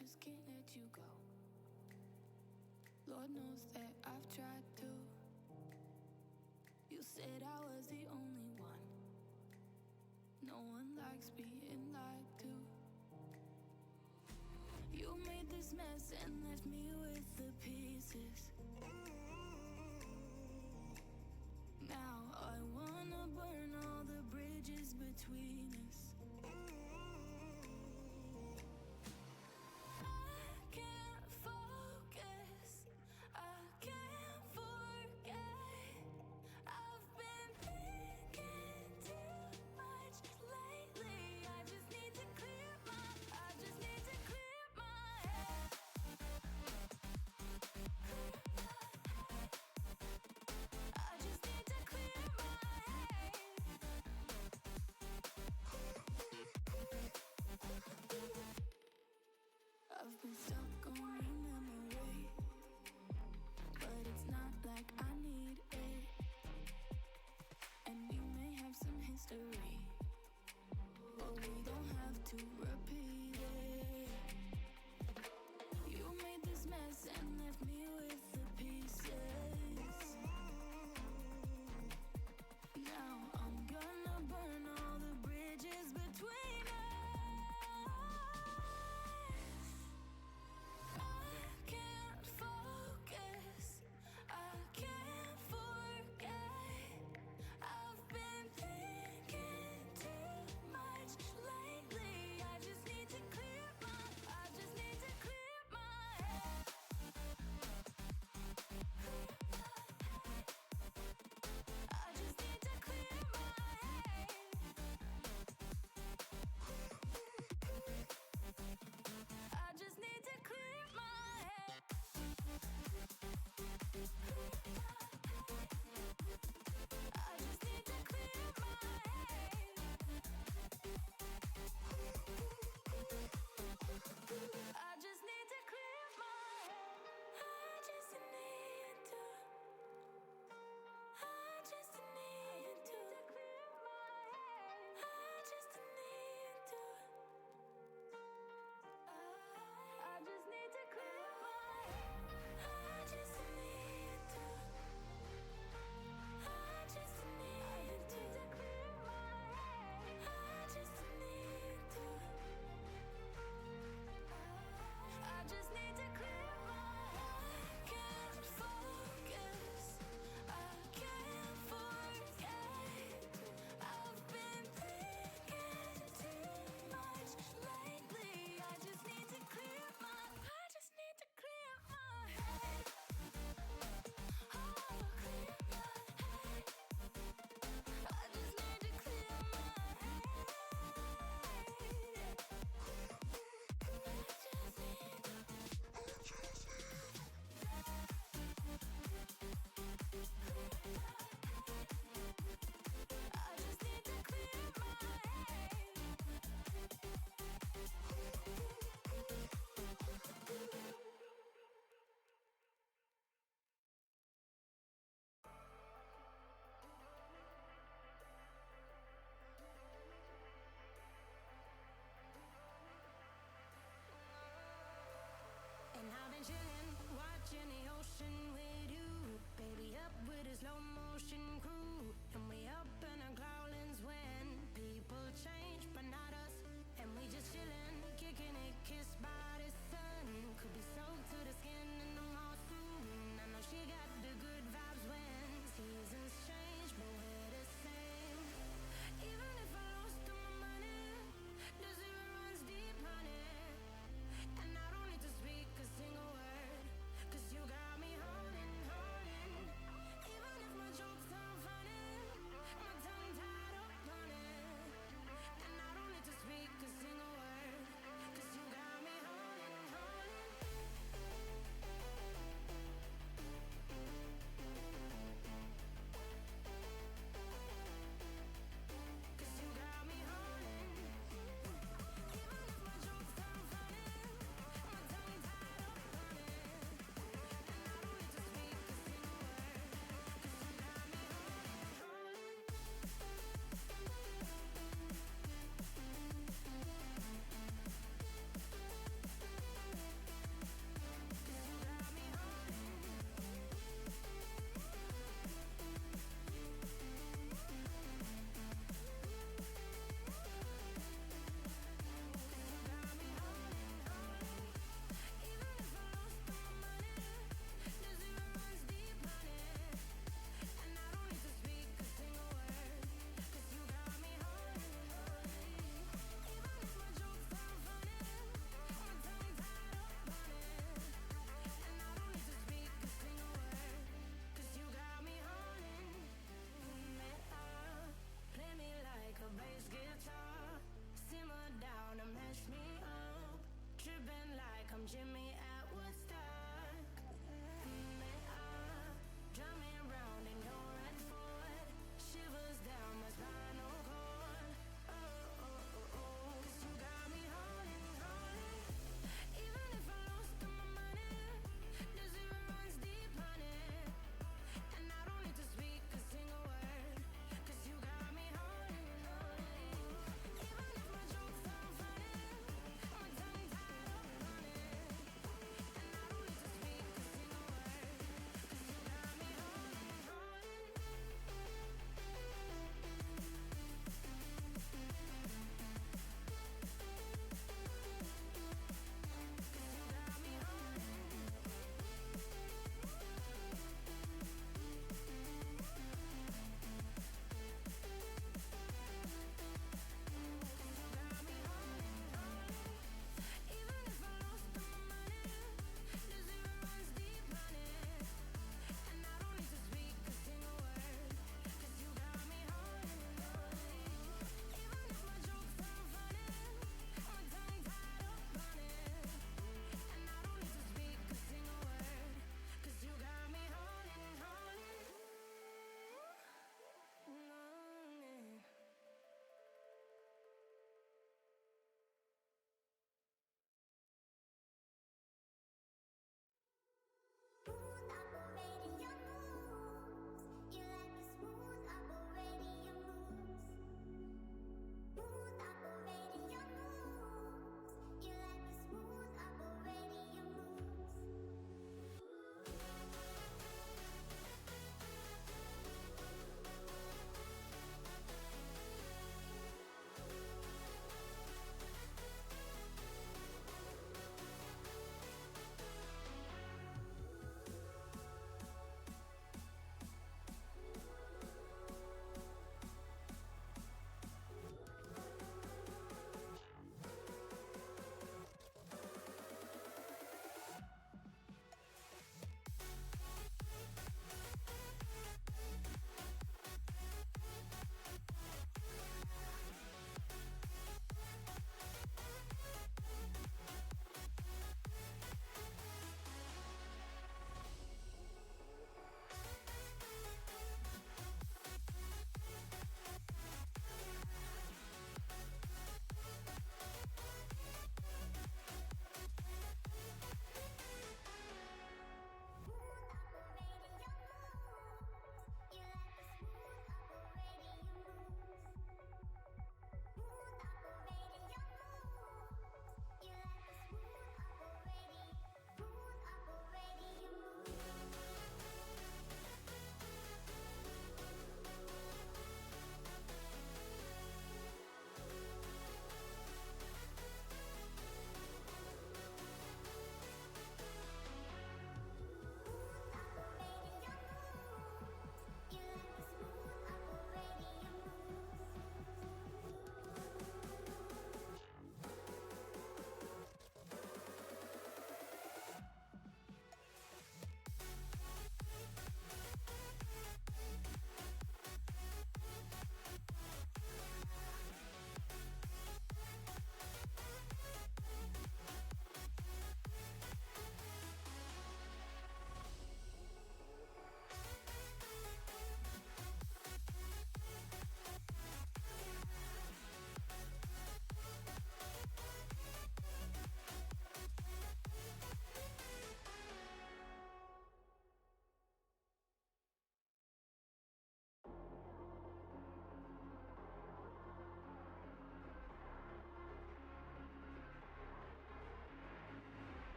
just can't let you go. Lord knows that I've tried to. You said I was the only one. No one likes being lied to. You made this mess and left me with the pieces. Now I wanna burn all the bridges between us. I can't focus, I can't forget. I've been thinking too much lately. I just need to clear my head. I just need to clear my head. I've been stuck on your memory, but it's not like I need it. And we may have some history, but we don't have to repeat it. You made this mess and left me with the pieces. Now I'm gonna burn all the bridges between us. I can't focus, I can't forget. I've been thinking too much lately.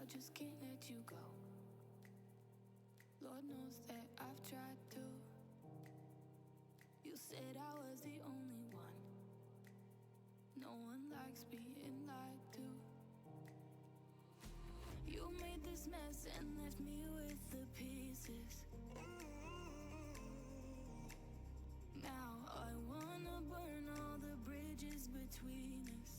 I just can't let you go. Lord knows that I've tried to. You said I was the only one. No one likes being lied to. You made this mess and left me with the pieces. Now I wanna burn all the bridges between us.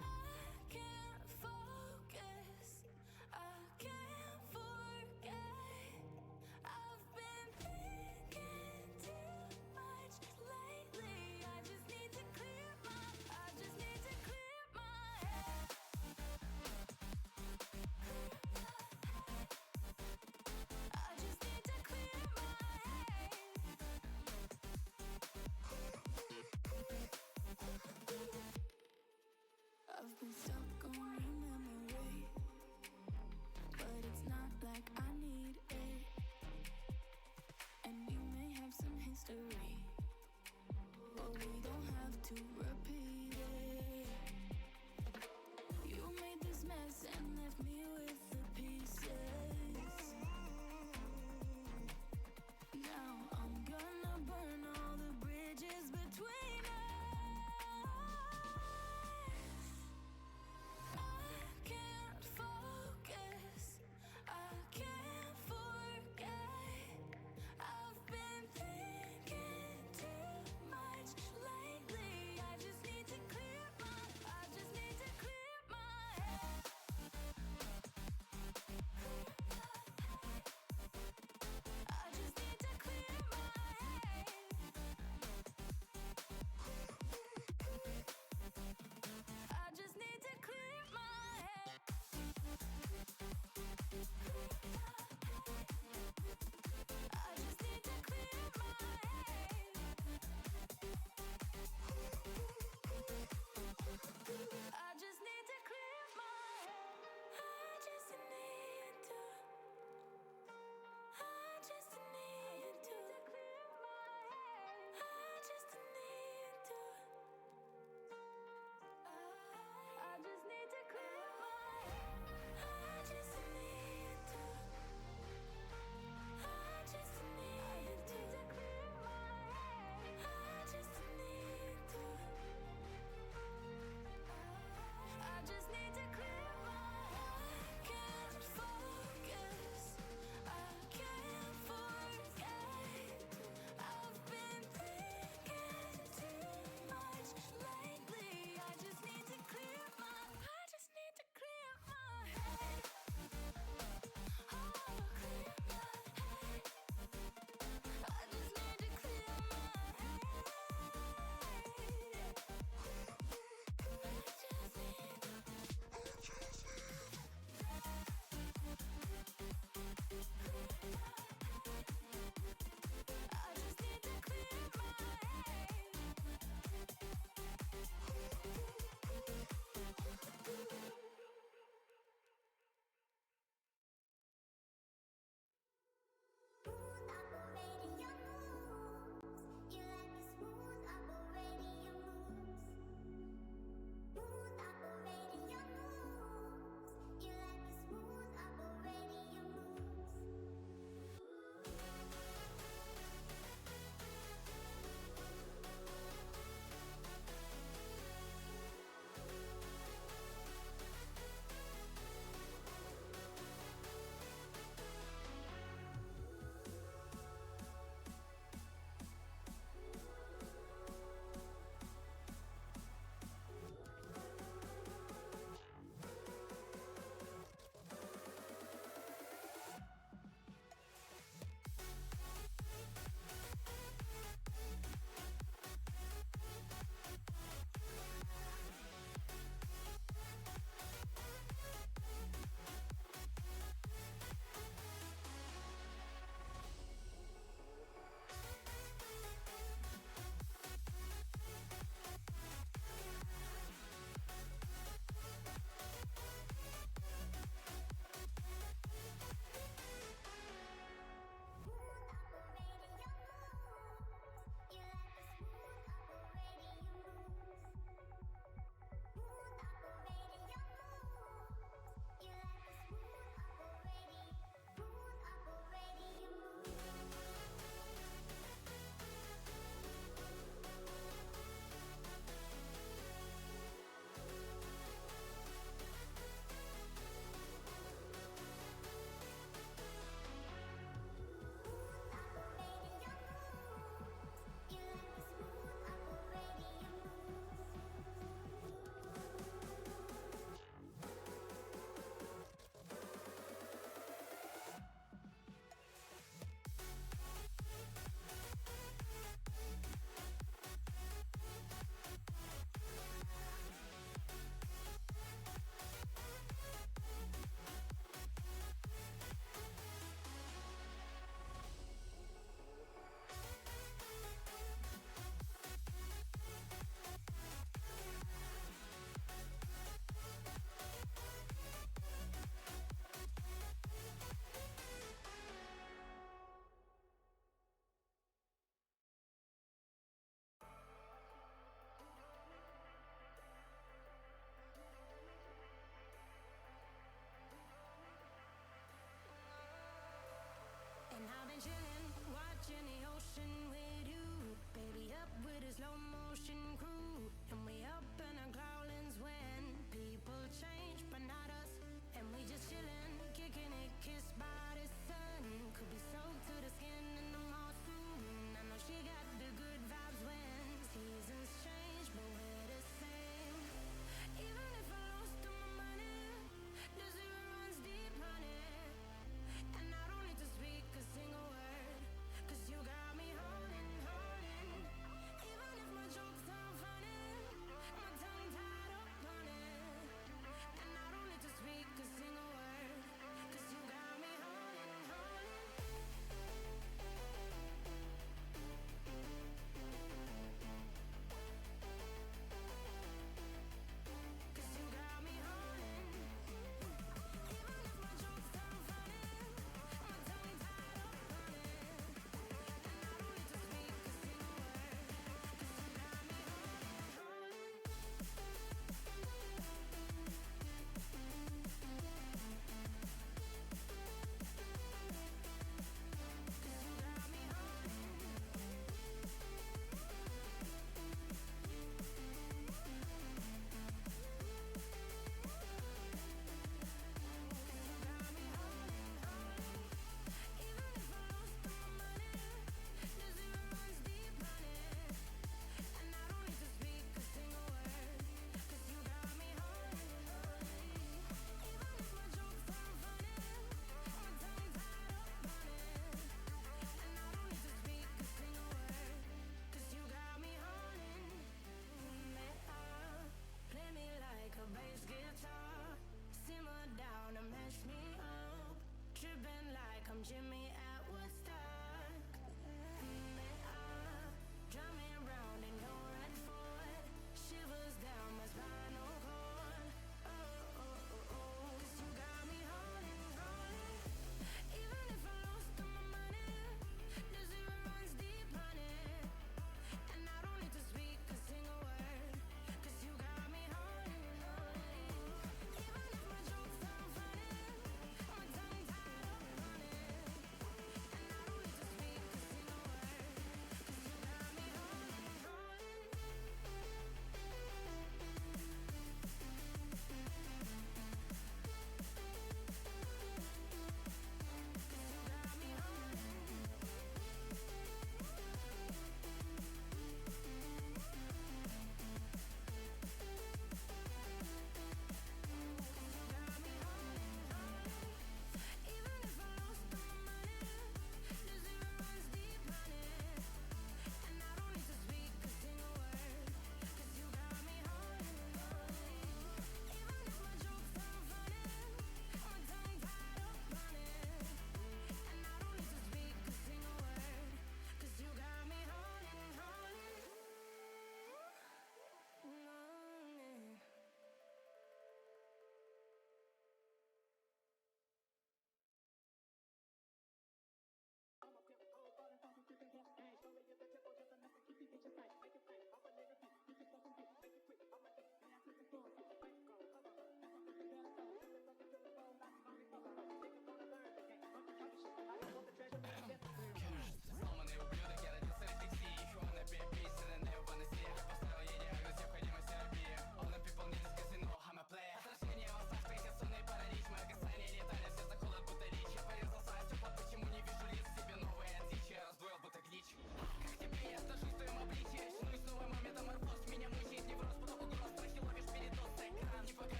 I can't focus, I can't forget. I've been thinking too much lately. I just need to clear my head. I just need to clear my head. I've been stuck on your memory, but it's not like I need it. And we may have some history, but we don't have to repeat it. You made this mess and left me with the pieces. Now I'm gonna burn all the bridges between us. I can't focus, I can't forget. I've been thinking too much lately. I just need to clear my head.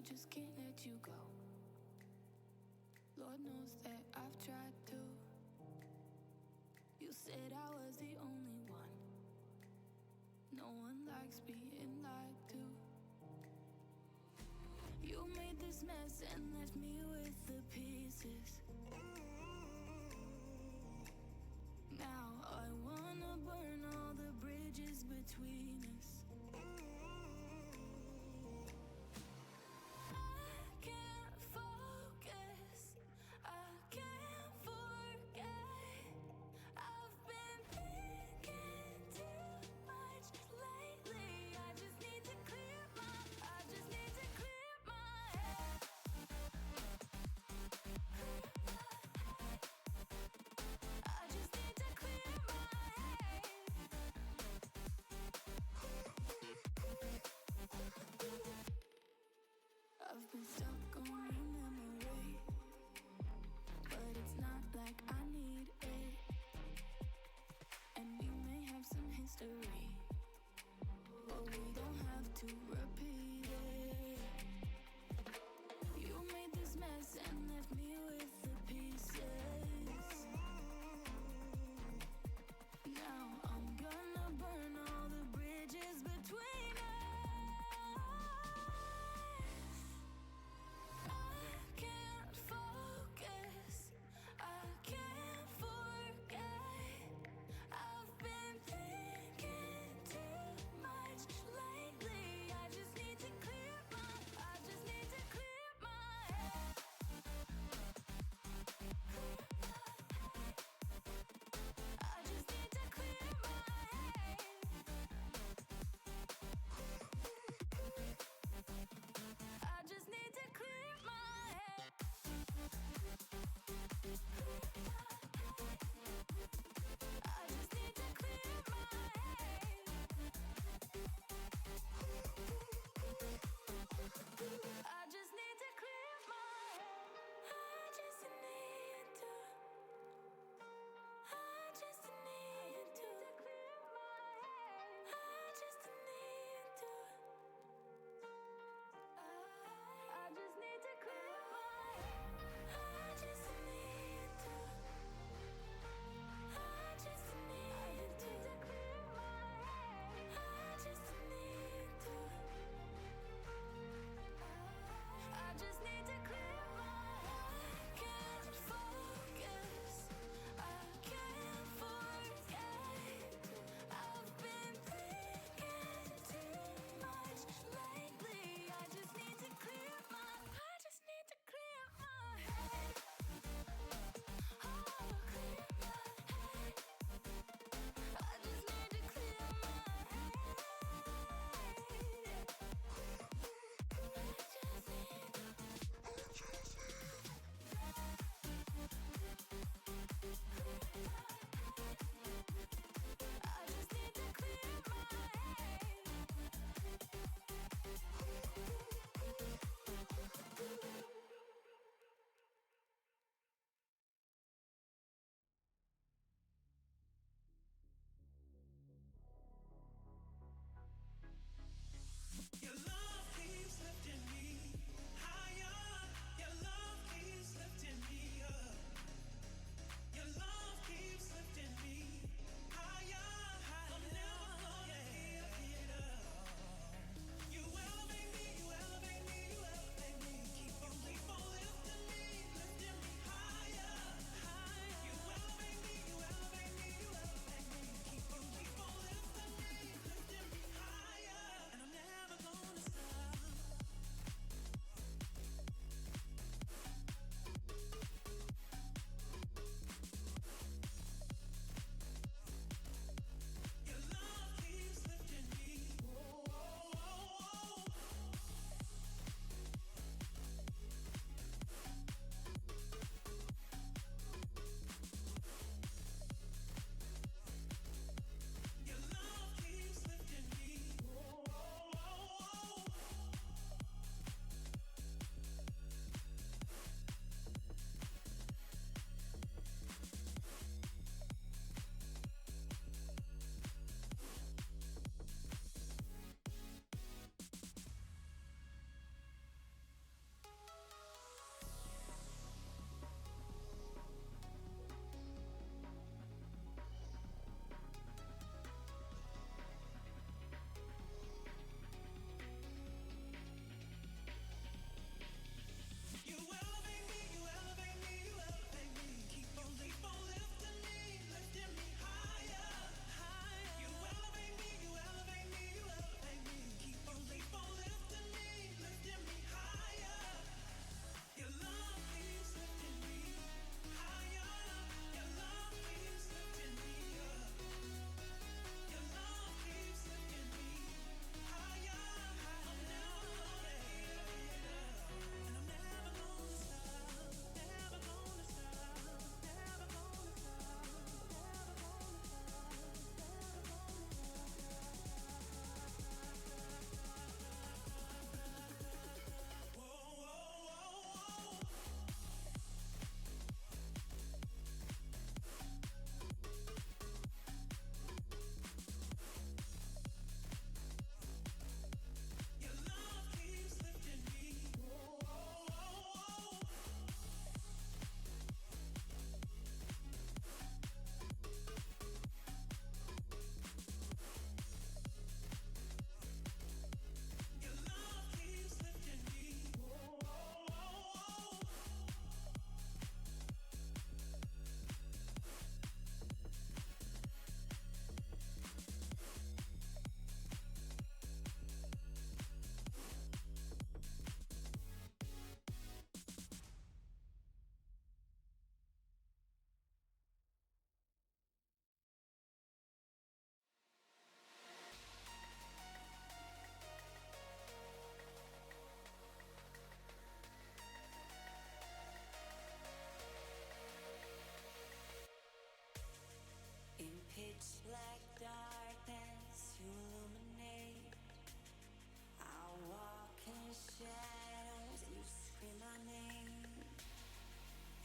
I just can't let you go. Lord knows that I've tried to. You said I was the only one. No one likes being lied to. You made this mess and left me with the pieces. Now I wanna burn all the bridges between us. I can't focus, I can't forget. I've been thinking too much lately. I just need to clear my head.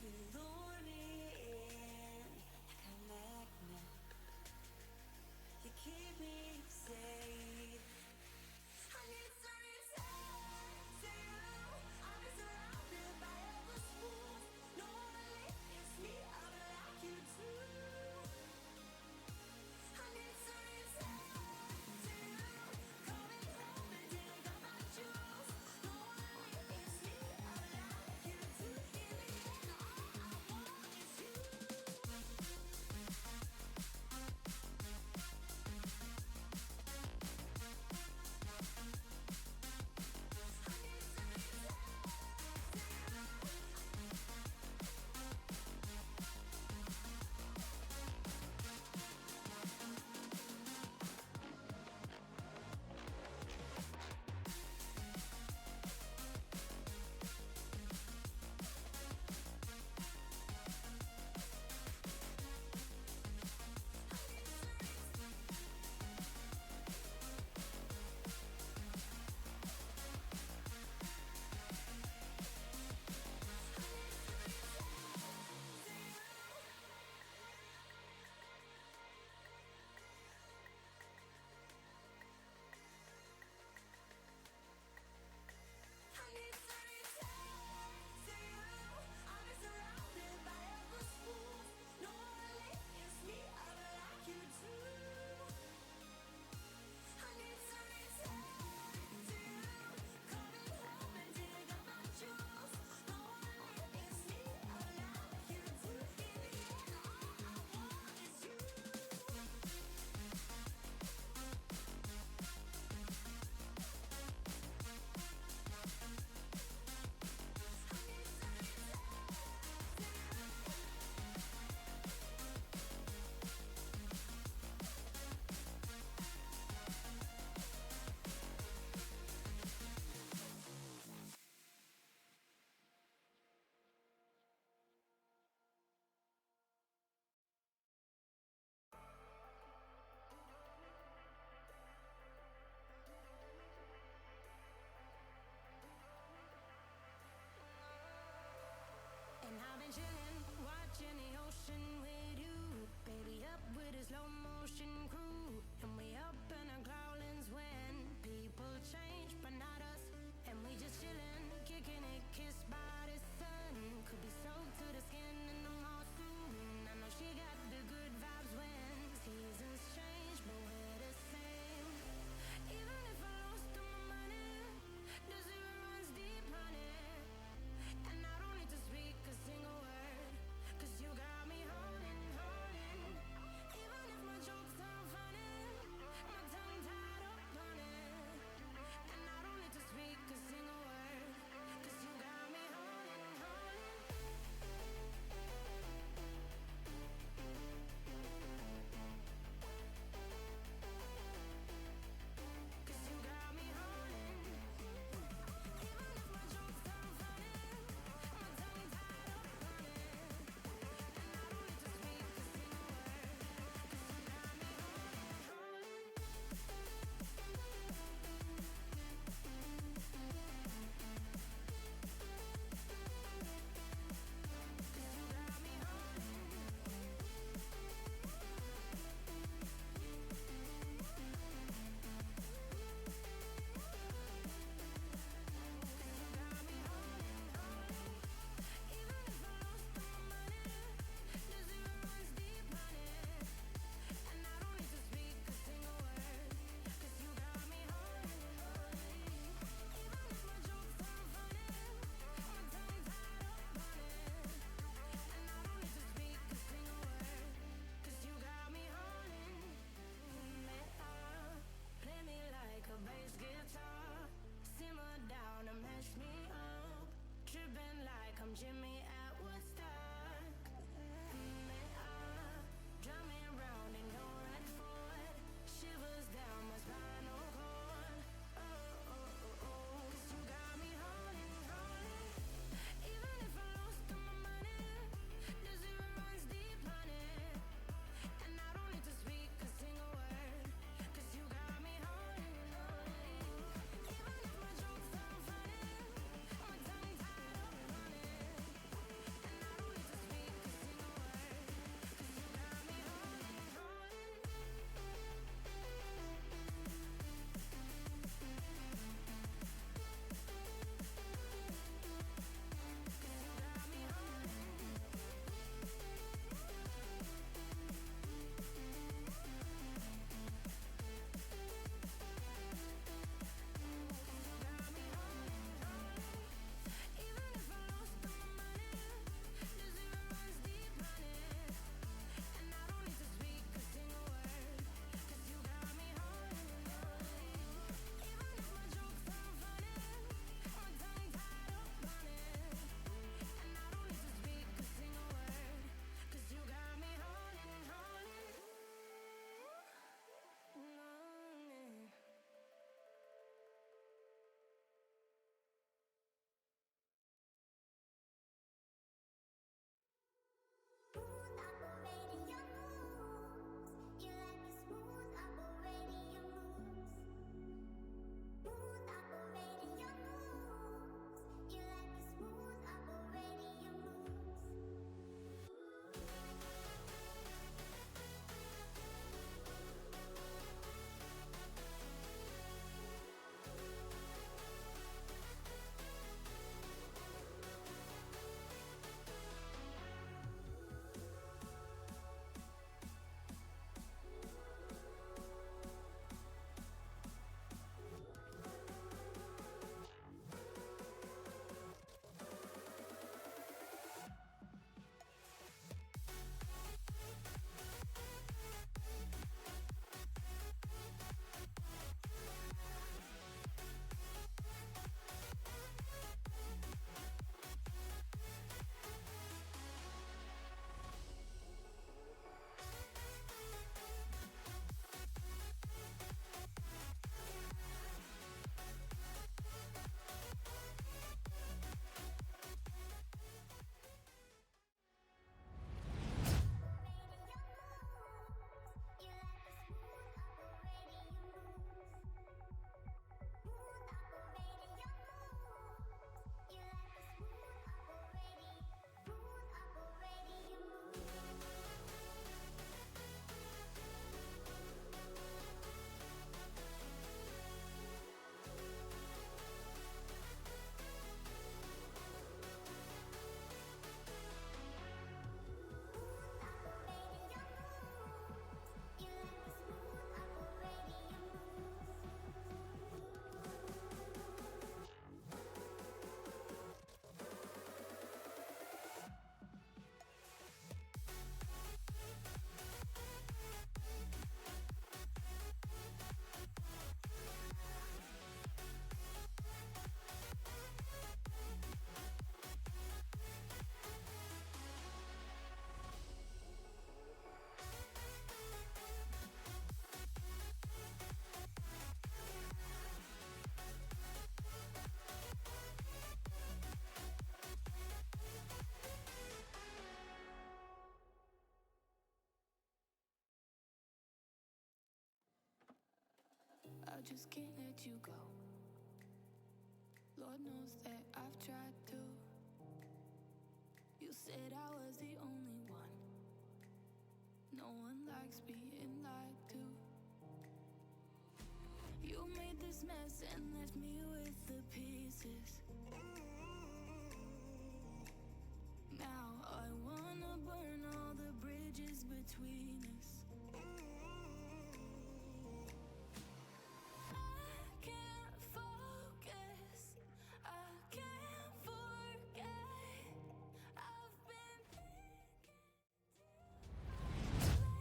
You lure me in like a magnet. You keep me safe. I need to return to you. I'll be surrounded by endless fools. No one leaves me out like you do. I need to return to you. Coming home and dig up my jewels. No one leaves me out like you do. In the end, all I want is you. I need to return to you. I'll be surrounded by endless fools. No one leaves me out like you do. I need to return to you. Coming home and dig up my jewels. No one leaves me out like you do. In the end, all I want is you. And I've been chillin', watching the ocean with you. Baby, up with a slow motion crew. And we up in our growlings when people change, but not us. And we just chillin', kicking it, kissed by the sun. Could be soaked to the skin in the mall soon. I know she got the good vibes when seasons change, but we're the same. Even if I lost all my money, the zero runs deep, honey. And I don't need to speak a single word, 'cause you got me holding, holding. Even if my jokes aren't funny, my tongue tied up on it. And I don't need to speak a single word, 'cause you got me holding. just can't let you go. Lord knows that I've tried to. You said I was the only one. No one likes being lied to. You made this mess and left me with the pieces. Now I wanna burn all the bridges between us. I can't focus, I can't forget. I've been thinking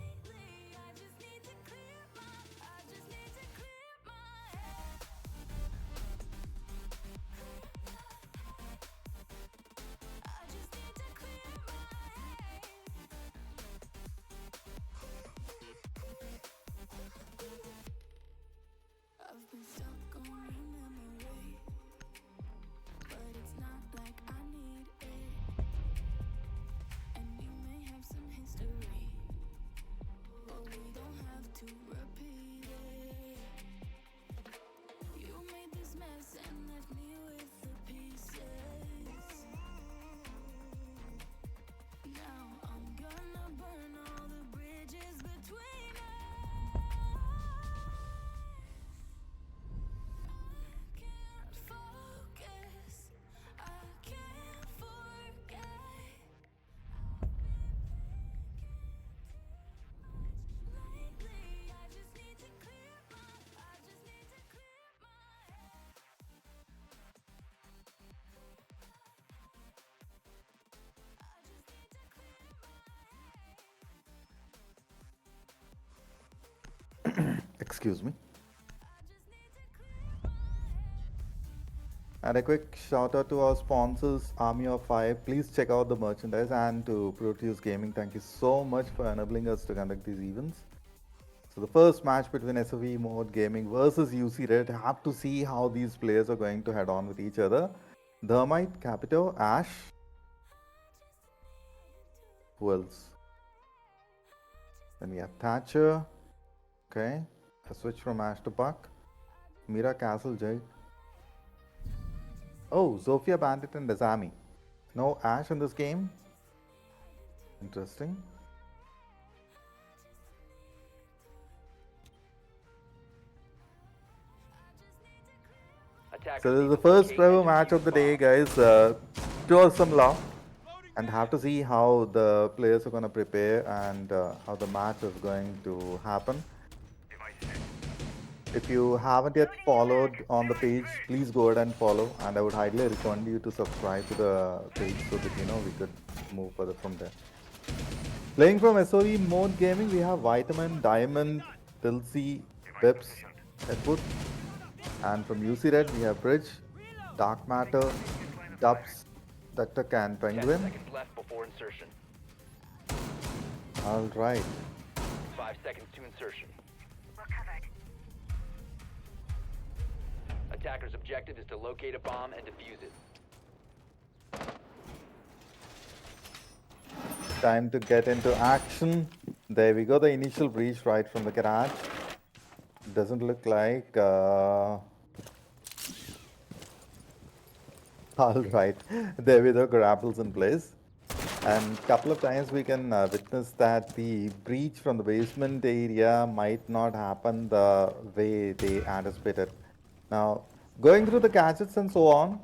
lately. I just need to clear my head. I just need to clear my head. I've been stuck on your memory, but it's not like I need it. And we may have some history, but we don't have to repeat it. You made this mess and left me with the pieces. Now I'm gonna burn all the bridges between us. I can't focus, I can't forget. I've been thinking too much lately. I just need to clear my Excuse me. And a quick shout out to our sponsors, Army of Five. Please check out the merchandise, and to Proteus Gaming, thank you so much for enabling us to conduct these events. So the first match between SAV Mode Gaming versus UC Red. Have to see how these players are going to head on with each other. Thermite, Capito, Ash. Who else? Then we have Thatcher. Okay. A switch from Ash to Puck. Mira Castle, Jay. Oh, Zofia Bandit and Dazami. No Ash in this game. Interesting. So this is the first ever match of the day, guys. Show us some love, and have to see how the players are going to prepare and how the match is going to happen. If you haven't yet followed on the page, please go ahead and follow, and I would highly recommend you to subscribe to the page so that we could move further from there. Playing from SOV Mode Gaming, we have Vitamin, Diamond, Tilsy, Pips, Edwood. And from UC Red, we have Bridge, Dark Matter, Dubs, Dr. Can, Penguin. 10 seconds left before insertion. Alright. 5 seconds to insertion. We're covered. Attacker's objective is to locate a bomb and defuse it. Time to get into action. There we go, the initial breach right from the garage. Doesn't look like... Alright, there we go, grapples in place. And couple of times we can witness that the breach from the basement area might not happen the way they anticipated. Now, going through the gadgets and so on,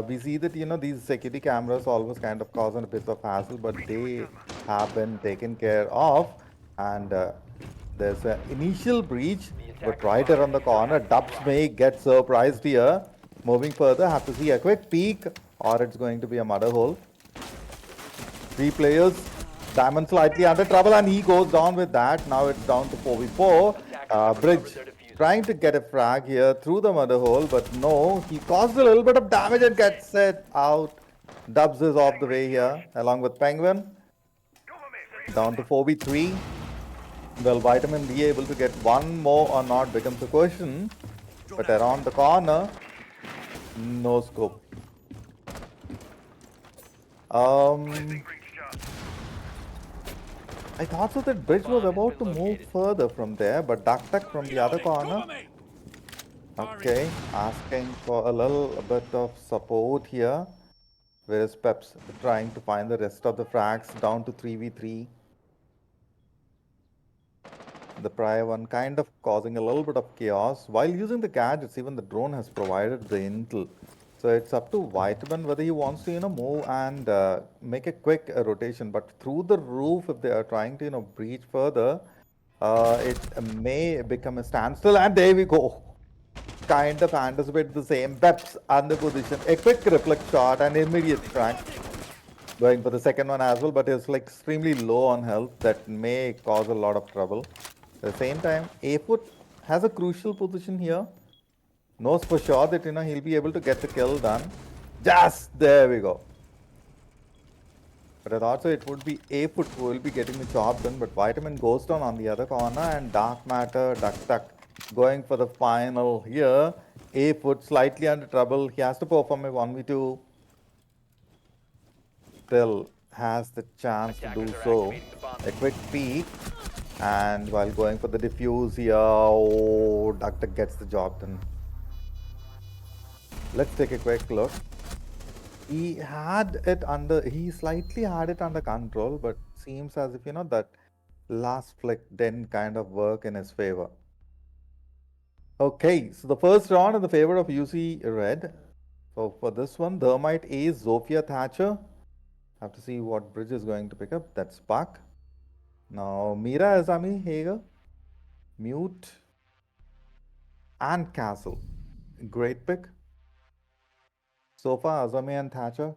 we see that these security cameras always kind of cause a bit of hassle, but they have been taken care of. And there's an initial breach, but right around the corner, Dubs may get surprised here. Moving further, have to see a quick peek, or it's going to be a murder hole. 3 players, Diamond slightly under trouble, and he goes down with that. Now it's down to 4v4. Bridge trying to get a frag here through the murder hole, but no, he caused a little bit of damage and gets set out. Dubs is off the way here, along with Penguin. Down to 4v3. Will Vitamin be able to get one more or not becomes a question. But around the corner, no scope. I thought so that Bridge was about to move further from there, but Duck from the other corner Okay, asking for a little bit of support here. Whereas Peps trying to find the rest of the frags down to 3v3. The prior one kind of causing a little bit of chaos. While using the gadgets, even the drone has provided the intel. So it's up to Vitamin whether he wants to, move and make a quick rotation. But through the roof, if they are trying to, breach further, it may become a standstill. And there we go. Kind of anticipate the same. Peps under position. A quick reflect shot and immediate crack. Going for the second one as well, but it's like extremely low on health. That may cause a lot of trouble. At the same time, A-Foot has a crucial position here. Knows for sure that, he'll be able to get the kill done. Just there we go. But I thought so it would be A-Foot who will be getting the job done. But Vitamin goes down on the other corner and Dark Matter, Duck going for the final here. A-Foot slightly under trouble. He has to perform a 1v2. Still has the chance to do so. A quick peek. And while going for the diffuse here, Duck gets the job done. Let's take a quick look. He slightly had it under control, but seems as if, that last flick didn't kind of work in his favor. Okay, so the first round in the favor of UC Red. So for this one, Thermite Ace, Zofia Thatcher. Have to see what bridge is going to pick up. That's Spark. Now, Mira Azami, Hager, Mute, and Castle. Great pick. So far, Azami and Thatcher.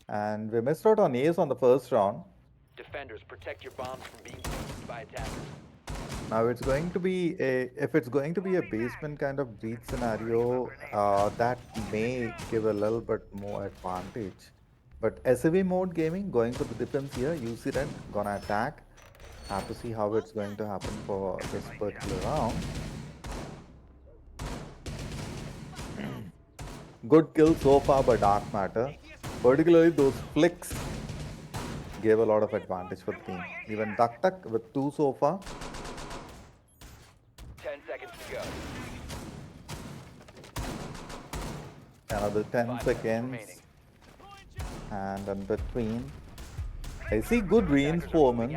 And we missed out on Ace on the first round. Defenders, protect your bombs from being used by attackers. Now it's going to be if it's going to be a basement kind of breach scenario, that may give a little bit more advantage. But SAV Mode Gaming going for the defense here. UC Red gonna attack. Have to see how it's going to happen for this particular round. Good kill so far by Dark Matter. Particularly those flicks gave a lot of advantage for the team. Even Duck with 2 so far. 10 seconds to go. Another 10 5 seconds. remaining. And in between, I see good reinforcements.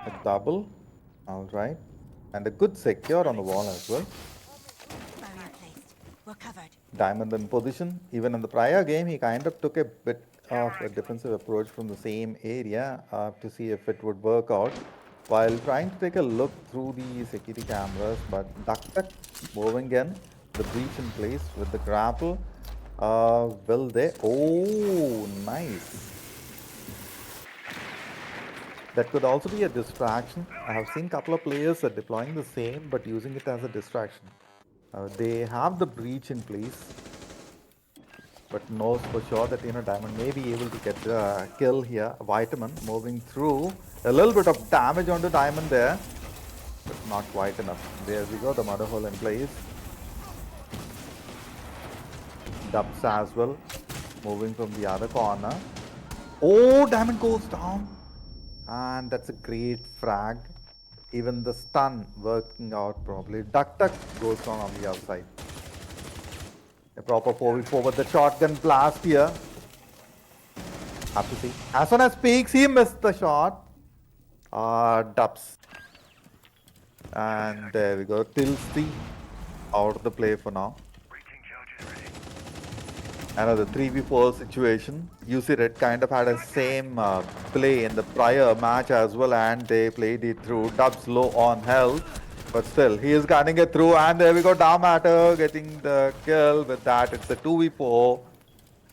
A double, all right, and a good secure on the wall as well. Barrier placed. We're covered. Diamond in position. Even in the prior game, he kind of took a bit of a defensive approach from the same area to see if it would work out, while trying to take a look through the security cameras. But Duck moving in, the breach in place with the grapple. Will they? Oh, nice. That could also be a distraction. I have seen a couple of players are deploying the same but using it as a distraction. They have the breach in place, but knows for sure that Diamond may be able to get the kill here. Vitamin moving through. A little bit of damage onto Diamond there, but not quite enough. There we go, the mother hole in place. Dubs as well, moving from the other corner. Oh, Diamond goes down. And that's a great frag. Even the stun working out properly. Duck goes down on the outside. A proper 4v4 with the shotgun blast here. Have to see. As soon as peaks, he missed the shot. Dubs. And there we go. Tilsty out of the play for now. Another 3v4 situation. UC Red kind of had a same play in the prior match as well, and they played it through. Dubs low on health, but still he is gunning it through, and there we go. Dark Matter getting the kill. With that, it's a 2v4.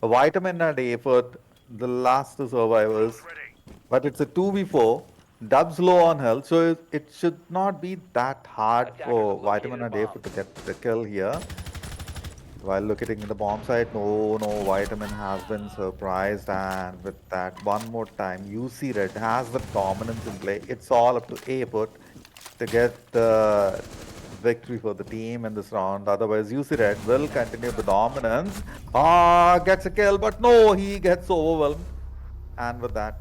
A Vitamin and A-Foot, the last two survivors, but it's a 2v4. Dubs low on health, so it should not be that hard for Vitamin and A-Foot to get the kill here. While looking at the bomb site, no, Vitamin has been surprised, and with that, one more time, UC Red has the dominance in play. It's all up to A-Foot to get the victory for the team in this round. Otherwise, UC Red will continue the dominance. Gets a kill, but no, he gets overwhelmed. And with that,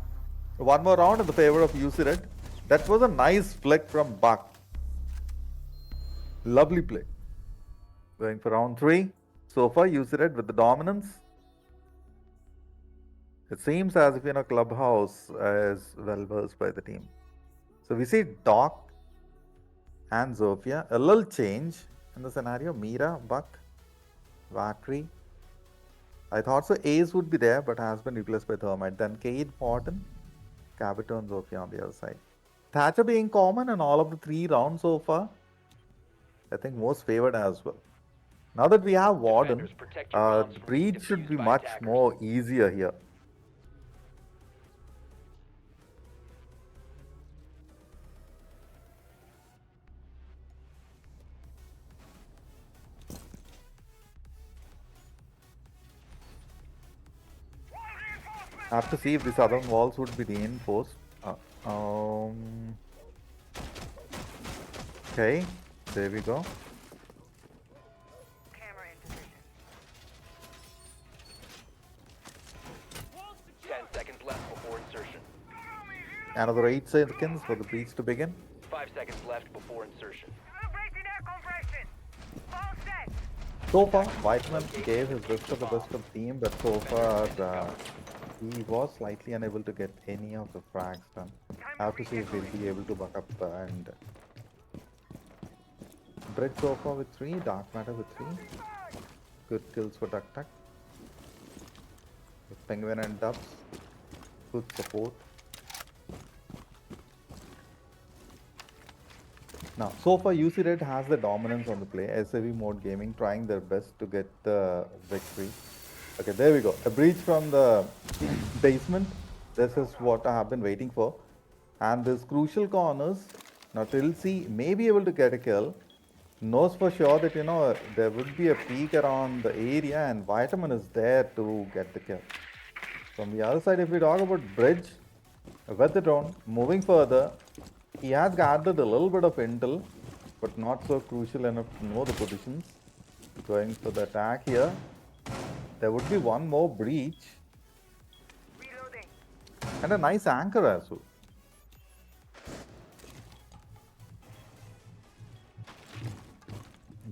One more round in the favor of UC Red. That was a nice flick from Buck. Lovely play. Going for round 3. So far, UC Red with the dominance. It seems as if Clubhouse is well versed by the team. So we see Doc and Zofia. A little change in the scenario. Mira, Buck, Valkyrie. I thought so Ace would be there, but has been replaced by Thermite. Then Cade, Morton, Capito and Zofia on the other side. Thatcher being common in all of the 3 rounds so far. I think most favored as well. Now that we have Warden, Defenders, protect your bombs from being breach should be defused by much attackers. more easier here. I have to see if the southern walls would be reinforced. Okay, there we go. Camera in position. 10 seconds left before insertion. Another 8 seconds for the breach to begin. 5 seconds left before insertion. Calibrating air compression. All set. So far, Vitamin gave his best of the best of the team, but so far he was slightly unable to get any of the frags done. I have to see if he'll be able to buck up and Bridge so far with 3, Dark Matter with 3. Good kills for Duck Duck. With Penguin and Dubs. Good support. Now, so far UC Red has the dominance on the play. SAV Mode Gaming trying their best to get the victory. Okay, there we go. A breach from the basement. This is what I have been waiting for. And these crucial corners. Now Tilsey may be able to get a kill. Knows for sure that there would be a peek around the area and Vitamin is there to get the kill. From the other side, if we talk about Bridge, with the drone, moving further, he has gathered a little bit of intel, but not so crucial enough to know the positions. Going for the attack here. There would be one more breach. Reloading. And a nice anchor as well.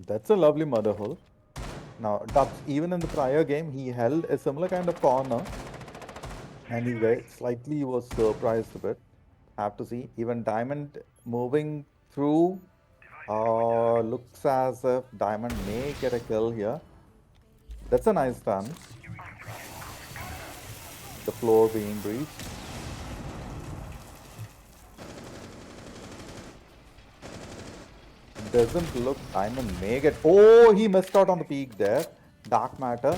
That's a lovely mother hole. Now, Dubs, even in the prior game, he held a similar kind of corner. And he slightly was surprised a bit. Have to see. Even Diamond moving through. Looks as if Diamond may get a kill here. That's a nice run. The floor being breached. Doesn't look Diamond may get. Oh, he missed out on the peak there. Dark Matter.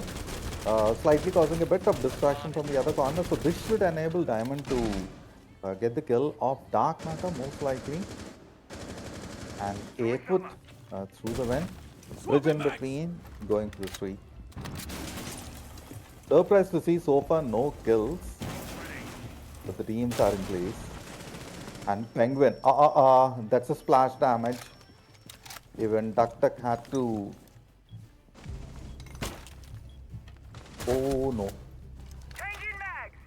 Slightly causing a bit of distraction from the other corner. So this should enable Diamond to get the kill of Dark Matter most likely. And A-Foot through the vent. Bridge in between. Going for the 3. Surprised to see so far no kills. But the teams are in place. And Penguin. That's a splash damage. Even Duck Duck had to. Oh no. Changing mags.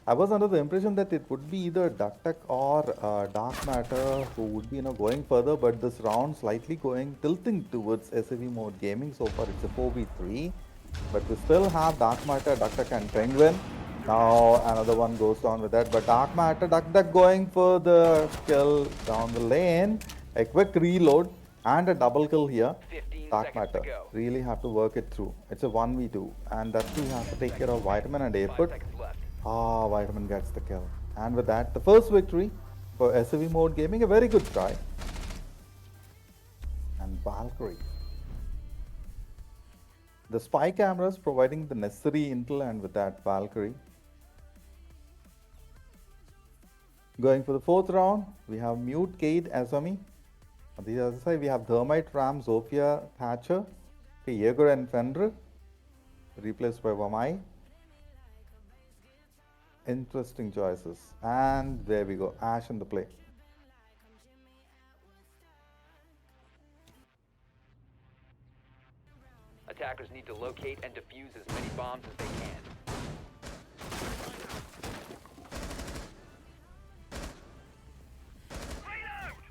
I was under the impression that it would be either Duck Duck or Dark Matter who would be going further, but this round slightly tilting towards SAV Mode Gaming. So far it's a 4v3, but we still have Dark Matter, Duck Duck and Penguin. Now another one goes down with that, but Dark Matter, Duck Duck going for the kill down the lane. A quick reload and a double kill here. 15 Dark seconds to Matter go. really have to work it through. It's a 1v2 and that too has to take care of Vitamin and 5 A-Foot. seconds left. Vitamin gets the kill. And with that, the first victory for SAV Mode Gaming, a very good try. And Valkyrie. The spy cameras providing the necessary intel, and with that, Valkyrie. Going for the 4th round, we have Mute, Cade, Asami. On the other side, we have Thermite, Ram, Zofia, Thatcher, Jaeger and Fenrir, replaced by Wamai. Interesting choices. And there we go, Ash in the play. Attackers need to locate and defuse as many bombs as they can.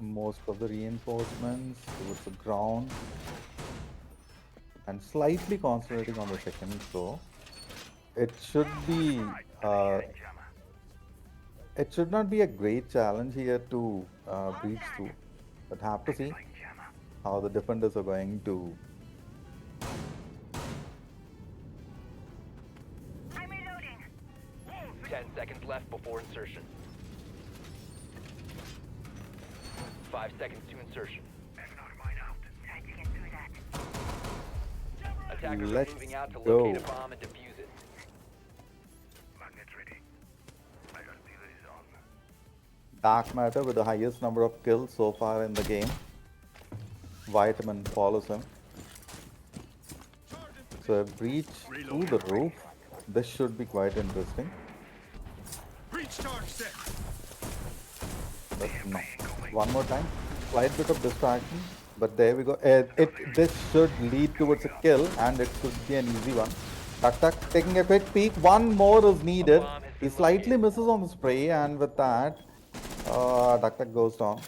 Most of the reinforcements towards the ground and slightly concentrating on the second floor. It should be it should not be a great challenge here to breach through, but have to see how the defenders are going to. I'm reloading. 10 seconds left before insertion. 5 seconds to insertion. Trying to get through that. Attackers Let's are moving out to go. locate a bomb and defuse it. Magnet's ready. I got the on. Dark Matter with the highest number of kills so far in the game. Vitamin follows him. So a breach through the roof. This should be quite interesting. Breach charge set. But no. One more time. Slight bit of distraction. But there we go. This should lead towards a kill, and it should be an easy one. TReX taking a quick peek. One more is needed. He slightly misses on the spray, and with that, TReX goes down.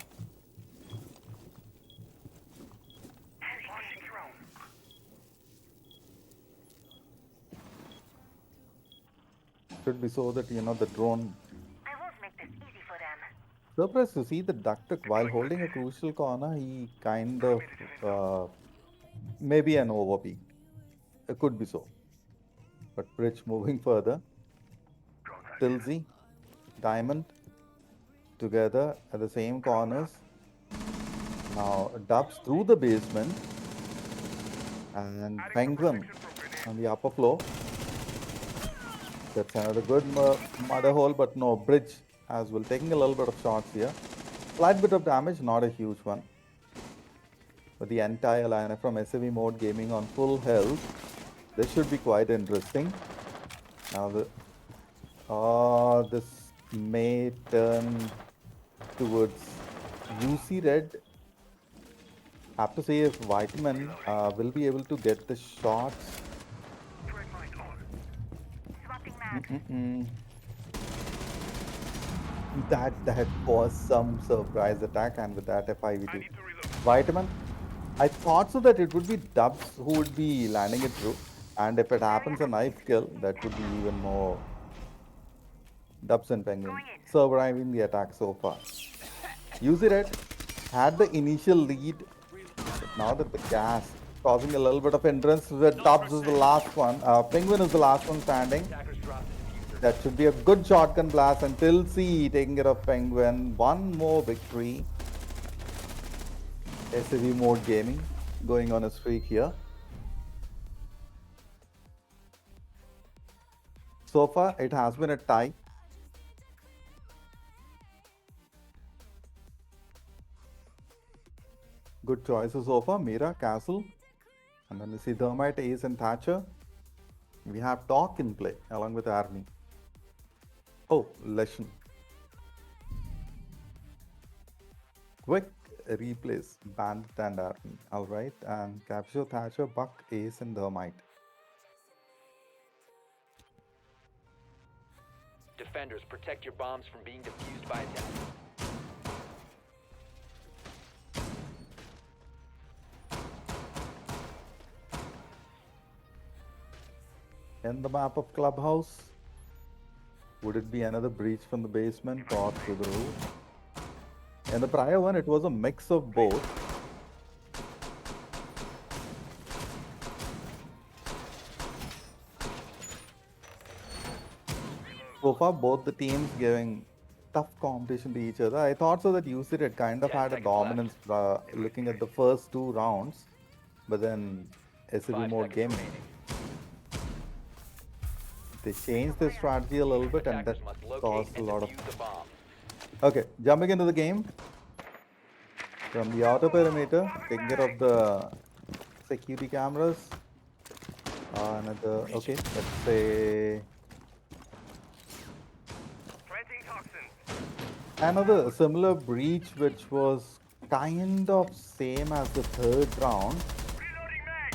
Should be so that the drone. I won't make this easy for them. Surprised to see the TReX while holding a crucial corner. He kind of maybe an overpeak. It could be so. But Bridge moving further. Tilsy, Diamond together at the same corners. Now Dubs through the basement and Penguin on the upper floor. That's another good mother hole, but no Bridge as well, taking a little bit of shots here. Slight bit of damage, not a huge one. But the entire lineup from SAV Mode Gaming on full health. This should be quite interesting. Now this may turn towards UC Red. Have to say if Vitamin will be able to get the shots. Swapping mag. That was some surprise attack, and with that FIV2. Vitamin, I thought so that it would be Dubs who would be landing it through, and if it happens a knife kill, that would be even more. Dubs and Penguin surviving the attack so far. UC Red had the initial lead, but now that the gas causing a little bit of hindrance, where Dubs is the last one, Penguin is the last one standing. Attackers dropped the diffuser. That should be a good shotgun blast until C taking care of Penguin. One more victory. SAV Mode Gaming going on a streak here. So far, it has been a tie. Good choices so far. Mira, Castle. And then we see Thermite, Ace and Thatcher. We have Talk in play along with Army. Oh, Lesson. Quick replace Bandit and Army. Alright, and capture Thatcher, Buck, Ace and Thermite. Defenders, protect your bombs from being defused by attackers. In the map of Clubhouse, would it be another breach from the basement or through the roof? In the prior one, it was a mix of both. So far, both the teams giving tough competition to each other. I thought so that UC had kind of had a dominance looking at the first two rounds, but then SAV 5 Mode seconds Gaming. remaining. They changed their strategy a little bit, and that Attackers must locate caused a and lot of. defuse the bomb. Okay, jumping into the game from the outer perimeter, taking care of the security cameras. Okay, let's say Planting toxins. another similar breach, which was kind of same as the third round. Reloading mag.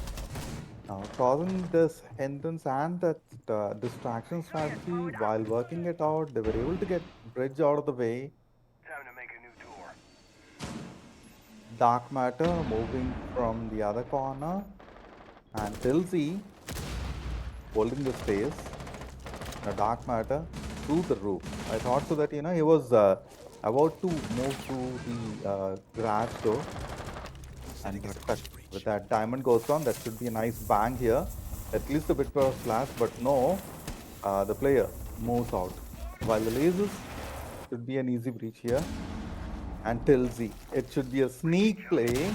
Now causing this hindrance and that distraction strategy while working it out, they were able to get bridge out of the way. Time to make a new door. Dark matter moving from the other corner, and Tilsy holding the space. The dark matter through the roof. I thought so that he was about to move through the garage door, and with that diamond goes down. That should be a nice bang here, at least a bit of flash. But no, the player moves out. While the lasers should be an easy breach here, and Tilsy, it should be a sneak play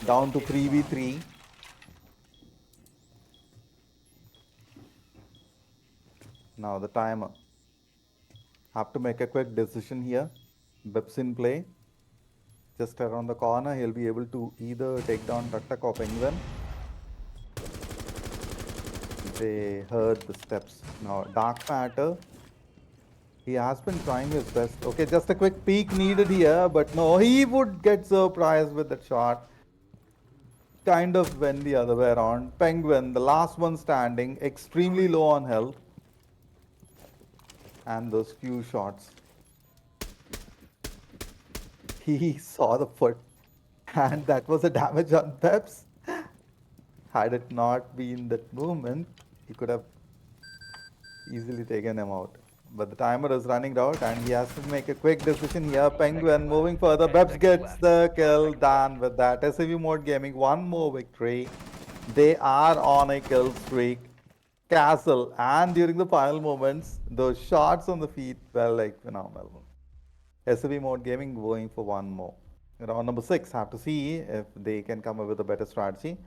down to 3v3. Now the timer. Have to make a quick decision here. Bips in play. Just around the corner, he'll be able to either take down TReX or Penguin. They heard the steps. Now Dark Matter. He has been trying his best. Okay, just a quick peek needed here, but no, he would get surprised with that shot. Kind of went the other way around. Penguin, the last one standing, extremely low on health. And those few shots. He saw the foot, and that was a damage on Peps. Had it not been that movement, he could have easily taken him out. But the timer is running out, and he has to make a quick decision here. Penguin moving further. Peps gets the kill. Done with that. SAV Mode Gaming, one more victory. They are on a kill streak. Castle, and during the final moments, those shots on the feet were like phenomenal. SAV Mode Gaming going for one more. Round number 6, have to see if they can come up with a better strategy.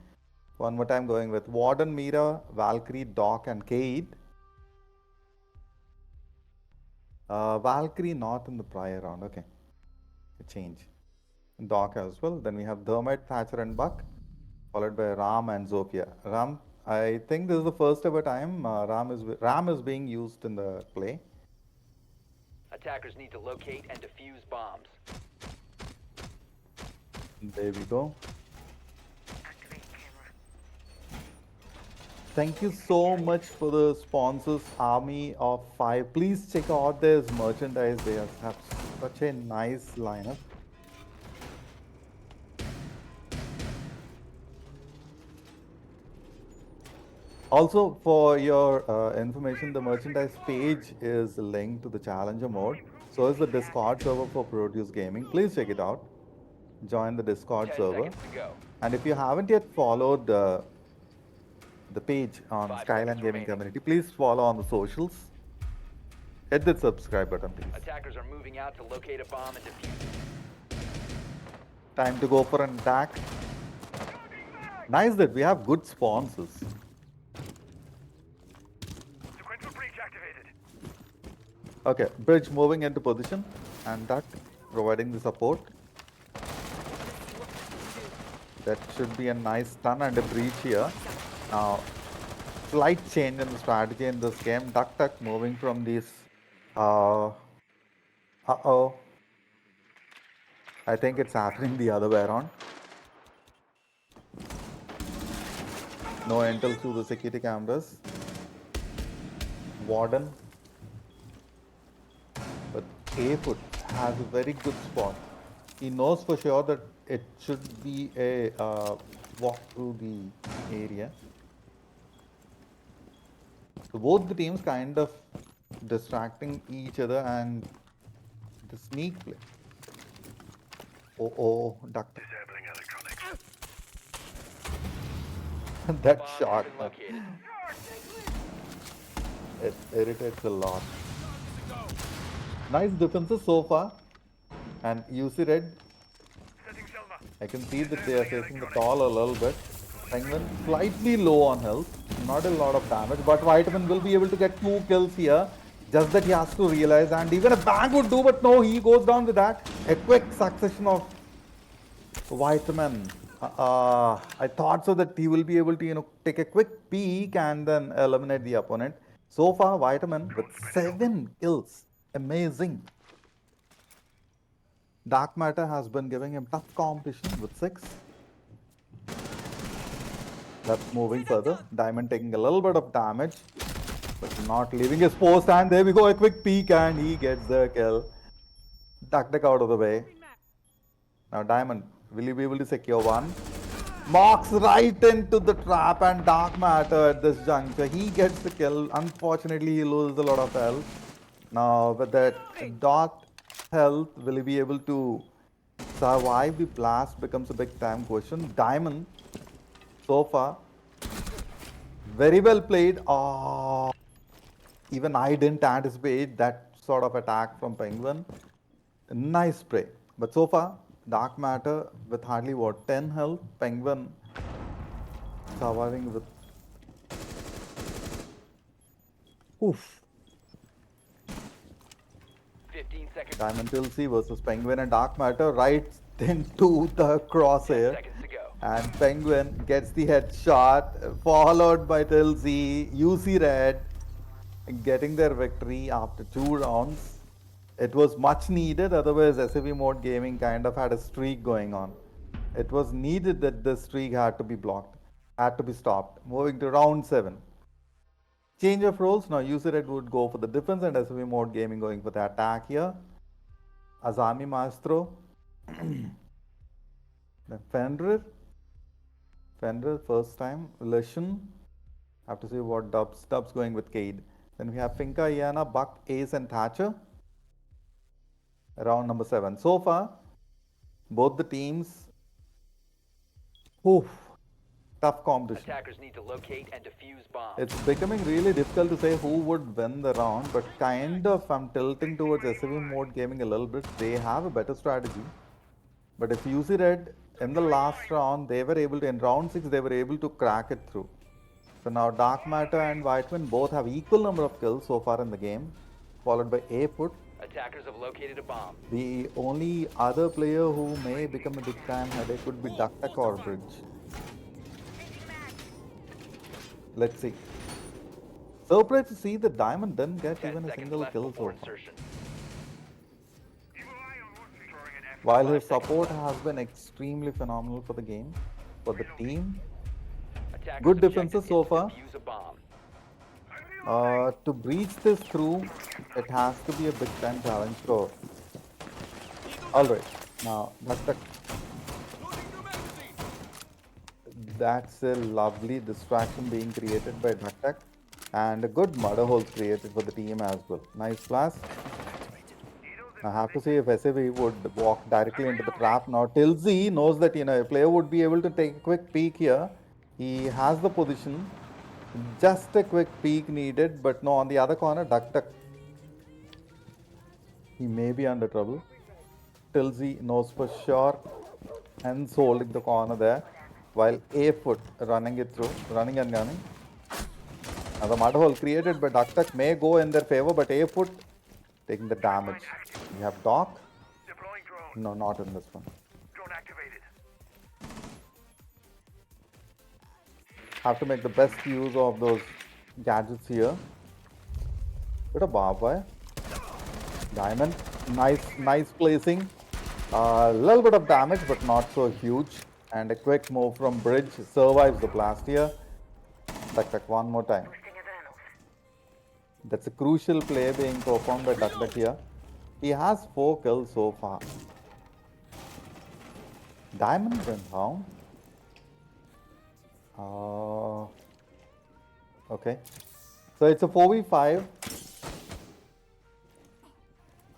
One more time going with Warden, Mira, Valkyrie, Doc and Cade. Valkyrie not in the prior round, okay. A change. Doc as well. Then we have Thermite, Thatcher and Buck, followed by Ram and Zofia. Ram, I think this is the first ever time Ram is being used in the play. Attackers need to locate and defuse bombs. There we go. Activate camera. Thank you so much for the sponsors, Army of 5. Please check out this merchandise. They have such a nice lineup. Also, for your information, the merchandise page is linked to the Challenger mode. So is the Discord server for Produce Gaming. Please check it out. Join the Discord 10 server. seconds to go. And if you haven't yet followed the page on 5 Skyline seconds Gaming remaining. Community, please follow on the socials. Hit the subscribe button, please. Attackers are moving out to locate a bomb and defuse it. Time to go for an attack. Nice that we have good sponsors. Sequential breach activated. Okay, bridge moving into position, and that providing the support. That should be a nice stun and a breach here. Now, slight change in the strategy in this game. TReX moving from this. Uh-oh. I think it's happening the other way around. No intel through the security cameras. Warden. But A-Foot has a very good spot. He knows for sure that it should be a walk through the area. So both the teams kind of distracting each other, and the sneak play. Oh, duck. Disabling electronics. That Bomb shot, has been located. it irritates a lot. Nice defenses so far. And UC Red, Setting Selma. I can see that they are facing the tall a little bit. Penguin slightly low on health, not a lot of damage, but Vitamin will be able to get 2 kills here. Just that he has to realize, and even a bang would do, but no, he goes down with that. A quick succession of Vitamin. I thought so that he will be able to, take a quick peek and then eliminate the opponent. So far, Vitamin with 7 kills. Amazing. Dark Matter has been giving him tough competition with 6. That's moving further. Diamond taking a little bit of damage, but not leaving his post. And there we go, a quick peek, and he gets the kill. Duck out of the way. Now Diamond, will you be able to secure one? Marks right into the trap, and Dark Matter at this juncture. He gets the kill. Unfortunately, he loses a lot of health. Now with that dot health, will he be able to survive the blast becomes a big time question. Diamond, so far, very well played. Oh, even I didn't anticipate that sort of attack from Penguin. Nice spray. But so far, Dark Matter with hardly what, 10 health. Penguin surviving with. Oof. 15 seconds. Diamond Tilsey versus Penguin and Dark Matter right into the 10 crosshair. seconds to go. And Penguin gets the headshot, followed by Tilsey. UC Red getting their victory after 2 rounds. It was much needed, otherwise SAV Mode Gaming kind of had a streak going on. It was needed that the streak had to be blocked, had to be stopped. Moving to round 7. Change of roles. Now UC Red would go for the defense and SAV Mode Gaming going for the attack here. Azami Maestro. Then Fenrir first time. Leshan. Have to see what Dubs going with Cade. Then we have Finka, Iana, Buck, Ace and Thatcher. Round number 7. So far, both the teams, tough competition. Attackers need to locate and defuse bombs. It's becoming really difficult to say who would win the round, but kind of I'm tilting towards SAV Mode Gaming a little bit. They have a better strategy. But if UC Red in the last round, they were able to, in round 6, they were able to crack it through. So now Dark Matter and Whiteman both have equal number of kills so far in the game, followed by A-Put. Attackers have located a bomb. The only other player who may become a big time headache would be Duck or Bridge. Let's see. Surprised to see the Diamond didn't get 10 even a seconds single left kill before so far. insertion. While his support has been extremely phenomenal for the game, for the team. Attackers' Good objective defenses is so to far. defuse a bomb. To breach this through, it has to be a big time challenge. So, alright, now that's a lovely distraction being created by Duck and a good murder holes created for the team as well. Nice flash. I have to say if SAV would walk directly into the trap. Now Tilsey knows that a player would be able to take a quick peek here. He has the position. Just a quick peek needed, but no, on the other corner, Duck. He may be under trouble. Tilsey knows for sure. Hence holding the corner there. While A-Foot running it through, running and gunning. Now the mud hole created by Duck may go in their favor, but A-Foot taking the damage. We have Doc. Deploying drone. No, not in this one. Drone activated. Have to make the best use of those gadgets here. Bit of barbed wire. Diamond. Nice placing. A little bit of damage, but not so huge. And a quick move from Bridge survives the blast here. Duck one more time. Boosting adrenals. That's a crucial play being performed by Duck here. He has 4 kills so far. Diamond went down. Okay. So it's a 4v5.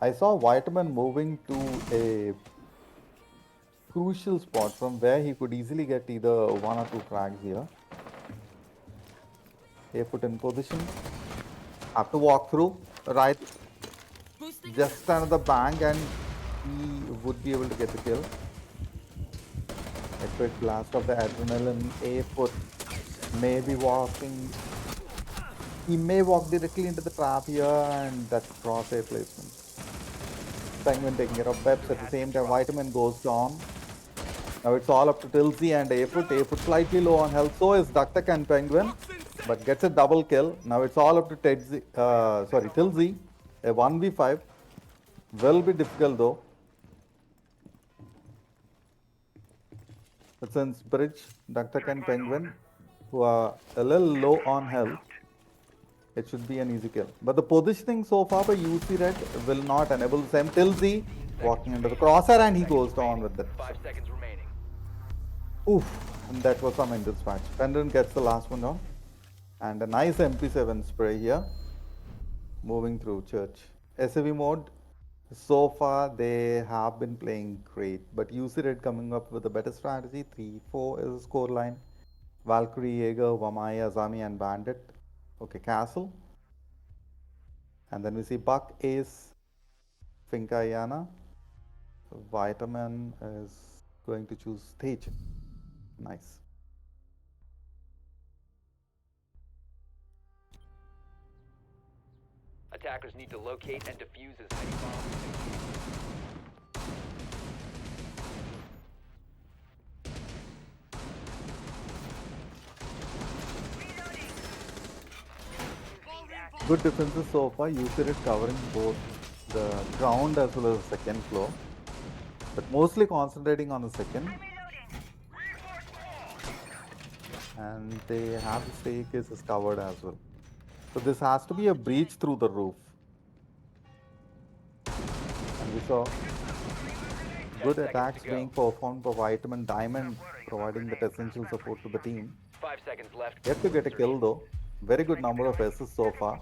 I saw Whiteman moving to a crucial spot from where he could easily get either 1 or 2 frags here. A-Foot in position. Have to walk through. Right. Just another bang and he would be able to get the kill. A quick blast of the adrenaline. A-Foot may be walking. He may walk directly into the trap here, and that's crosshair placement. Penguin taking care of Peps at the same time. Vitamin goes down. Now it's all up to Tilsey and A-Foot. A-Foot slightly low on health. So is Duck and Penguin, but gets a double kill. Now it's all up to Tilsey. A 1v5 will be difficult though. But since Bridge, Duck and Penguin who are a little low on health, it should be an easy kill. But the positioning so far by UC Red will not enable the same. Tilzy walking under the crosshair and he goes down with that. 5 seconds remaining. Oof, and that was some intense match. Pendant gets the last one down. And a nice MP7 spray here. Moving through Church. SAV mode, so far they have been playing great. But UC Red coming up with a better strategy. 3-4 is the score line. Valkyrie, Jaeger, Vamaya, Azami and Bandit. Okay, Castle. And then we see Buck, Ace, Finka, Yana. Vitamin is going to choose Stage. Nice. Attackers need to locate and defuse as many bombs as they can. Good defenses so far. UC Red covering both the ground as well as the second floor. But mostly concentrating on the second. And they have the staircases covered as well. So this has to be a breach through the roof. And we saw good attacks being performed by Vitamin Diamond, providing that essential support to the team. 5 seconds left. Yet to get a kill though. Very good number of assists so far.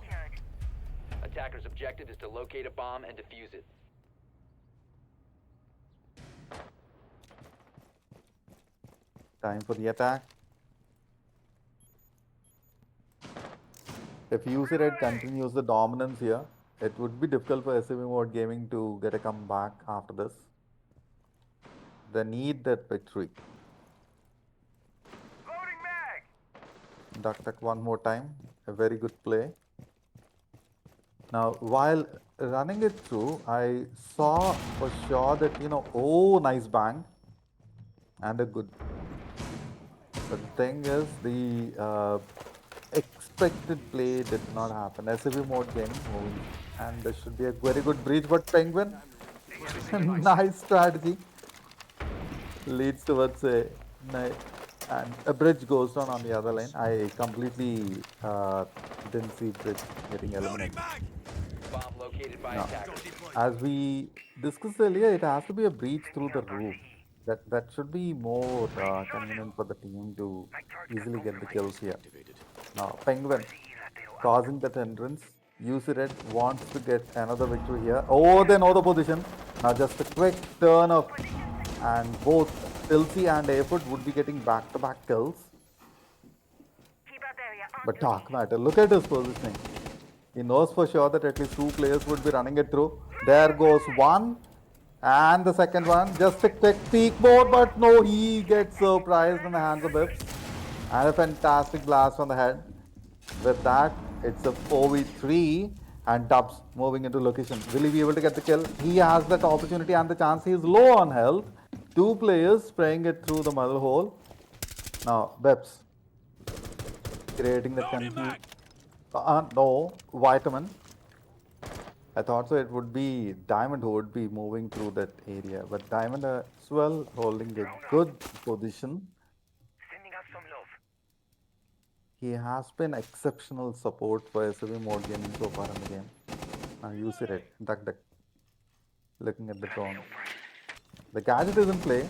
Attackers' objective is to locate a bomb and defuse it. Time for the attack. If UC Red continues the dominance here, it would be difficult for SAV Mode Gaming to get a comeback after this. They need that victory. Loading mag. Duck one more time. A very good play. Now, while running it through, I saw for sure that, oh, nice bang. And a good. But the thing is, the expected play did not happen. SAV Mode Gaming moving. And there should be a very good breach, but Penguin, nice strategy. Leads towards a and a bridge goes down on the other line. I completely didn't see bridge getting eliminated. Bomb located by No. attackers. As we discussed earlier, it has to be a breach through the roof. That should be more convenient for the team to easily get the kills here. Now Penguin causing that entrance. UC Red wants to get another victory here. Oh, they know the position. Now just a quick turn of, and both Tilsy and Airfoot would be getting back-to-back kills. But Dark Matter, look at his positioning. He knows for sure that at least two players would be running it through. There goes one. And the second one, just a quick peek mode, but no, he gets surprised in the hands of Bips. And a fantastic blast on the head. With that, it's a 4v3 and Dubs moving into location. Will he be able to get the kill? He has that opportunity and the chance. He is low on health. Two players spraying it through the muzzle hole. Now, Bips creating the confusion. No, Vitamin. I thought so it would be Diamond who would be moving through that area. But Diamond as well holding a good position. Sending out some love. He has been exceptional support for SAV Mode Gaming so far in the game. Now UC Red, duck. Looking at the drone. The gadget is in play,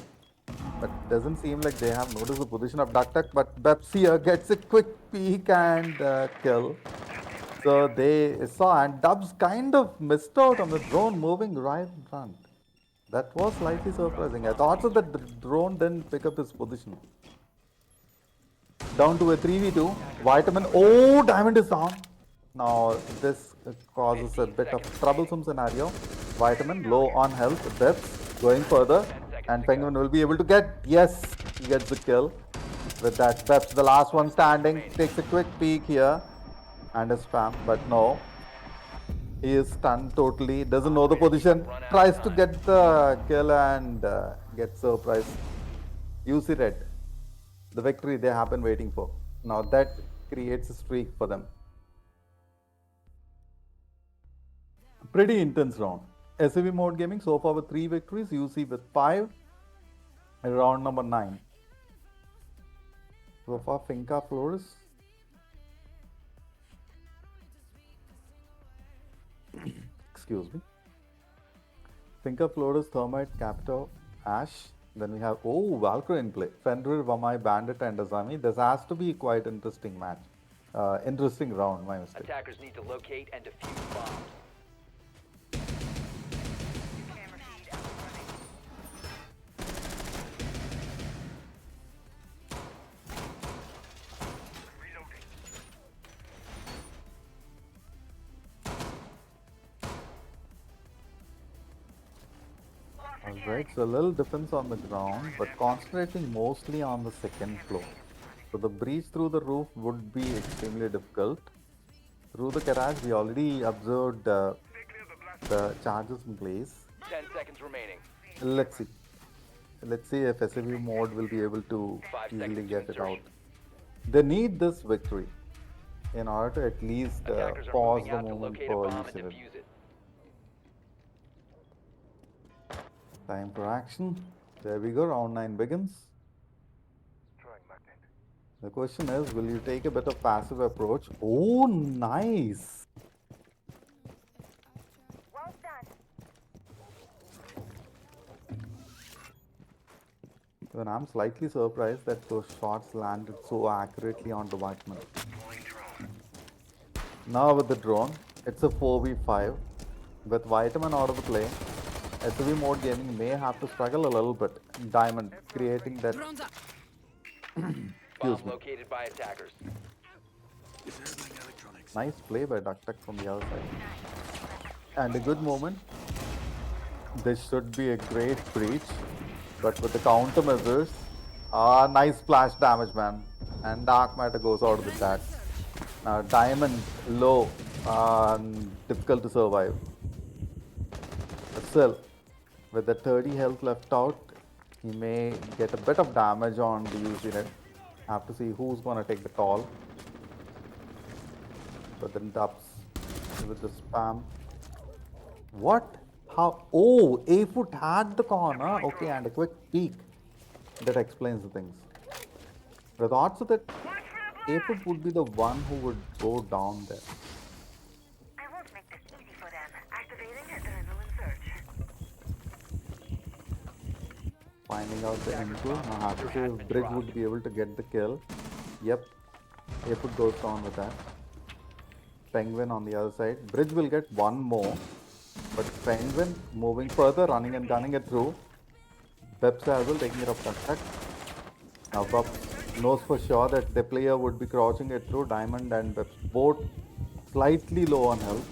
but doesn't seem like they have noticed the position of Duck. But Beps here gets a quick peek and kill. So they saw, and Dubs kind of missed out on the drone moving right in front. That was slightly surprising. I thought so that the drone didn't pick up his position. Down to a 3v2. Vitamin. Oh, Diamond is down. Now this causes a bit of troublesome scenario. Vitamin low on health. Bips going further. And Penguin will be able to get, yes, he gets the kill. With that, Bips, the last one standing, takes a quick peek here. And a spam, but no. He is stunned totally, doesn't know the position, tries to get the kill and gets surprised. UC Red, the victory they have been waiting for. Now that creates a streak for them. Pretty intense round. SAV Mode Gaming so far with 3 victories, UC with 5, round number 9. So for Finca floors, excuse me. Finca floors, Thermite, Capito, Ash. Then we have Valkyrie in play. Fenrir, Vamai, Bandit, and Azami. This has to be quite interesting match. Interesting round, my mistake. Attackers need to locate and defuse bombs. Camera feed up and running. Reloading. Alright, so a little defense on the ground, but concentrating mostly on the second floor. So the breach through the roof would be extremely difficult. Through the garage, we already observed the charges in place. 10 seconds remaining. Let's see. Let's see if SAV mode will be able to 5 easily seconds to get it out. insertion. They need this victory in order to at least Attackers are pause moving the out to moment locate a for bomb and using it. defuse it. Time for action. There we go, round 9 begins. Throwing magnet. The question is, will you take a bit of passive approach? Oh, nice! Well done. Even I'm slightly surprised that those shots landed so accurately on the Whiteman. Deploying drone. Now with the drone, it's a 4v5. With Vitamin out of the play, SAV Mode Gaming may have to struggle a little bit. Diamond creating that. Bomb Excuse me. located by attackers. Disabling electronics. Nice play by DuckTech from the other side. And a good moment. This should be a great breach. But with the countermeasures, nice splash damage, man. And Dark Matter goes out of the chat. Now, Diamond low, difficult to survive. But still, with the 30 health left out, he may get a bit of damage on the UC. Have to see who's gonna take the call. But then Dubs with the spam. What? How? Oh, A-Foot had the corner. Okay, and a quick peek. That explains the things. The thoughts of that A-Foot would be the one who would go down there. I won't make this easy for them. Activating adrenaline surge. Finding out the info. Now have to see if Bridge would be able to get the kill. Yep. A-Foot goes down with that. Penguin on the other side. Bridge will get one more. But Penguin moving further, running and gunning it through. Beps as well taking it up that. Now Beps knows for sure that the player would be crouching it through. Diamond and Beps both slightly low on health.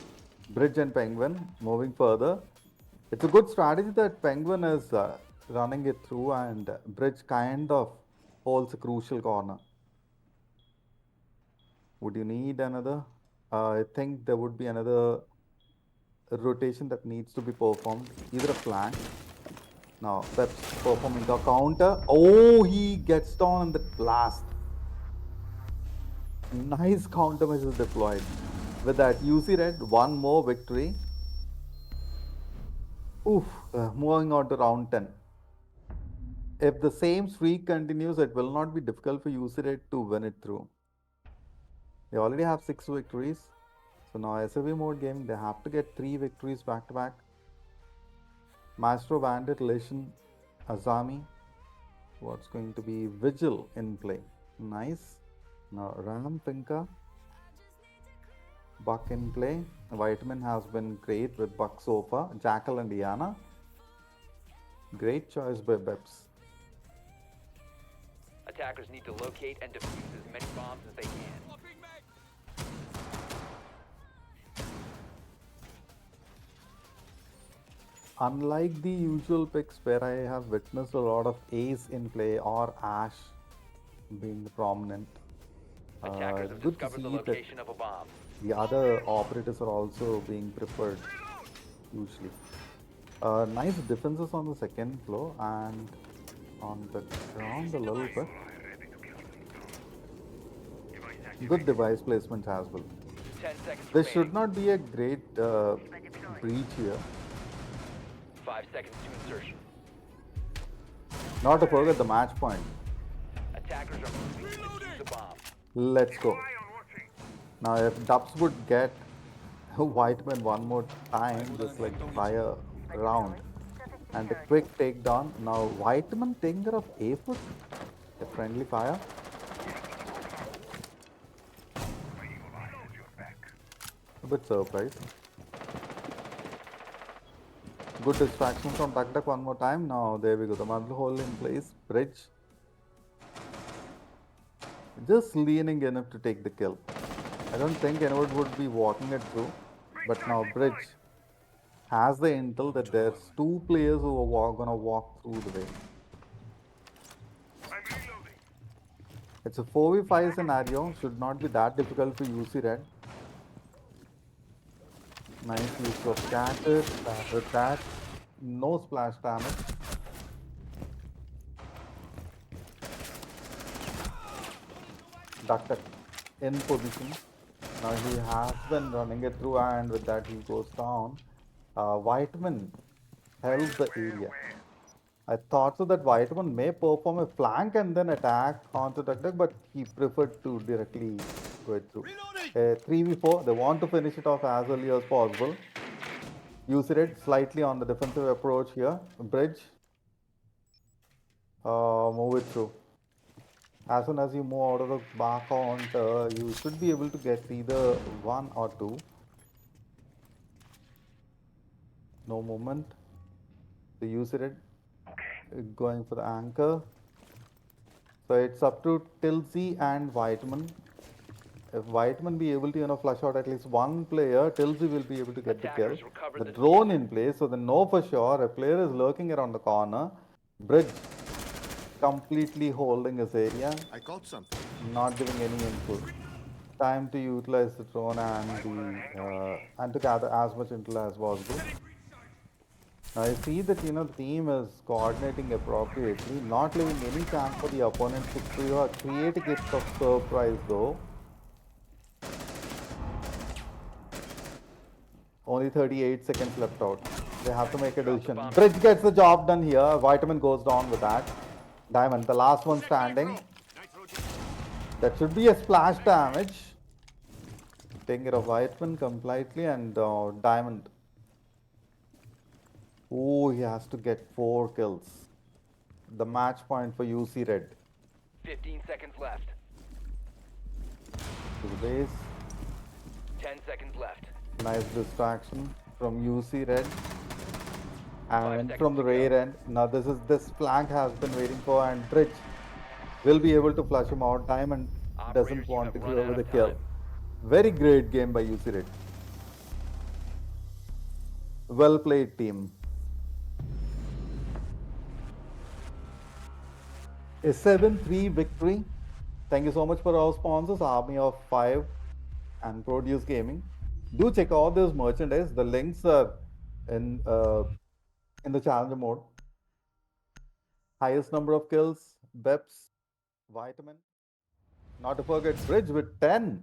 Bridge and Penguin moving further. It's a good strategy that Penguin is running it through and Bridge kind of holds a crucial corner. Would you need another? I think there would be another rotation that needs to be performed, either a flank. Now Peps performing the counter. Oh, he gets down in the blast. Nice countermeasures deployed. With that, UC Red, one more victory. Oof, moving on to round 10. If the same streak continues, it will not be difficult for UC Red to win it through. They already have 6 victories. So now SAV Mode Gaming, they have to get 3 victories back to back. Maestro Bandit, Relation, Azami. What's going to be Vigil in play? Nice. Now Ram, Finca. Buck in play. Vitamin has been great with Buck so far. Jackal and Diana. Great choice by Beps. Attackers need to locate and defuse as many bombs as they can. Unlike the usual picks where I have witnessed a lot of Ace in play or Ash being prominent, Attackers have good to discovered the see that location of a bomb. the other operators are also being preferred usually. Nice defenses on the second floor and on the ground a little bit. Good device placement as well. 10 seconds This remaining. should not be a great breach here. 5 seconds to insertion. Not to forget the match point. Attackers are moving to defuse the bomb. Let's go. Now, if Dubs would get Whiteman one more time, just like fire round and a quick takedown. Now, Whiteman taking care of A foot, a friendly fire. A bit surprised. Good distraction from Duck Duck one more time. Now, there we go. The muzzle hole in place. Bridge. Just leaning enough to take the kill. I don't think anyone would be walking it through. But now Bridge has the intel that there's two players who are gonna walk through the way. It's a 4v5 scenario. Should not be that difficult for UC Red. Nice use of catches. With that, no splash damage. Duck Duck in position. Now he has been running it through, and with that he goes down. Whiteman held the area. I thought so that Whiteman may perform a flank and then attack onto Duck Duck, but he preferred to directly go it through. 3v4, they want to finish it off as early as possible. Use it slightly on the defensive approach here. Bridge. Move it through. As soon as you move out of the bar count, you should be able to get either one or two. No movement. So use it. Going for the anchor. So it's up to Tilsy and Whiteman. If Whiteman be able to flush out at least one player, Tilsy will be able to get the kill. The drone in place, so they know for sure a player is lurking around the corner. Bridge completely holding his area. I got something. Not giving any input. Time to utilize the drone and to gather as much intel as possible. Now I see that the team is coordinating appropriately, not leaving any chance for the opponent to create a gift of surprise though. Only 38 seconds left out. They have to make a decision. Bridge gets the job done here. Vitamin goes down with that. Diamond, the last one standing. That should be a splash damage. Taking care of Whiteman completely, and Diamond. Oh, he has to get 4 kills. The match point for UC Red. 15 seconds left. To the base. 10 seconds left. Nice distraction from UC Red. And from the rear end. Now this flank has been waiting for, and Bridge will be able to flush him out. Diamond doesn't want to go over the kill. Very great game by UC Red. Well played, team. A 7-3 victory. Thank you so much for our sponsors, Army of 5 and Produce Gaming. Do check out those merchandise. The links are in the challenger mode. Highest number of kills, Beps, Vitamin. Not to forget Bridge with 10.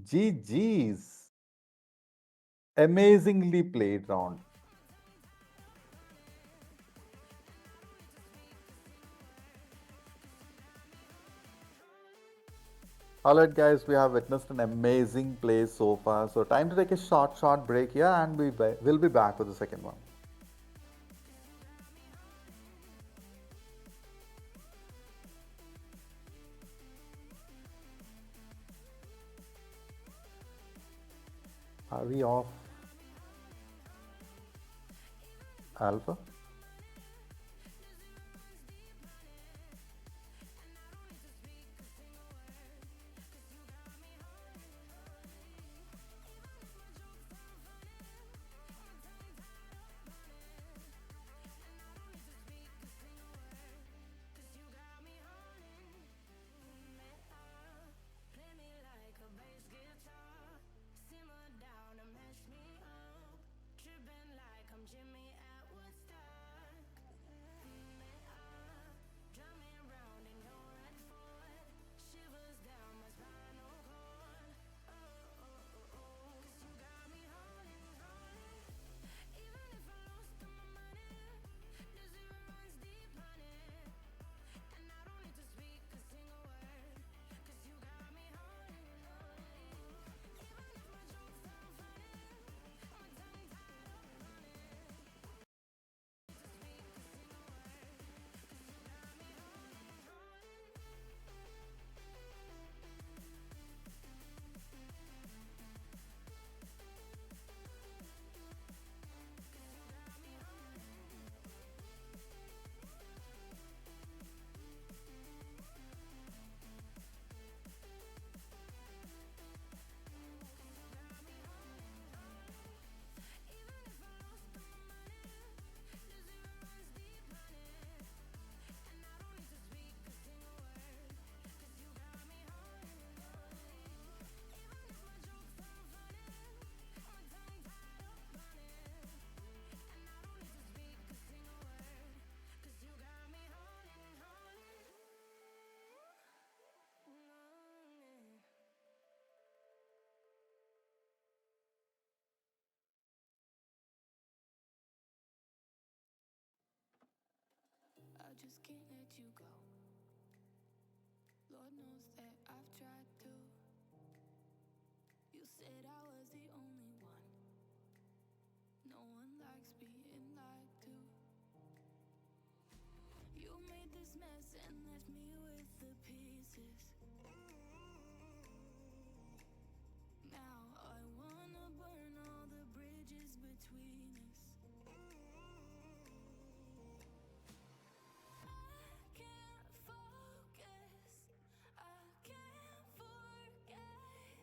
GG's. Amazingly played round. Alright guys, we have witnessed an amazing play so far. So time to take a short break here, and we'll be back with the second one. Are we off Alpha? just can't let you go. Lord knows that I've tried to. You said I was the only one. No one likes being lied to. You made this mess and left me with the pieces. Now I wanna burn all the bridges between us. I can't focus, I can't forget.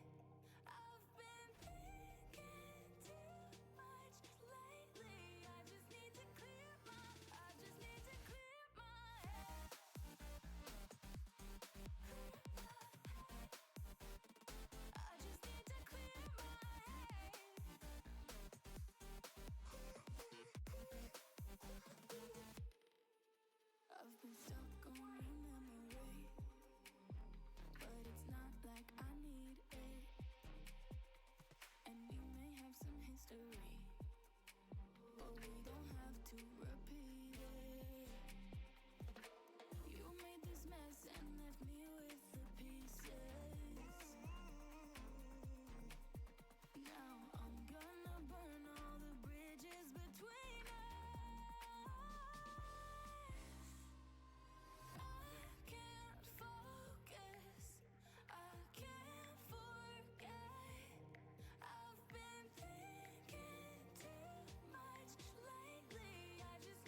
I've been thinking too much lately. I just need to clear my head. I just need to clear my head. I've been stuck on your memory, but it's not like I need it. And we may have some history, but we don't have to repeat it. You made this mess and left me with the pieces. Now I'm gonna burn all the bridges between us. I can't focus, I can't forget. I've been thinking too much lately. I just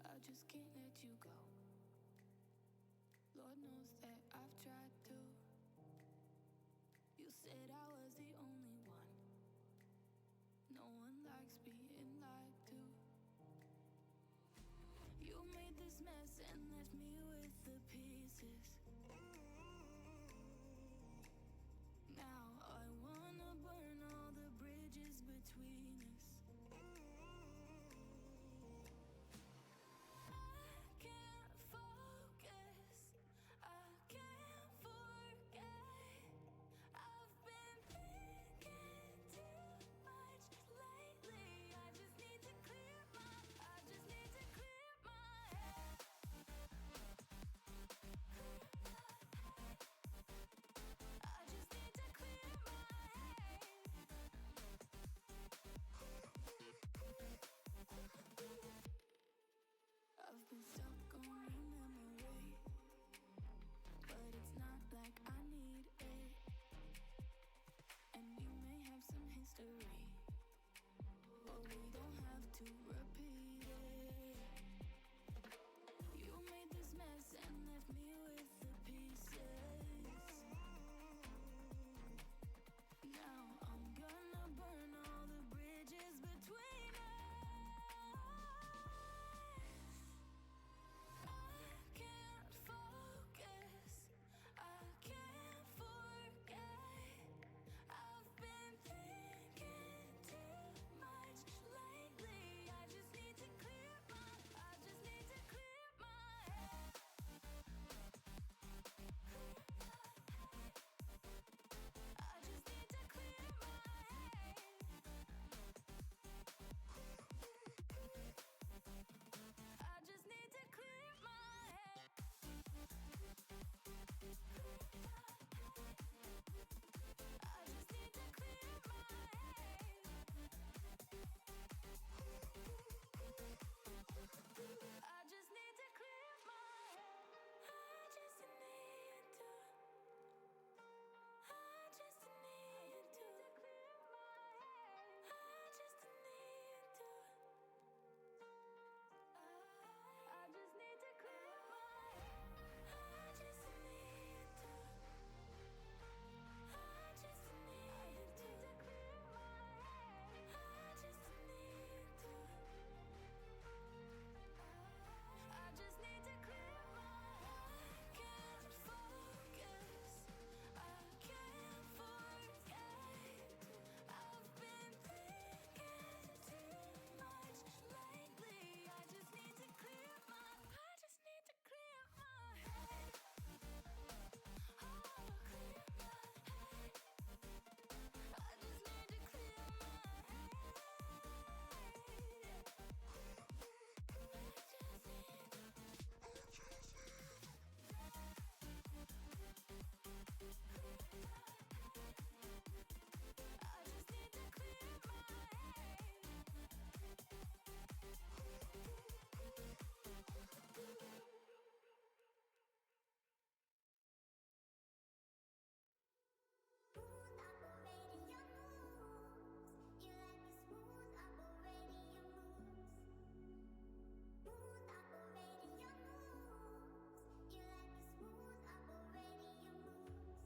I just can't let you go. Lord knows that I've tried to. You said I was the only one. No one likes being lied to. You made this mess and left me with the pieces. Now I wanna burn all the bridges between us. I can't focus, I can't forget. I've been thinking too much lately. I just need to clear my head. I just need to clear my head. I've been stuck on your memory, but it's not like I need it. And you may have some history, but we don't have to repeat it. You made this mess and left me with the pieces. Now I'm gonna burn all the bridges between us. I can't focus, I can't forget. I've been thinking too much lately. I just need to clear my head. I just need to clear my head. I just need to clear my head. I just need to clear my head. I just need to clear my head. I just need to. I just need to clear my head. I just need to. I just need to clear my head. I just need to. I just need I just need to clear my head. Smooth operating your moves. You like the smooth operating your moves. Smooth operating your moves. You like the smooth operating your moves.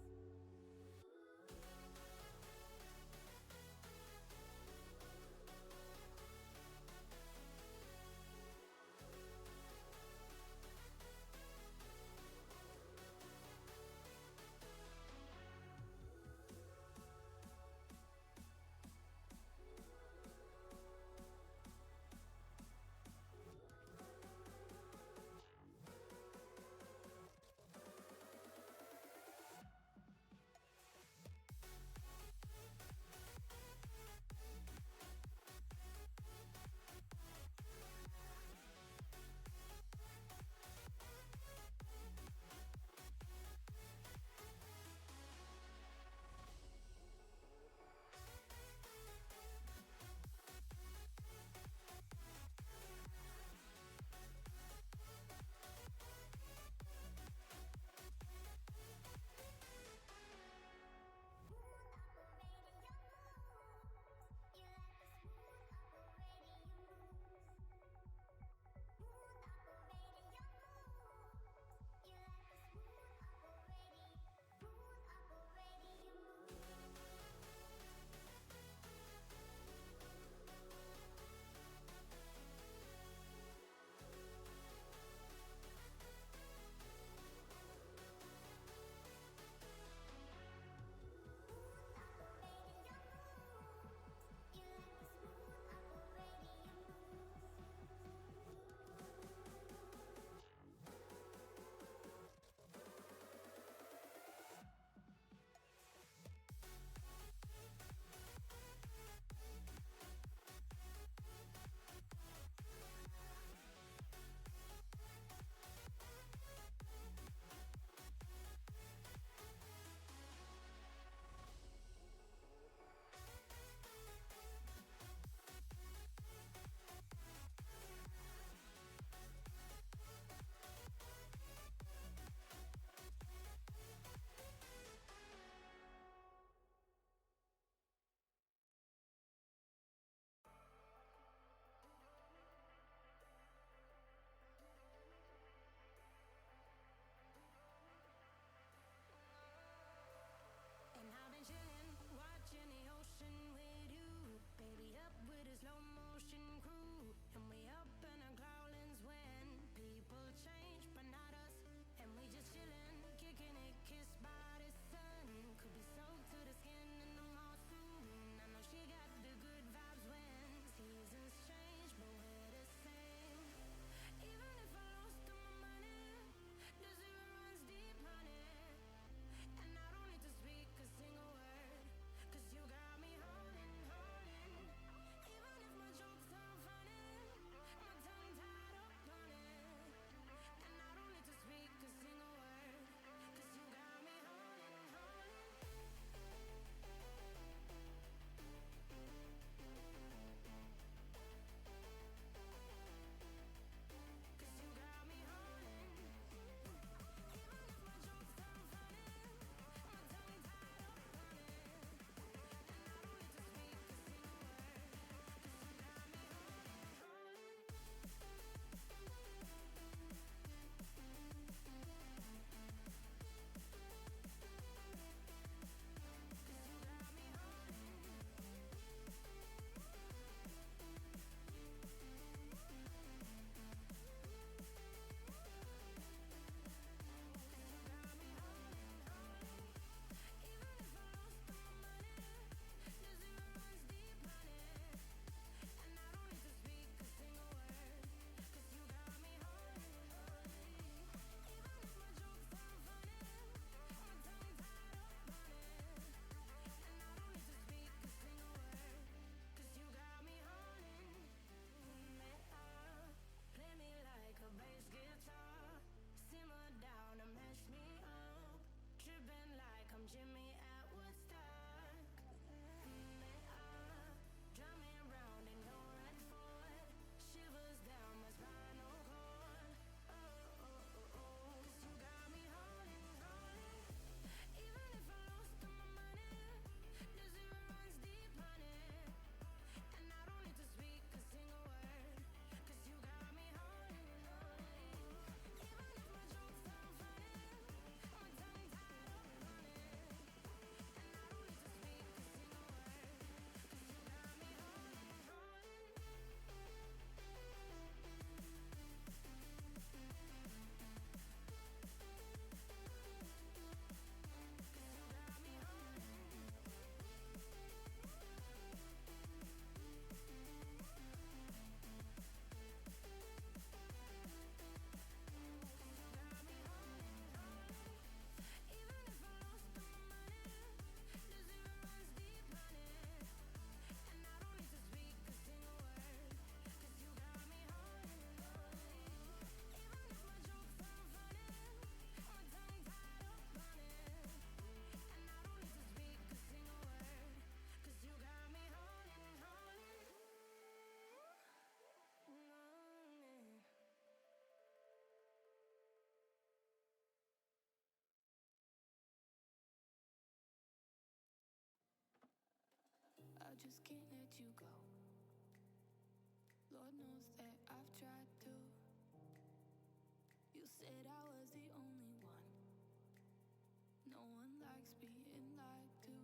just can't let you go. Lord knows that I've tried to. You said I was the only one. No one likes being lied to.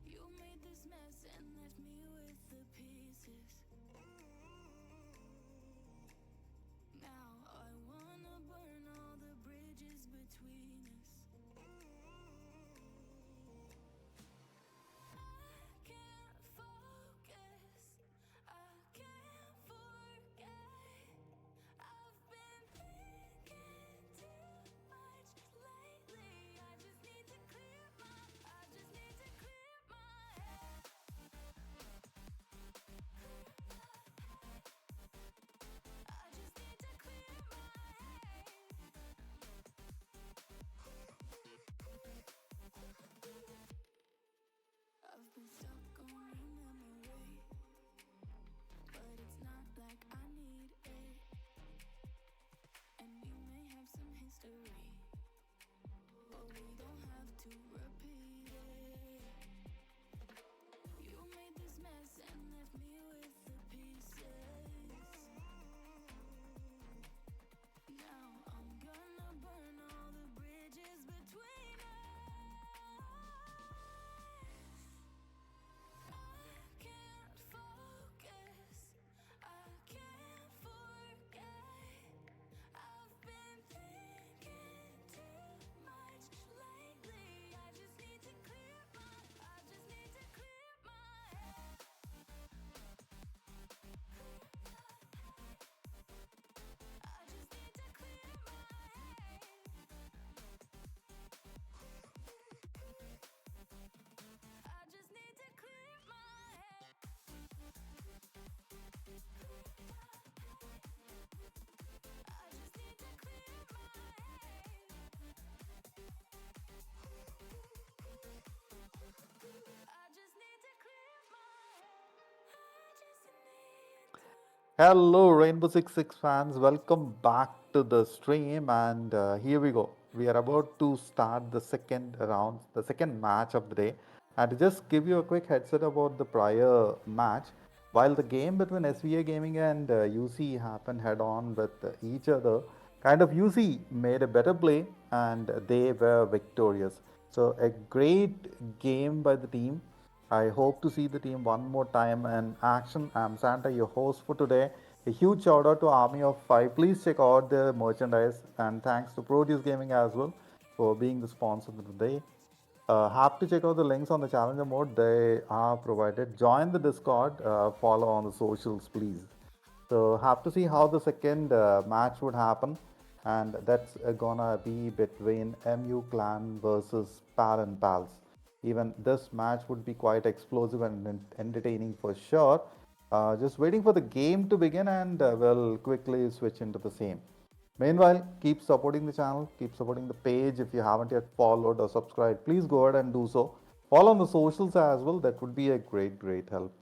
You made this mess and left me with the pieces. Now I wanna burn all the bridges between us. I can't focus, I can't forget. I've been thinking too much lately. I just need to clear my head. I just need to clear my head. I've been stuck on a memory, but it's not like I need it. And we may have some history, but we don't have to repeat it. You made this mess and left me with the pieces. Now I'm gonna burn all the bridges between us. I can't focus, I can't forget. I've been thinking too much lately. I just need to clear my head. I just need to clear my head. I just need to clear my head. I just need to clear my head. I just need to clear my head. I just need to. Hello, Rainbow 66 fans. Welcome back to the stream. And here we go. We are about to start the second round, the second match of the day. And to just give you a quick heads up about the prior match, while the game between SVA Gaming and UC happened head on with each other, kind of UC made a better play and they were victorious. So, a great game by the team. I hope to see the team one more time in action. I'm Santa, your host for today. A huge shout out to Army of Five. Please check out their merchandise, and thanks to Produce Gaming as well for being the sponsor of the day. Have to check out the links on the Challenger mode. They are provided. Join the Discord. Follow on the socials, please. So have to see how the second match would happen, and that's gonna be between MU Clan versus Pal and Pals. Even this match would be quite explosive and entertaining for sure. Just waiting for the game to begin, and we'll quickly switch into the same. Meanwhile, keep supporting the channel, keep supporting the page. If you haven't yet followed or subscribed, please go ahead and do so. Follow on the socials as well. That would be a great help.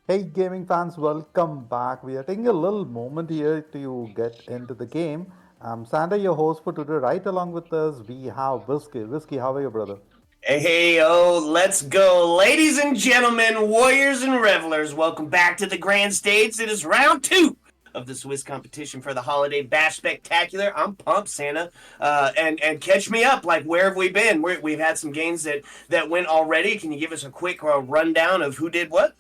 Hey, gaming fans, welcome back. We are taking a little moment here to get into the game. I'm Santa, your host for today. Right along with us, we have Whiskey. Whiskey, how are you, brother? Hey, oh, let's go. Ladies and gentlemen, warriors and revelers, welcome back to the Grand States. It is round two of the Swiss competition for the Holiday Bash Spectacular. I'm pumped, Santa. And catch me up. Like, where have we been? We've had some games that went already. Can you give us a quick rundown of who did what?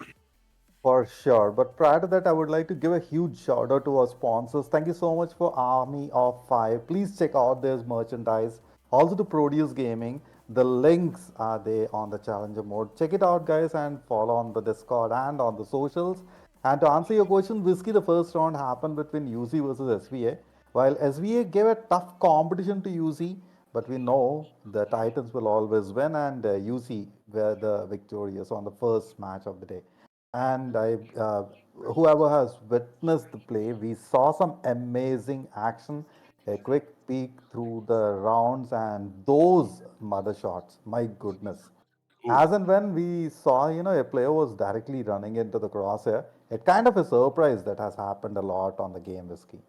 For sure. But prior to that, I would like to give a huge shout out to our sponsors. Thank you so much for Army of Five. Please check out their merchandise. Also to Produce Gaming. The links are there on the Challenger mode. Check it out, guys, and follow on the Discord and on the socials. And to answer your question, Whiskey, the first round happened between UC versus SVA. While SVA gave a tough competition to UC, but we know the Titans will always win, and UC were the victorious on the first match of the day. And whoever has witnessed the play, we saw some amazing action. A quick peek through the rounds and those mother shots. My goodness. Ooh. As and when we saw, a player was directly running into the crosshair, it kind of a surprise that has happened a lot on the game, Whiskey.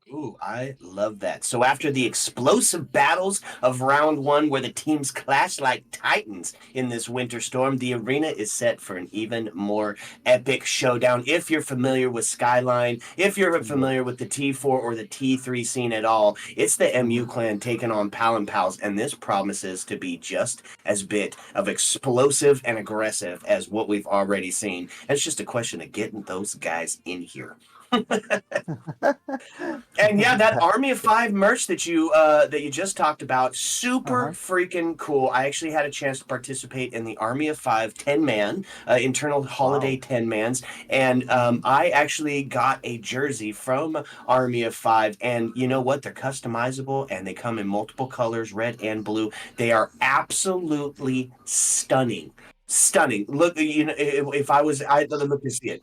Ooh, I love that. So after the explosive battles of round one, where the teams clash like titans in this winter storm, the arena is set for an even more epic showdown. If you're familiar with Skyline, if you're familiar Yes. with the T4 or the T3 scene at all, it's the MU clan taking on Pal and Pals, and this promises to be just as bit of explosive and aggressive as what we've already seen. And it's just a question of getting those guys in here. And yeah, that Army of Five merch that you just talked about, super Uh-huh. freaking cool. I actually had a chance to participate in the Army of Five 10-man internal holiday Wow. 10-mans, and I actually got a jersey from Army of Five. And you know what? They're customizable and they come in multiple colors, red and blue. They are absolutely stunning. Stunning. Look, if I was, I'd look to see it.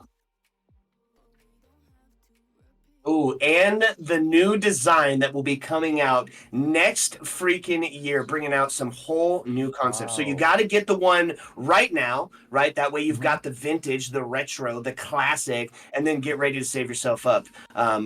Ooh, and the new design that will be coming out next freaking year, bringing out some whole new concepts. So you Wow. got to get the one right now, right? That way you've Mhm. got the vintage, the retro, the classic, and then get ready to save yourself up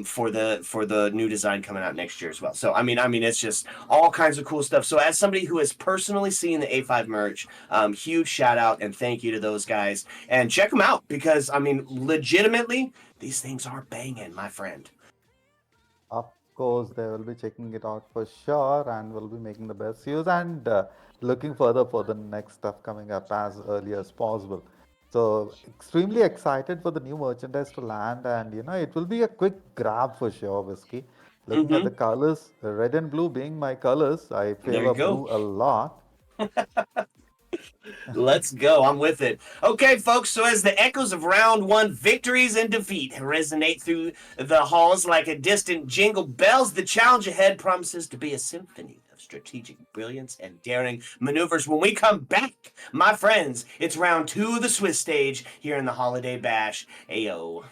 for the new design coming out next year as well. So I mean, it's just all kinds of cool stuff. So as somebody who has personally seen the A5 merch, huge shout out and thank you to those guys, and check them out because I mean, legitimately, these things are banging, my friend. Of course, they will be checking it out for sure and will be making the best use and looking further for the next stuff coming up as early as possible. So, extremely excited for the new merchandise to land, and it will be a quick grab for sure, Whiskey. Looking at the Mm-hmm. colors, red and blue being my colors, I There you favor go. blue a lot. Let's go. I'm with it. Okay, folks. So as the echoes of round one victories and defeat resonate through the halls like a distant jingle bells, the challenge ahead promises to be a symphony of strategic brilliance and daring maneuvers. When we come back, my friends, it's round two of the Swiss stage here in the Holiday Bash. Ayo.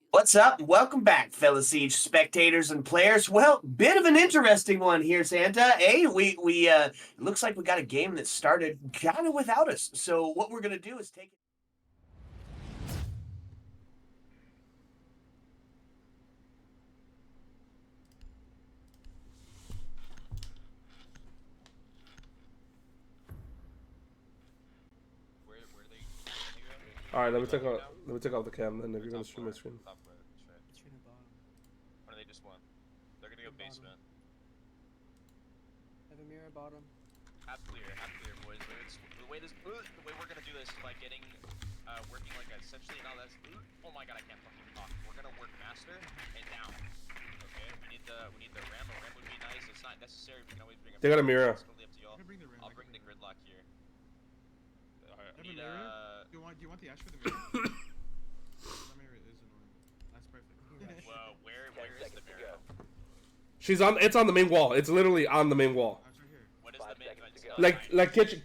What's up? Welcome back, fellow Siege spectators and players. Well, bit of an interesting one here, Santa. Hey, we it looks like we got a game that started kind of without us. So what we're gonna do is take it. All right, let me take out the cam. Then if you're gonna stream my screen. Or they just won. They're gonna go basement. Have a mirror bottom. Half clear, boys. The way we're gonna do this is by getting, working like essentially. No, that's. Oh my god, I can't fucking talk. We're gonna work master and down. Okay, we need the ram. A ram would be nice. It's not necessary. We can always bring. They got a mirror. It's totally up to y'all. I'll bring the gridlock here. Alright, Do you want the ash for the mirror? The mirror is annoying. That's perfect. Whoa, where is the mirror? She's on. It's on the main wall. It's literally on the main wall. It's right here. What is the main? Like kitchen.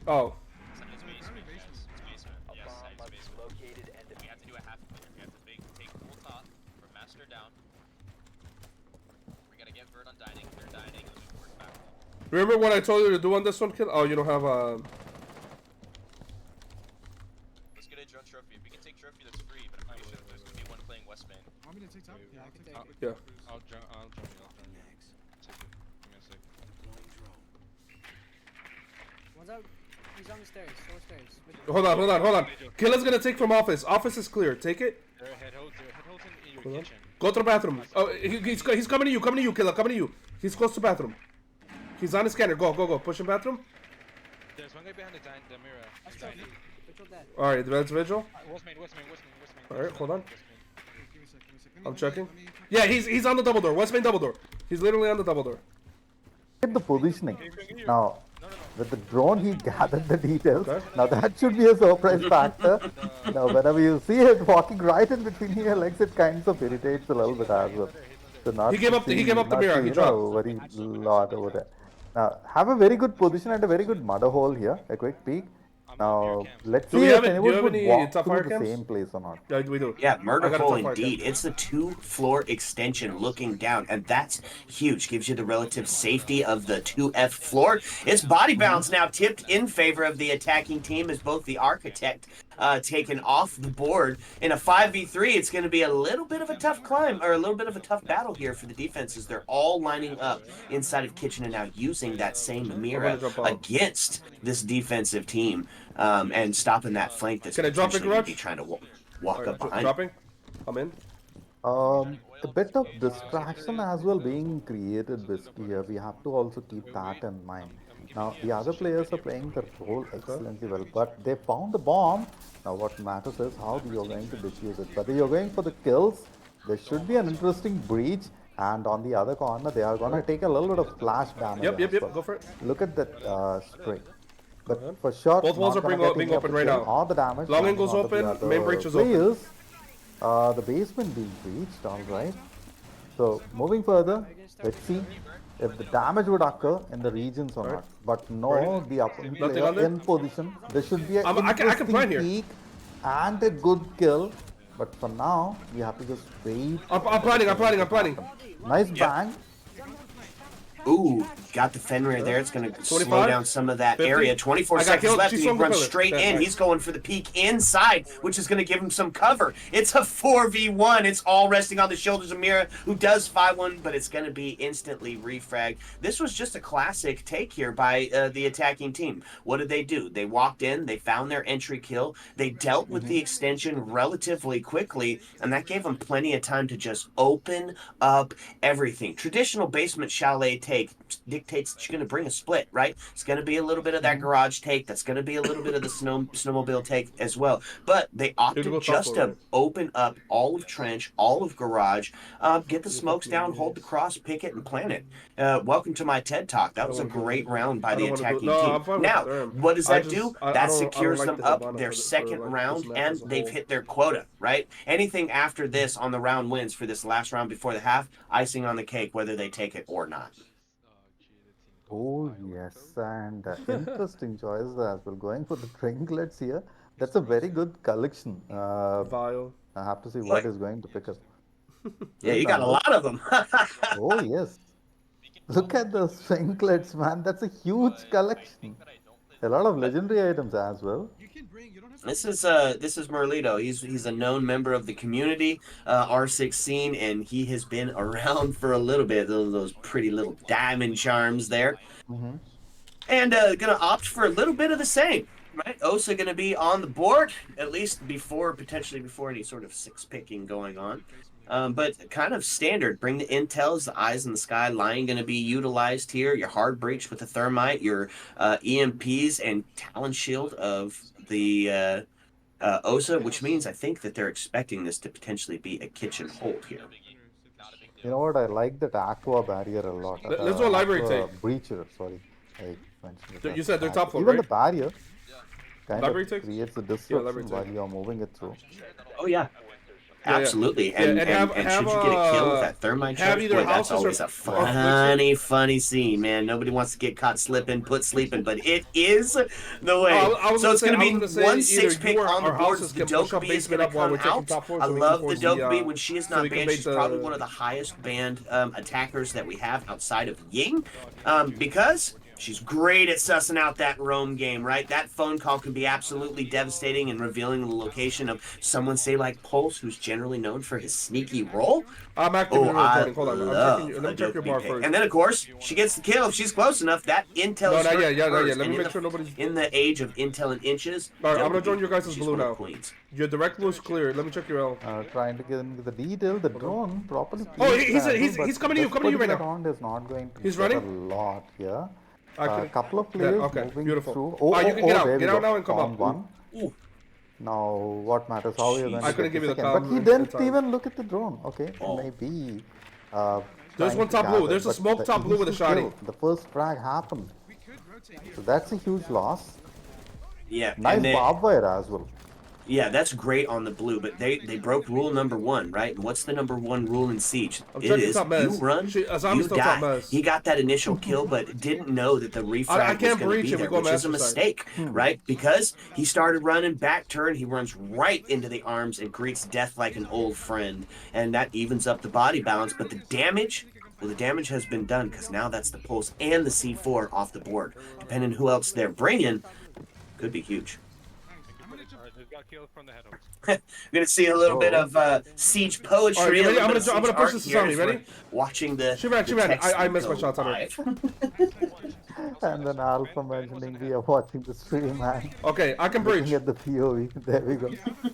Oh. It's basement, guys. It's basement. Yes, Bomb it's must be basement. located and We have to do a half clear. We have to take full top from master down. We gotta get Vert on dining. They're dining, and then we work back. Remember what I told you to do on this one, kid? Oh, you don't have a. Let's get a drone trophy. If we can take trophy, that's free. But I'm pretty sure there's gonna be one playing West Main. Want me to take top? Yeah, I can take it. Yeah. I'll jump you. Take it. Give me a sec. One's out. He's on the stairs. Lower stairs. Hold on. Killer's gonna take from office. Office is clear. Take it. There are head holds in your Hold on. kitchen. Go to the bathroom. Oh, he's coming to you. Killer. Coming to you. He's close to bathroom. He's on the scanner. Go. Push him bathroom. There's one guy behind the mirror. That's trophy. Vigil dead. All right, that's Vigil. West Main. All right, hold on. Give me a sec. I'm checking. Yeah, he's on the double door. West main double door. He's literally on the double door. At the positioning. Now, with the drone, he gathered the details. Now that should be a surprise factor. Now, whenever you see it walking right in between your legs, it kind of irritates a little bit as well. So not He gave up the mirror. He dropped. Very lot over there. Now, have a very good position and a very good mother hole here. A quick peek. Now, let's see if anyone would walk through the same place or not. Yeah, we do. Yeah, murder I got a hole tough hard indeed. It's the 2-floor extension looking down, and that's huge. Gives you the relative safety of the 2F floor. It's body balance now tipped in favor of the attacking team as both the architect taken off the board. In a 5v3, it's going to be a little bit of a tough climb, or a little bit of a tough battle here for the defenses. They're all lining up inside of kitchen and now using that same mirror against this defensive team. And stopping that flank that's Can I drop it, potentially gonna Garage? be trying to walk up behind. Dropping. I'm in. A bit of distraction as well being created basically here. We have to also keep that in mind. Now, the other players are playing their role excellently well, but they found the bomb. Now, what matters is how you're going to defuse it. Whether you're going for the kills, there should be an interesting breach. And on the other corner, they are going to take a little bit of flash damage. Yep. Go for it. Look at that spray. But for sure, Both walls are being open right now. All the damage. Long angle's open, main breach is open. The basement being breached, alright. So, moving further, let's see if the damage would occur in the regions or not. But no, the opponent player in position. There should be a interesting peak and a good kill. But for now, we have to just wait. I'm planning. Nice bang. Ooh, got the Fenrir there. It's going to slow down some of that 50. area. 24 seconds left, and he runs straight in. He's going for the peak inside, which is going to give him some cover. It's a 4v1. It's all resting on the shoulders of Mira, who does 5-1, but it's going to be instantly refragged. This was just a classic take here by the attacking team. What did they do? They walked in, they found their entry kill, they dealt with the extension relatively quickly, and that gave them plenty of time to just open up everything. Traditional basement chalet take dictates that you're going to bring a split, right? It's going to be a little bit of that garage take. That's going to be a little bit of the snowmobile take as well. But they opted just to open up all of trench, all of garage, get the smokes down, hold the cross, pick it, and plant it. Welcome to my TED Talk. That was a great round by the attacking team. Now, what does that do? That secures them up their second round, and they've hit their quota, right? Anything after this on the round wins for this last round before the half, icing on the cake, whether they take it or not. Oh yes, and interesting choice as well. Going for the trinklets here. That's a very good collection. Vile. I have to see Look. what is going to pick up. Yeah, Yes, you got a Amber. lot of them. Oh yes. Look at the sprinklets, man. That's a huge collection. A lot of legendary items as well. You can bring. You don't have to. This is Merlito. He's a known member of the community, R16, and he has been around for a little bit. Those pretty little diamond charms there, Mm-hmm. and gonna opt for a little bit of the same. Right, Osa gonna be on the board at least potentially before any sort of six picking going on. But kind of standard. Bring the intels, the eyes in the sky line going to be utilized here. Your hard breach with the thermite, your EMPs and talon shield of the Osa, which means I think that they're expecting this to potentially be a kitchen hold here. You know what? I like that aqua barrier a lot. Let's do a library aqua take. breacher. Sorry, I mentioned it. You said they're top floor, Even right? the barrier kind Library of take? creates a library disruption take. while you're moving it through. Oh yeah. Yeah, yeah. Absolutely, Yeah, and, and have- should have, you get a kill with that thermite have charge, either boy, that's houses or- always a or funny scene, man. Nobody wants to get caught slipping, put sleeping, but it is the way. I was So it's gonna going to be say one either 6 you pick or on the our board. houses The can push up Dokkaebi is basement going up to while come we're taking out. top floor, I so we love can the force the, Dokkaebi when she is so not we can banned. bait She's the- probably one of the highest banned attackers that we have outside of Ying, because she's great at sussing out that roam game, right? That phone call can be absolutely devastating and revealing the location of someone, say, like Pulse, who's generally known for his sneaky role. I'm actively I reporting. Hold on, I'm love checking. Let a me check your Dokkaebi bar pick. first. And then, of course, she gets the kill. If she's close enough, that intel No, is not yet, hers. not yet. Let And me in make sure nobody's. in the age of intel and inches, All right, I'm gonna Dokkaebi, join your guys' she's blue one of now. the queens. Your direct blue is clear. Let me check your L. Trying to get into the detail. The drone properly. Oh, placed he's but coming to you, this coming to you right particular now. round is not going to He's get running? a lot here. I A can- couple of Yeah, players okay, moving beautiful. through. You can get out. there we Get out go. now and come Found up. one. Ooh. Now, what matters? How you're going I to couldn't get give you the second. But call he in didn't time. even look at the drone. Okay, Oh. maybe. There's trying one to top blue. gather, There's a but smoke the top blue with a initial shotty. kill, the first frag happened. We could rotate here. So that's a huge loss. Yeah, Nice and then, barbed wire as well. yeah, that's great on the blue, but they broke rule number 1, right? And what's the number 1 rule in Siege? I'm It checking is top you mez. run, Azami's you still top die. mez. He got that initial kill, but didn't know that the refrag I was can't going to breach be if we there, go which is a master side. mistake, right? Because he started running back turn, he runs right into the arms and greets death like an old friend, and that evens up the body balance. But the damage. Well, the damage has been done because now that's the Pulse and the C4 off the board. Depending on who else they're bringing, could be huge. We're gonna see a little bit of siege poetry. All right, you ready? a little I'm bit gonna of push siege this to art Sami. here as Ready? we're watching the. She ran. text I missed my go shots on her. live. And then Alpha mentioning we are watching the stream and Okay, I can breach. looking at the POV. There we go.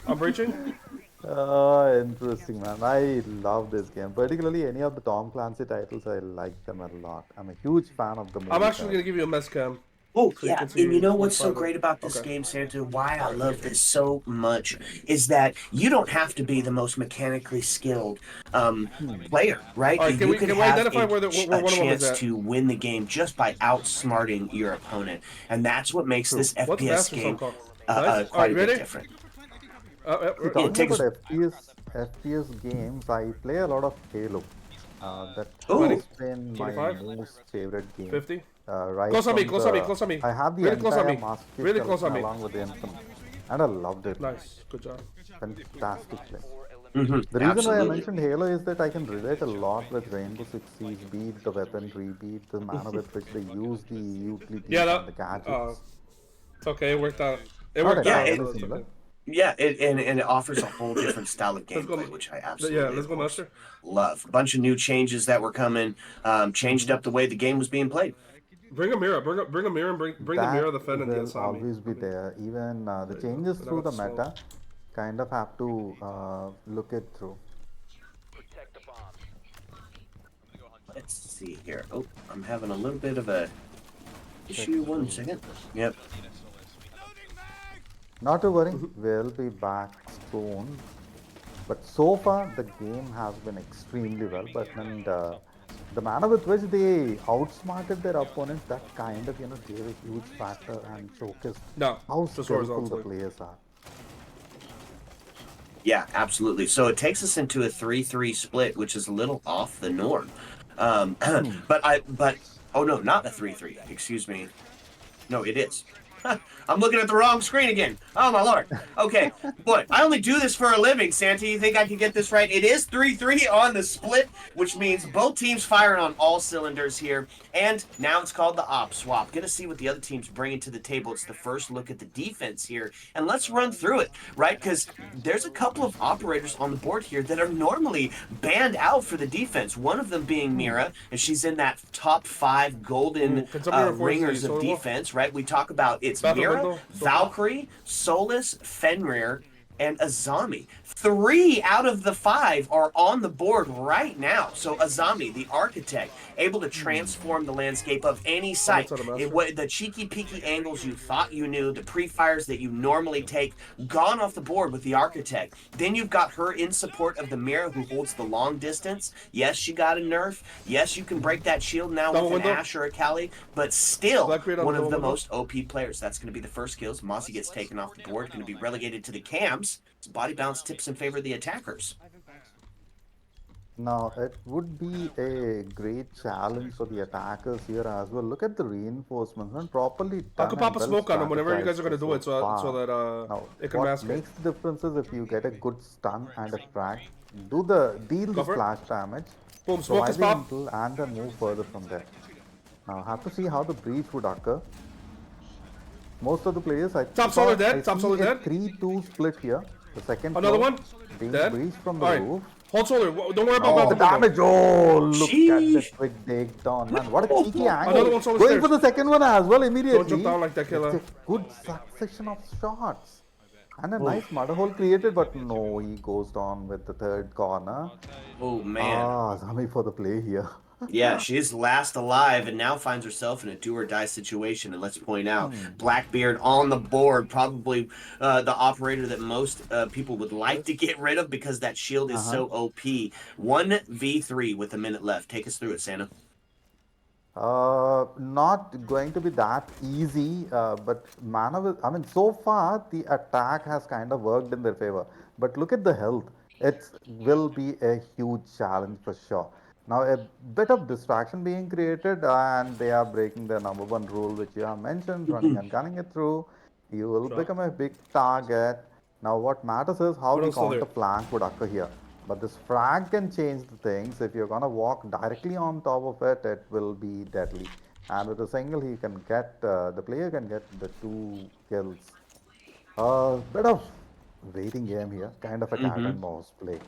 I'm breaching. Interesting, man. I love this game. Particularly any of the Tom Clancy titles, I like them a lot. I'm a huge fan of the movie. I'm actually gonna give you a mess cam. Oh, So you yeah, can see and you know me what's so private. great about this Okay. game, Santa? Why I love this so much is that you don't have to be the most mechanically skilled player, right? All right, can You we- could can we have identify a, where one of them is chance at? to win the game just by outsmarting your opponent, and that's what makes this What's FPS master game song called? Nice. quite a Alright, bit ready? different. Talking takes- about FPS games, I play a lot of Halo. That Ooh. has been my 25? most favorite game. 50. Right Close on me, from close on me, the- close on me. I have the Really close on entire me. Master Chief Really close on collection me. along with the Infinite, and I loved it. Nice. Good job. Fantastic play. Mhm, The reason why I absolutely. mentioned Halo is that I can relate a lot with Rainbow Six Siege, be it the weaponry, be it the manner with which they use the utilities Yeah, and the gadgets. It's okay. It worked out. It Not worked Yeah, out. it- so it's similar. okay. Yeah, and it offers a whole different style of Let's go. gameplay, which I absolutely Yeah, let's go, of course, master. love. A bunch of new changes that were coming, changed up the way the game was being played. Bring a mirror. Bring a mirror and bring the mirror, the Fen, and the will Asami. always be there. Even the changes But through the that's slow. meta kind of have to look it through. Protect the bomb. Let's see here. Oh, I'm having a little bit of a issue. 1 second. Yep. Not to worry, we'll be back soon. But so far, the game has been extremely well. But then the manner with which they outsmarted their opponents, that kind of gave a huge factor and showcased No, how just skillful the horizontally. players are. Yeah, absolutely. So it takes us into a 3-3 split, which is a little off the norm. But oh no, not a 3-3. Excuse me. No, it is. I'm looking at the wrong screen again. Oh my lord. Okay, boy, I only do this for a living, Santa. You think I can get this right? It is 3-3 on the split, which means both teams firing on all cylinders here. And now it's called the op swap. Gonna see what the other team's bringing to the table. It's the first look at the defense here, and let's run through it, right? Because there's a couple of operators on the board here that are normally banned out for the defense. One of them being Mira, and she's in that top 5 golden ringers of defense, right? We talk about it's Mira, Valkyrie, Solus, Fenrir, and Azami. 3 out of the 5 are on the board right now. So Azami, the architect, able to transform the landscape of any site. The cheeky peeky angles you thought you knew, the pre-fires that you normally take, gone off the board with the architect. Then you've got her in support of the Mira, who holds the long distance. Yes, she got a nerf. Yes, you can break that shield now with an Ashe or a Kali, but still one of the most OP players. That's going to be the first kills. Mossy gets taken off the board, going to be relegated to the cams. Body bounce tips in favor of the attackers. Now, it would be a great challenge for the attackers here as well. Look at the reinforcements, not properly done. I could pop a smoke on them whenever you guys are going to do it so that now, it can mask it. What makes the difference is if you get a good stun and a frag, deal the splash damage, boom, smoke is pop, and then move further from there. Now, have to see how the breach would occur. Most of the players, top solid dead. 3-2 split here. The second another one being dead. breached from the roof. Hold solar. Don't worry about the damage. Oh, look at the quick takedown, man. What a cheeky angle. Going for the second one as well immediately. Don't jump down like that, killer. It's a good succession of shots. And a nice murder hole created, but no, he goes down with the third corner. Oh, man. Zami for the play here. Yeah, she's last alive and now finds herself in a do-or-die situation. And let's point out, Blackbeard on the board, probably the operator that most people would like to get rid of because that shield is so OP. 1v3 with a minute left. Take us through it, Santa. Not going to be that easy, but so far the attack has kind of worked in their favor. But look at the health. It will be a huge challenge for sure. Now, a bit of distraction being created, and they are breaking the #1 rule, which you have mentioned, running and gunning it through. You will become a big target. Now, what matters is how the counter flank would occur here. But this frag can change the things. If you're going to walk directly on top of it, it will be deadly. And with a single, he can get the player can get the 2 kills. Bit of waiting game here, kind of a cat and mouse play.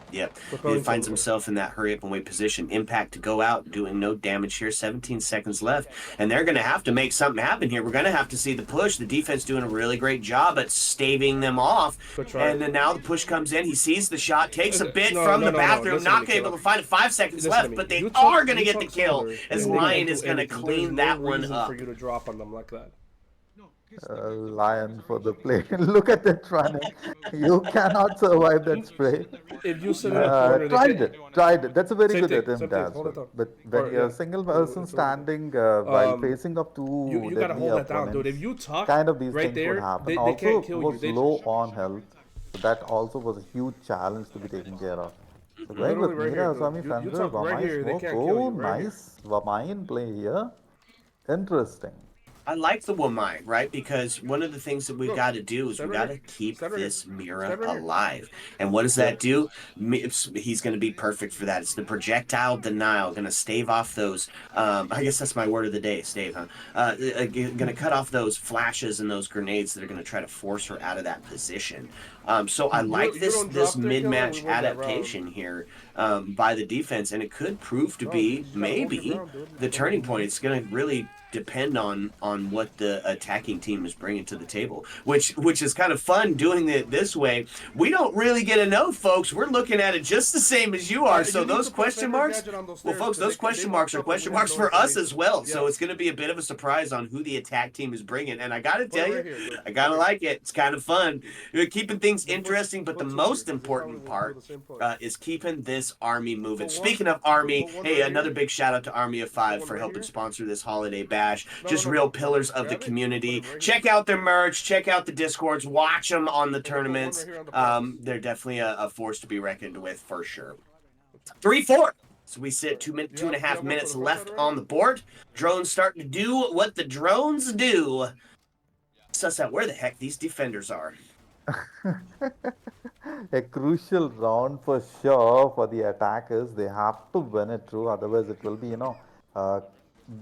Yep, he finds himself in that hurry-up and wait position. Impact to go out, doing no damage here. 17 seconds left, and they're going to have to make something happen here. We're going to have to see the push. The defense doing a really great job at staving them off. And then now the push comes in. He sees the shot, takes a bit from the bathroom, not able to find it. 5 seconds left, but they are going to get the kill as Lion is going to clean that one up. For you to drop on them like that. Lion for the play. Look at that running. You cannot survive that spray. If you sit in a corner, tried it. That's a very good attempt as well. But when you're a single person standing while facing up to you gotta hold that down, dude. If you tuck kind of these right things there, would happen. they Also, can't kill was you. low on health. So that also was a huge challenge to be taken care of. So going with Mira, Azami, Fenrir, Vamai smoke. Oh, nice Vamai in play here. Interesting. I like the Wamai, right? Because one of the things that we've got to do is we've got to keep this Mira alive. And what does that do? He's going to be perfect for that. It's the projectile denial. Going to stave off those, I guess that's my word of the day, stave, huh? Going to cut off those flashes and those grenades that are going to try to force her out of that position. So I like this mid-match adaptation here by the defense, and it could prove to be maybe the turning point. It's going to really depend on what the attacking team is bringing to the table, which is kind of fun doing it this way. We don't really get to know, folks. We're looking at it just the same as you are. So those question marks, well, folks, those question marks are question marks for us as well. So it's going to be a bit of a surprise on who the attack team is bringing. And I got to tell you, I got to like it. It's kind of fun. We're keeping things interesting, but the most important part is keeping this army moving. Speaking of army, hey, another big shout out to Army of 5 for helping sponsor this holiday bash. Just real pillars of the community. Check out their merch, check out the Discords, watch them on the tournaments. They're definitely a force to be reckoned with for sure. 3-4. So we sit 2.5 minutes left on the board. Drones starting to do what the drones do. suss out where the heck these defenders are. A crucial round for sure for the attackers. They have to win it through, otherwise it will be, uh,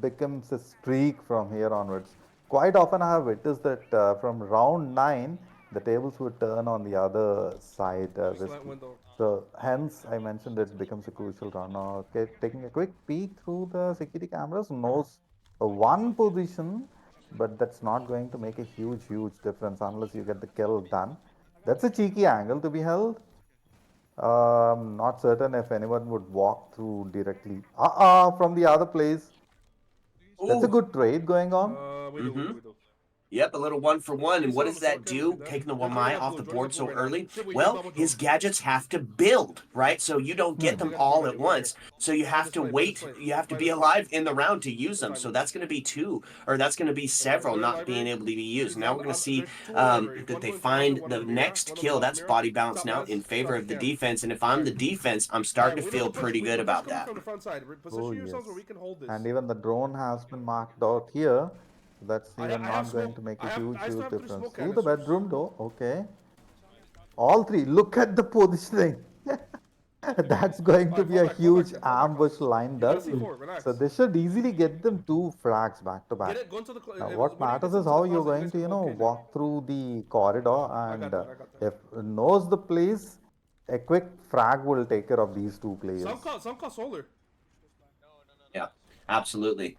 becomes a streak from here onwards. Quite often I have witnessed that from round 9, the tables would turn on the other side. Slant window. So hence I mentioned it becomes a crucial round. Now, okay, taking a quick peek through the security cameras, knows one position, but that's not going to make a huge difference unless you get the kill done. That's a cheeky angle to be held. Not certain if anyone would walk through directly. From the other place. That's a Ooh. good trade going on. We do, we do, we do. Yep, a little 1-for-1. And He's what on does the floor, that Kevin, do? do that. Taking the They're Wamai joining off blue, the joining board blue so right now. early? Shit, we Well, double his drone. gadgets have to build, right? So you don't get them They're all gonna at be ready. once. So you have to plane, wait. plane. You have to Find be this plane. alive in the round to use them. Find So me. that's going to be two, or that's going to be several Go to not being library. able to be used. Now we're going to see There's two in library. that One they going closet, find one the on the mirror, next one on the kill. left That's mirror. body balanced Top now last, in favor start of the scan. defense. And if I'm the defense, I'm starting to feel pretty good about Push coming that. from the front side. Oh, Position yourselves yes. where we can hold this. And even the drone has been marked out here. That's even I have not going smoke. to make I a still have 3 difference. smoke Through the canisters. bedroom door, okay. All three, look at the positioning. That's going to Alright, be fall a back, fall back, huge fall back, ambush Alex. lined You got a up. C4, relax. So they should easily get them 2 frags back to back. Get it, go into the Now, when what you matters get is to how the you're closet, going to, you guys can hold K-Jan. walk through the corridor, I and got that. if knows the place, a quick frag will take care of these 2 players. Some call solar. Yeah, absolutely.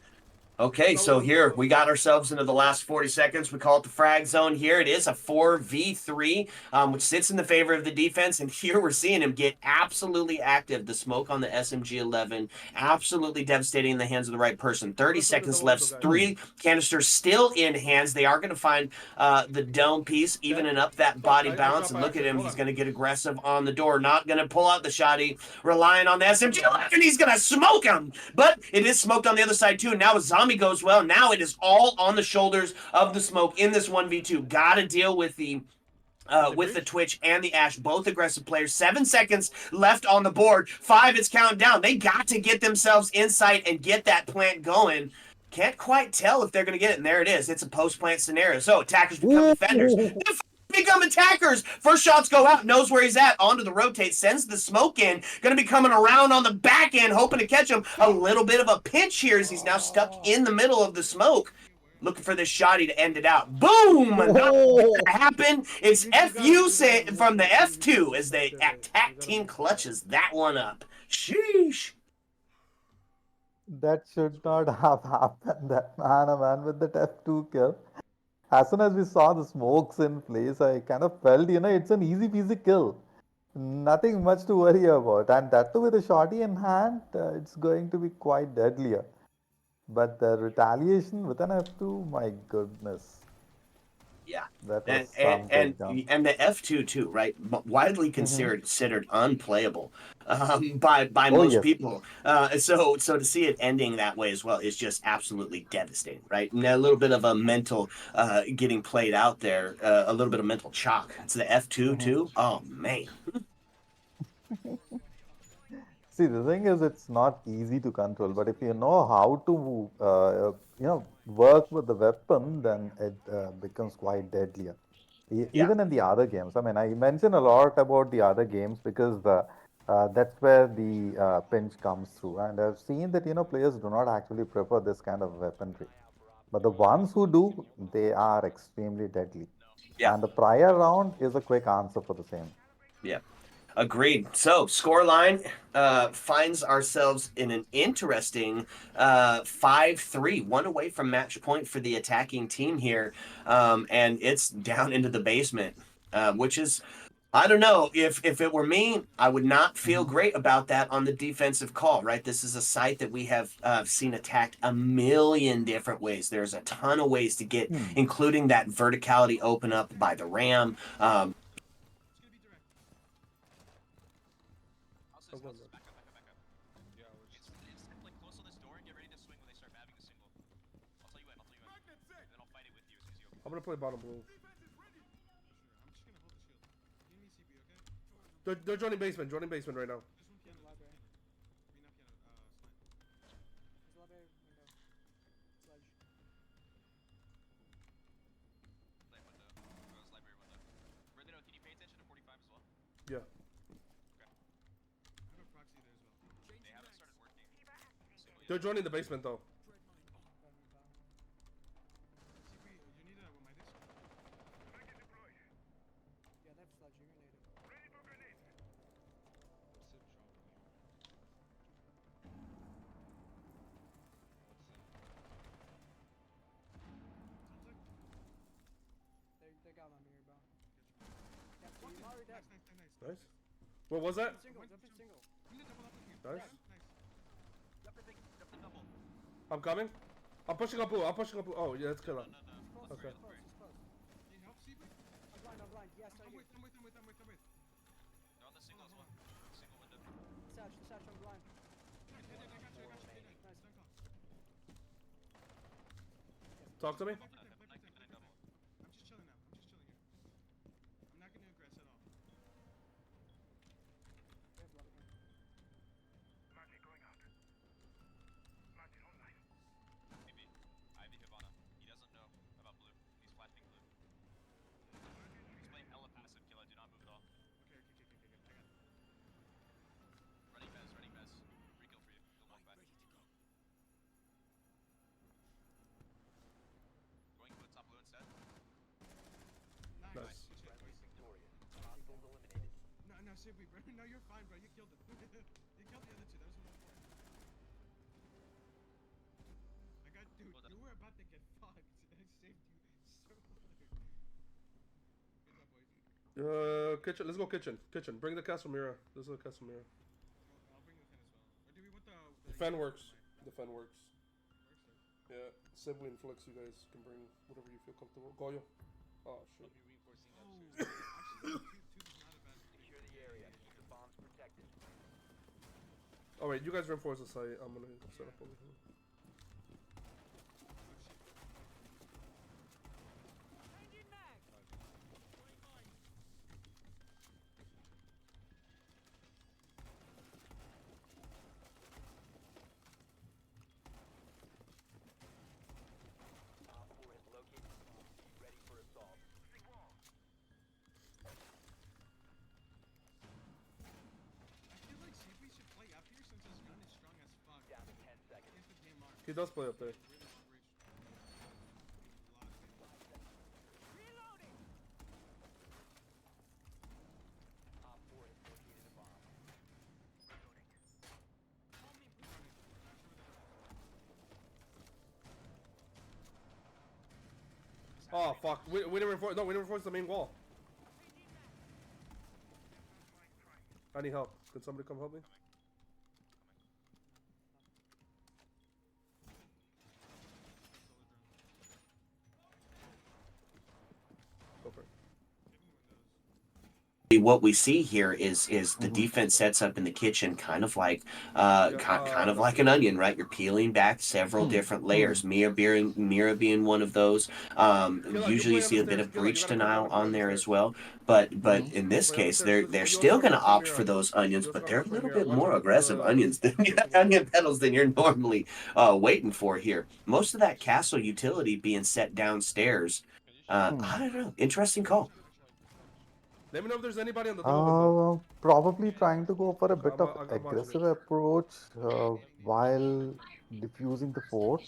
Okay, so here we got ourselves into the last 40 seconds. We call it the frag zone here. It is a 4v3, which sits in the favor of the defense. And here we're seeing him get absolutely active. The smoke on the SMG-11, absolutely devastating in the hands of the right person. 30 seconds left. 3 canisters still in hands. They are going to find the dome piece, evening up that body balance. And look at him. He's going to get aggressive on the door. Not going to pull out the shotty, relying on the SMG-11. He's going to smoke him. But it is smoked on the other side, too. And now with Zombie goes well. Now it is all on the shoulders of the smoke in this 1v2. Gotta deal with the Twitch and the Ash, both aggressive players. 7 seconds left on the board. 5, it's counting down. They got to get themselves in sight and get that plant going. Can't quite tell if they're going to get it, and there it is. It's a post-plant scenario. So attackers become defenders. Become attackers. First shots go out, knows where he's at, onto the rotate, sends the smoke in, gonna be coming around on the back end, hoping to catch him. A little bit of a pinch here as he's now stuck in the middle of the smoke. Looking for this shotty to end it out. Boom! Not gonna happen. It's FU from the F2 as the attack team clutches that one up. Sheesh. That should not have happened. That man with the F2 kill. As soon as we saw the smokes in place, I kind of felt, it's an easy peasy kill. Nothing much to worry about. And that too with a shotty in hand, it's going to be quite deadlier. But the retaliation with an F2, my goodness. Yeah, That was and the F2 too, right? Widely considered unplayable by most people. So to see it ending that way as well is just absolutely devastating, right? And a little bit of a mental getting played out there, a little bit of mental chalk. It's the F2 too. Oh man. See, the thing is, it's not easy to control, but if you know how to, work with the weapon, then it becomes quite deadlier. Even in the other games. I mean, I mention a lot about the other games because that's where the pinch comes through. And I've seen that, players do not actually prefer this kind of weaponry. But the ones who do, they are extremely deadly. Yeah. And the prior round is a quick answer for the same. Yeah. Agreed. So, scoreline finds ourselves in an interesting 5-3, one away from match point for the attacking team here, and it's down into the basement, which is, I don't know, if it were me, I would not feel great about that on the defensive call, right? This is a site that we have seen attacked a million different ways. There's a ton of ways to get, including that verticality open up by the RAM. I'm gonna play bottom blue. They're joining basement right now. Yeah. I have a proxy there as well. They haven't started working. Single They're yet. joining the basement though. CP, you need a my disc? Yeah, they have sludge. You're gonna need it. What's it dropping here? What's it? Sounds like. They got my mirror, bro. Yeah, so you're already dead. Nice. Nice. What was that? Single, jump in single. You need to double up with me. Nice. Nice. Jump the double. I'm coming. I'm pushing up blue. I'm pushing up blue. Oh yeah, let's kill him. No. Close, Okay. he's close, he's close. Need help, CP? I'm blind. Yes, I I'm do. with. They're on the single as well. Single window. Satch, I'm blind. I got you. Nice. Don't call. Talk to me. Back to double. I'm just chilling now. I'm not gonna aggress at all. They have blood again. Maybe. Ivy Havana. He doesn't know about blue. He's flashing blue. He's playing hella passive kill. I do not move at all. Okay. I got it. Running mez. Rekill for you. Don't walk back. Going blue, top blue instead. Nice. Nice. Good shit, boys. Victorious. Hostiles eliminated. No, CP, bro. No, you're fine, bro. You killed them. You killed the other two. That was one point. Dude, Well done. you were about to get fucked. I saved you so hard. Good job, boys. Kitchen. Let's go kitchen. Bring the castle mirror. This is the castle mirror. I'll bring the fin as well. Or do we want the The fan works. The fan works. Works, Yeah. Sibwe and Flex, you guys can bring whatever you feel comfortable. Goyo. Oh shit. actually, two is not a bad Secure the area. Keep the bombs protected. Oh wait, you guys reinforce the site. I'm gonna set up over here. Op 4 has located the bomb. Be ready for assault. I feel like CP should play up here since his gun is strong as fuck. Down to 10 seconds. Against the game mark. He does play up there. Really strong. A lot of Op 4 has located a bomb. Oh fuck. We didn't reinforce. No, we didn't reinforce the main wall. I need help. Can somebody come help me? Go for it. What we see here is the defense sets up in the kitchen, kind of like kind of like an onion, right? You're peeling back several different layers. Mira being one of those. Usually you see a bit of breach denial on there as well, but in this case they're still going to opt for those onions, but they're a little bit more aggressive onions than onion petals than you're normally waiting for here. Most of that castle utility being set downstairs. I don't know. Interesting call. Let me know if there's anybody on the double window. Probably trying to go for a bit I'm of watching it. aggressive approach while diffusing the fort.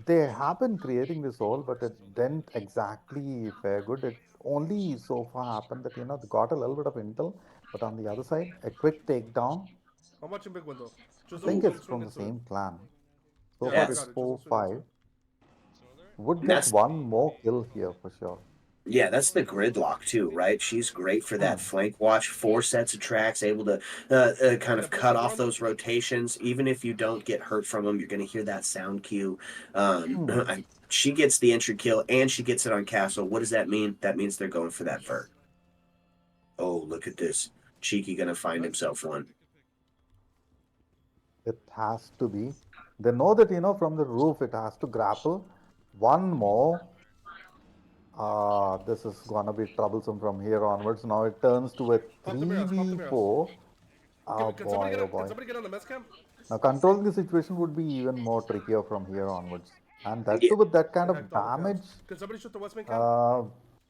They have been creating this hole, but it didn't exactly fare good. It only so far happened that, they got a little bit of intel, but on the other side, a quick takedown. I'm watching big window. I Just think don't it's swing from the into it. same clan. So Yeah, far I it's got it. Just don't swing 4-5. into it. Would get That's- one more kill here for sure. Yeah, that's the gridlock too, right? She's great for that flank watch. 4 sets of tracks, able to kind of cut off those rotations. Even if you don't get hurt from them, you're going to hear that sound cue. She gets the entry kill and she gets it on castle. What does that mean? That means they're going for that vert. Oh, look at this. Cheeky going to find himself one. It has to be. They know that, from the roof it has to grapple. One more. This is gonna be troublesome from here onwards. Now it turns to a Pop the mirrors, pop the 3v4. Oh Can boy, oh can boy. somebody get on the mess cam? Now controlling the situation would be even more trickier from here onwards. And that Yeah. too with that kind They of hacked all the cams. damage, Can somebody shoot the West Main cam? uh,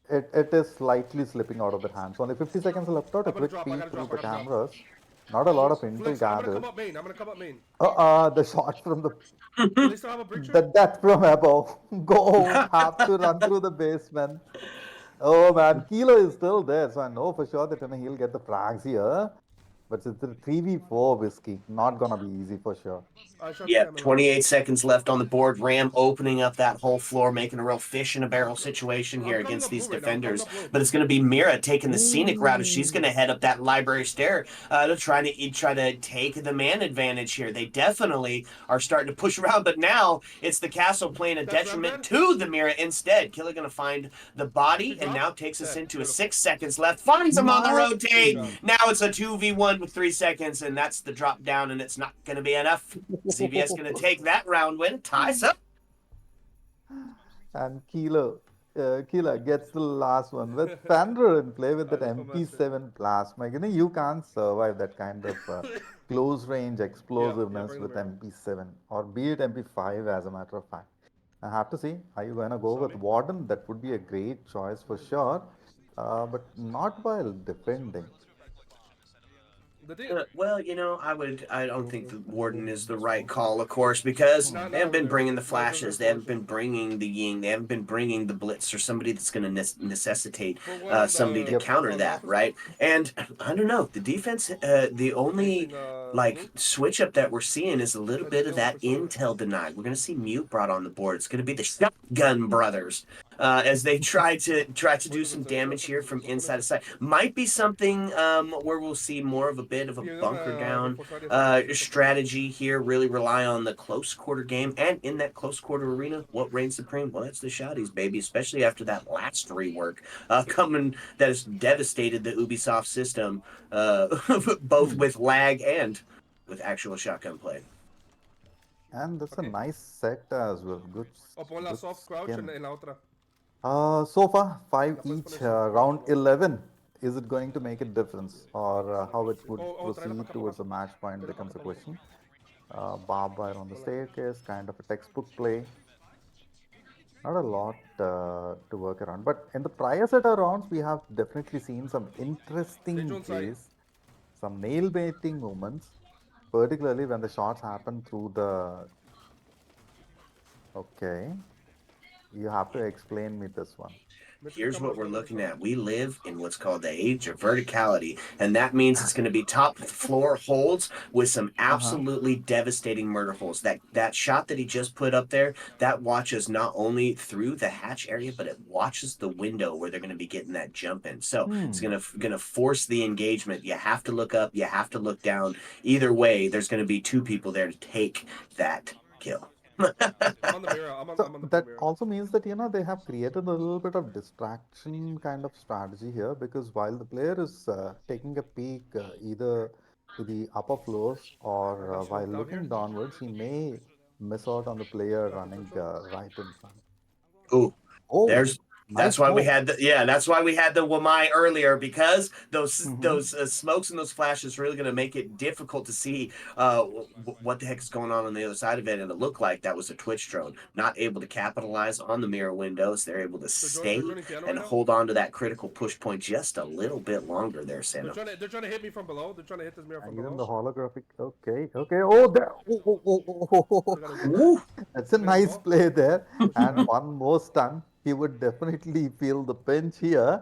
it is slightly slipping out of the hands. Only 50 seconds left out. A I'm gonna quick drop. I peek gotta through drop. I the gotta drop. cameras. Not a lot of intel Flex, I'm gonna come gathered. up main. I'm gonna come up main. The shot from the At least I have a breacher. that from above. Go, have to run through the basement. Oh man, Kilo is still there, so I know for sure that he'll get the frags here. But it's a 3v4 whiskey. Not gonna be easy for sure. I shot the Yep, camera. 28 seconds left on the board. Ram opening up that whole floor, making a real fish in a barrel situation here I'm coming against up these blue right now. I'm coming defenders. up blue. But it's going to be Mira taking the scenic route as she's going to Ooh. head up that library stair to try to take the man advantage here. They definitely are starting to push around, but now it's the castle playing a That's detriment Ram to the Mira instead. Killer going to find the body He and now dropped? takes us Dead. into a Beautiful. 6 seconds left. Finds him on the Nice. rotate. job. Now it's a 2v1 with 3 seconds, and that's the drop down, and it's not going to be enough. CVS going to take that round win, ties up. And Kilo gets the last one with Thunder in play with that I know, master. MP7 plasma. You can't survive that kind of close range explosiveness bring with them MP7 or be it MP5 as a matter of fact. I have to see. Are you going to go with Sorry. Warden? That would be a great choice for sure, but not while defending. The thing, Well, I don't think the Warden is the right call, of course, because Not they haven't been over there. bringing the No, flashes, they haven't been bringing the Ying, they haven't been bringing the Blitz or somebody that's going to necessitate For one, somebody to the counter front that, office right? And I don't know, the defense, the only facing, like blue. switch up that we're seeing is a little But bit they of don't that push over. intel denied. We're going to see Mute brought on the board. It's going to be the Shotgun Brothers. As they try to do some damage here from inside to side, might be something where we'll see more of a bit of a bunker down strategy here. Really rely on the close quarter game, and in that close quarter arena, what reigns supreme? Well, it's the shotties, baby. Especially after that last rework coming that has devastated the Ubisoft system, both with lag and with actual shotgun play. And that's Okay. a nice set as well. O pon la Good soft crouch skin. en la otra. So far, 5 La puedes each. poner soft Round crouch, ¿no? 11. Is it going to make a difference, or how it would Oh, tráela para proceed acá, towards papá. the match point Tráela becomes a para acá, papá. question. Barbed wire on the staircase, kind of a textbook play. Not a lot to work around, but in the prior set of rounds, we have definitely seen some interesting Stage on side. plays, some nail baiting moments, particularly when the shots happen through the. Okay, you have to explain me this one. Here's what we're looking at. We live in what's called the age of verticality, and that means it's going to be top floor holds with some absolutely devastating murder holes. That shot that he just put up there, that watches not only through the hatch area, but it watches the window where they're going to be getting that jump in. So it's going to force the engagement. You have to look up, you have to look down. Either way, there's going to be two people there to take that kill. I'm on the mirror. I'm on the That mirror. also means that they have created a little bit of distraction kind of strategy here, because while the player is taking a peek either to the upper floors or got while smoked down looking here. downwards, he may miss out on the player running right in front. Ooh, Oh, that's nice why we smoke. had that's why we had the Wamai earlier, because those Mhm. smokes and those flashes really going to make it difficult to see what the heck is going on the other side of it. And it looked like that was a Twitch drone, not able to capitalize on the mirror windows. They're able to stay joining piano and right now? hold on to that critical push point just a little bit longer there, They're Santa. trying to hit me from below. They're trying to hit this mirror from Even below. the holographic. Okay, okay. Oh, there. Ooh. That's a Made him nice fall. play there. Push him And back. one more stun. He would definitely feel the pinch here.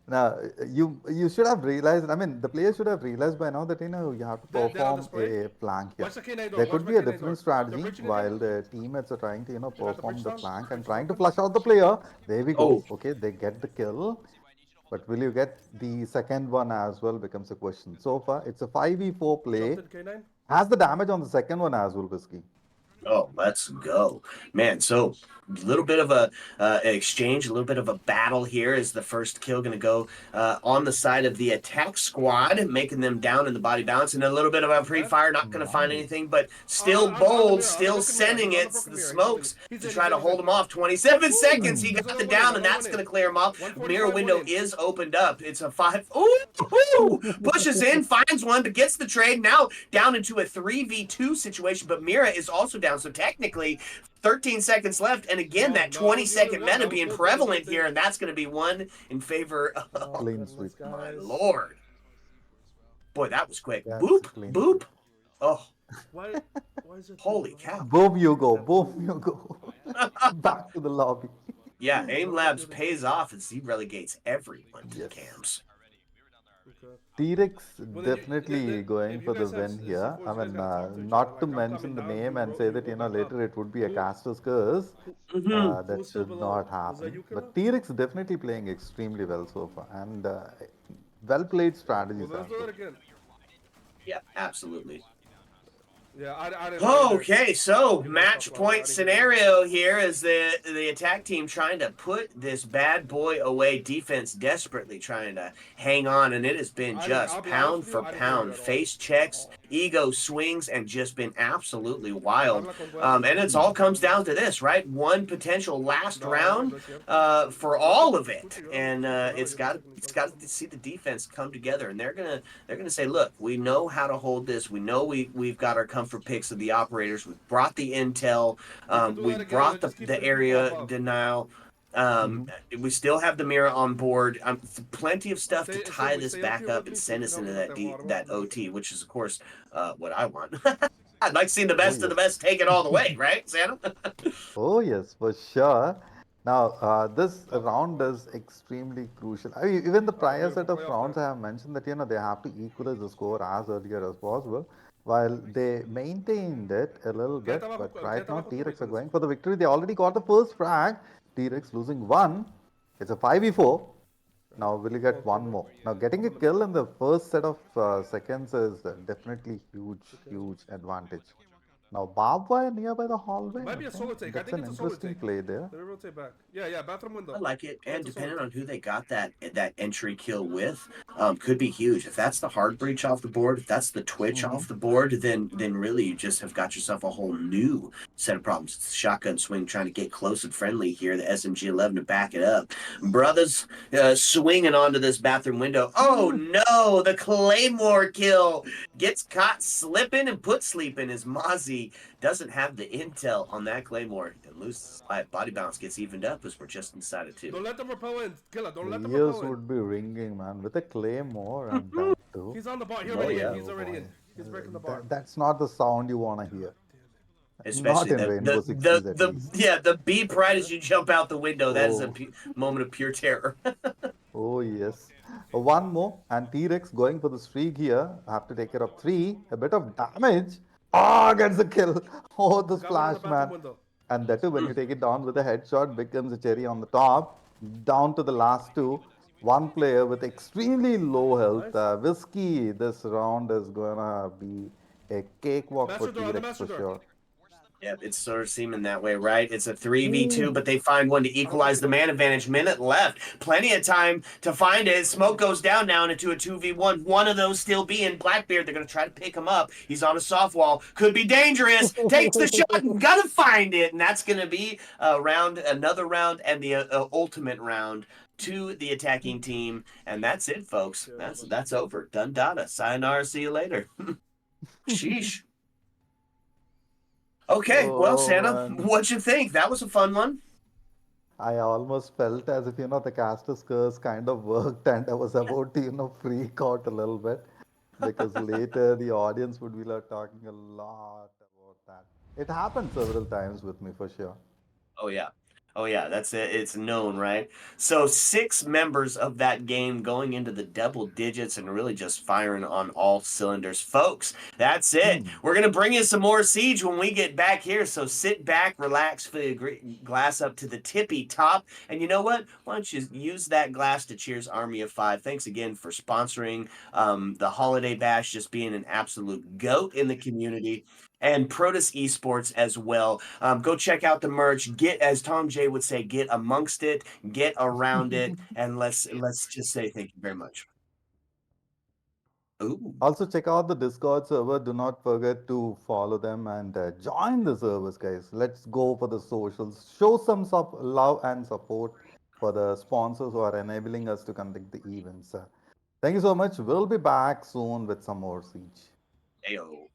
Now, you should have realized. I mean, the player should have realized by now that you have to Dead on perform display. a flank here. Watch the K9 door. There Watch could my be a K9 door. different They're strategy breaching while again. the teammates are trying to They got the perform bridge the down. flank and Bridge trying to open. flush out the player. There we go. Oh. Okay, they get the kill. But will you get the second one as well becomes a question. So far, it's a 5v4 play. Jumped in K9. Has the damage on the second one as well, Whiskey. Oh, let's go, man. So a little bit of a exchange, a little bit of a battle here. Is the first kill going to go on the side of the attack squad, making them down in the body balance, and a little bit of a pre-fire, not going to find Nice. anything, but still On the bold, mirror, still on the broken mirror. sending He's on it the broken the mirror. smokes He's to in, try to he's hold him off. 27 seconds, he There's got only the one in, down, and only that's one going in. to clear him off. 145, Mirror one window in. is opened up. It's a 5. Ooh, pushes in, finds one, but gets the trade. Now down into a 3v2 situation, but Mira is also down down. So technically, 13 seconds left. And again, that No, I was the other 20-second way. meta That was being both ways, prevalent I here, think. and that's going to be one in favor of. Oh, Clean goodness, sweep. My guys. lord. Boy, that was quick. That's Boop, clean boop. sweep. Oh, Why is it holy doing cow. Boom you go. Boom you go. Back to the lobby. Yeah, Aim What am I Labs doing? pays off as he relegates everyone to the Yes. camps. Okay. T-Rex Well, definitely going if you for the guys have win C4s, here. you I guys mean, gotta talk to each other. not to Like, I'm mention coming the down, name and say you that, go back up. later it would be a Who, caster's curse. That who's still should below? not Was that happen. you, Killa? But T-Rex definitely playing extremely well so far. And well played strategies Well, let's as do well. that again. Yeah, absolutely. Yeah, I didn't. Okay, so You guys talk match about it. I point didn't hear you. scenario here is the attack team trying to put this bad boy away. Defense desperately trying to hang on, and it has been just I'll be honest pound with you, for I didn't hear you pound, at all. face checks, ego swings, and just been absolutely wild. Habla con huevos. And it's all comes down to this, right? One potential last No, round no es cierto. for all of it, and it's got to see the defense come together, and they're gonna say, look, we know how to hold this. We know we've got our comfort picks of the operators. We've brought the intel. We've brought the area denial. Mhm. We still have the mirror on board. Plenty of stuff to tie this Stay up back here up with and me so you send can us help me into with that water. that OT, which is of course what I want. I'd like to see the Oh, best of the yes. best take it all the way, right, Santa? Oh, yes, for sure. Now, this round is extremely crucial. I mean, even the prior set Beautiful of playoff rounds, there. I have mentioned that, they have to equalize the score as earlier as possible. While they maintained it a little bit, but right Quédate now abajo tú, T-Rex are Nicholas. going for the victory. They already got the first frag. T-Rex losing one. It's a 5v4. Now, will you get one more? Now, getting a kill in the first set of seconds is definitely huge advantage. Now, barbed wire nearby the It hallway, might be a okay. solar take. I That's think an it's a solar interesting take. play there. Let me rotate back. Yeah, bathroom I window. like it, Yeah, and it's a solar depending on take. who they got that entry kill with, could be huge. If that's the hard breach off the board, if that's the twitch Mm-hmm. off the board, then really you just have got yourself a whole new set of problems. It's the shotgun swing trying to get close and friendly here. The SMG 11 to back it up. Brothers swinging onto this bathroom window. Oh no, the Claymore kill gets caught slipping and put sleeping as Mozzie doesn't have the intel on that Claymore and loses life. Body bounce gets evened up as we're just inside of two. Don't let them repel in. Killer, don't let The them ears repel in. would be ringing, man, with a claymore and that too. He's on the bar. He's Oh already in. yeah, He's Oh already boy, in. He's breaking the bar. that's not the sound you want to hear. Not especially in Rainbow Six Siege at least. the beep right as you jump out the window. That is a Oh, moment of pure terror. oh yes. One more, and T-Rex going for the streak here. Have to take care of three. A bit of damage. Ah, gets the kill. Oh, the Got one in the splash, bathroom man. window. And that too, when you take it down with a headshot, becomes a cherry on the top. Down to the last two. One player with extremely low health. Nice. Whiskey, this round is gonna be a cakewalk for Master door, on the T-Rex master for door. sure. Yep, it's sort of seeming that way, right? It's a 3v2, Ooh. but they find one to equalize the man advantage. Minute left. Plenty of time to find it. Smoke goes down now into a 2v1. One of those still being Blackbeard. They're going to try to pick him up. He's on a soft wall. Could be dangerous. Takes the shot. Gotta find it. And that's going to be another round, and the ultimate round to the attacking team. And that's it, folks. That's over. Done data. Sayonara. See you later. Sheesh. Okay, well, Oh Santa, man. what'd you think? That was a fun one. I almost felt as if, the caster's curse kind of worked and I was about to, freak out a little bit because later the audience would be like talking a lot about that. It happened several times with me for sure. Oh yeah. Oh yeah, that's it. It's known, right? So 6 members of that game going into the double digits and really just firing on all cylinders. Folks, that's it. Hmm. We're going to bring you some more Siege when we get back here. So sit back, relax, fill your glass up to the tippy top. And you know what? Why don't you use that glass to cheers Army of Five. Thanks again for sponsoring the Holiday Bash, just being an absolute goat in the community. And Protus Esports as well. Go check out the merch. Get, as Tom J would say, get amongst it, get around it, and let's just say thank you very much. Ooh. Also, check out the Discord server. Do not forget to follow them and join the servers, guys. Let's go for the socials. Show some love and support for the sponsors who are enabling us to conduct the events. Thank you so much. We'll be back soon with some more Siege. Ayo.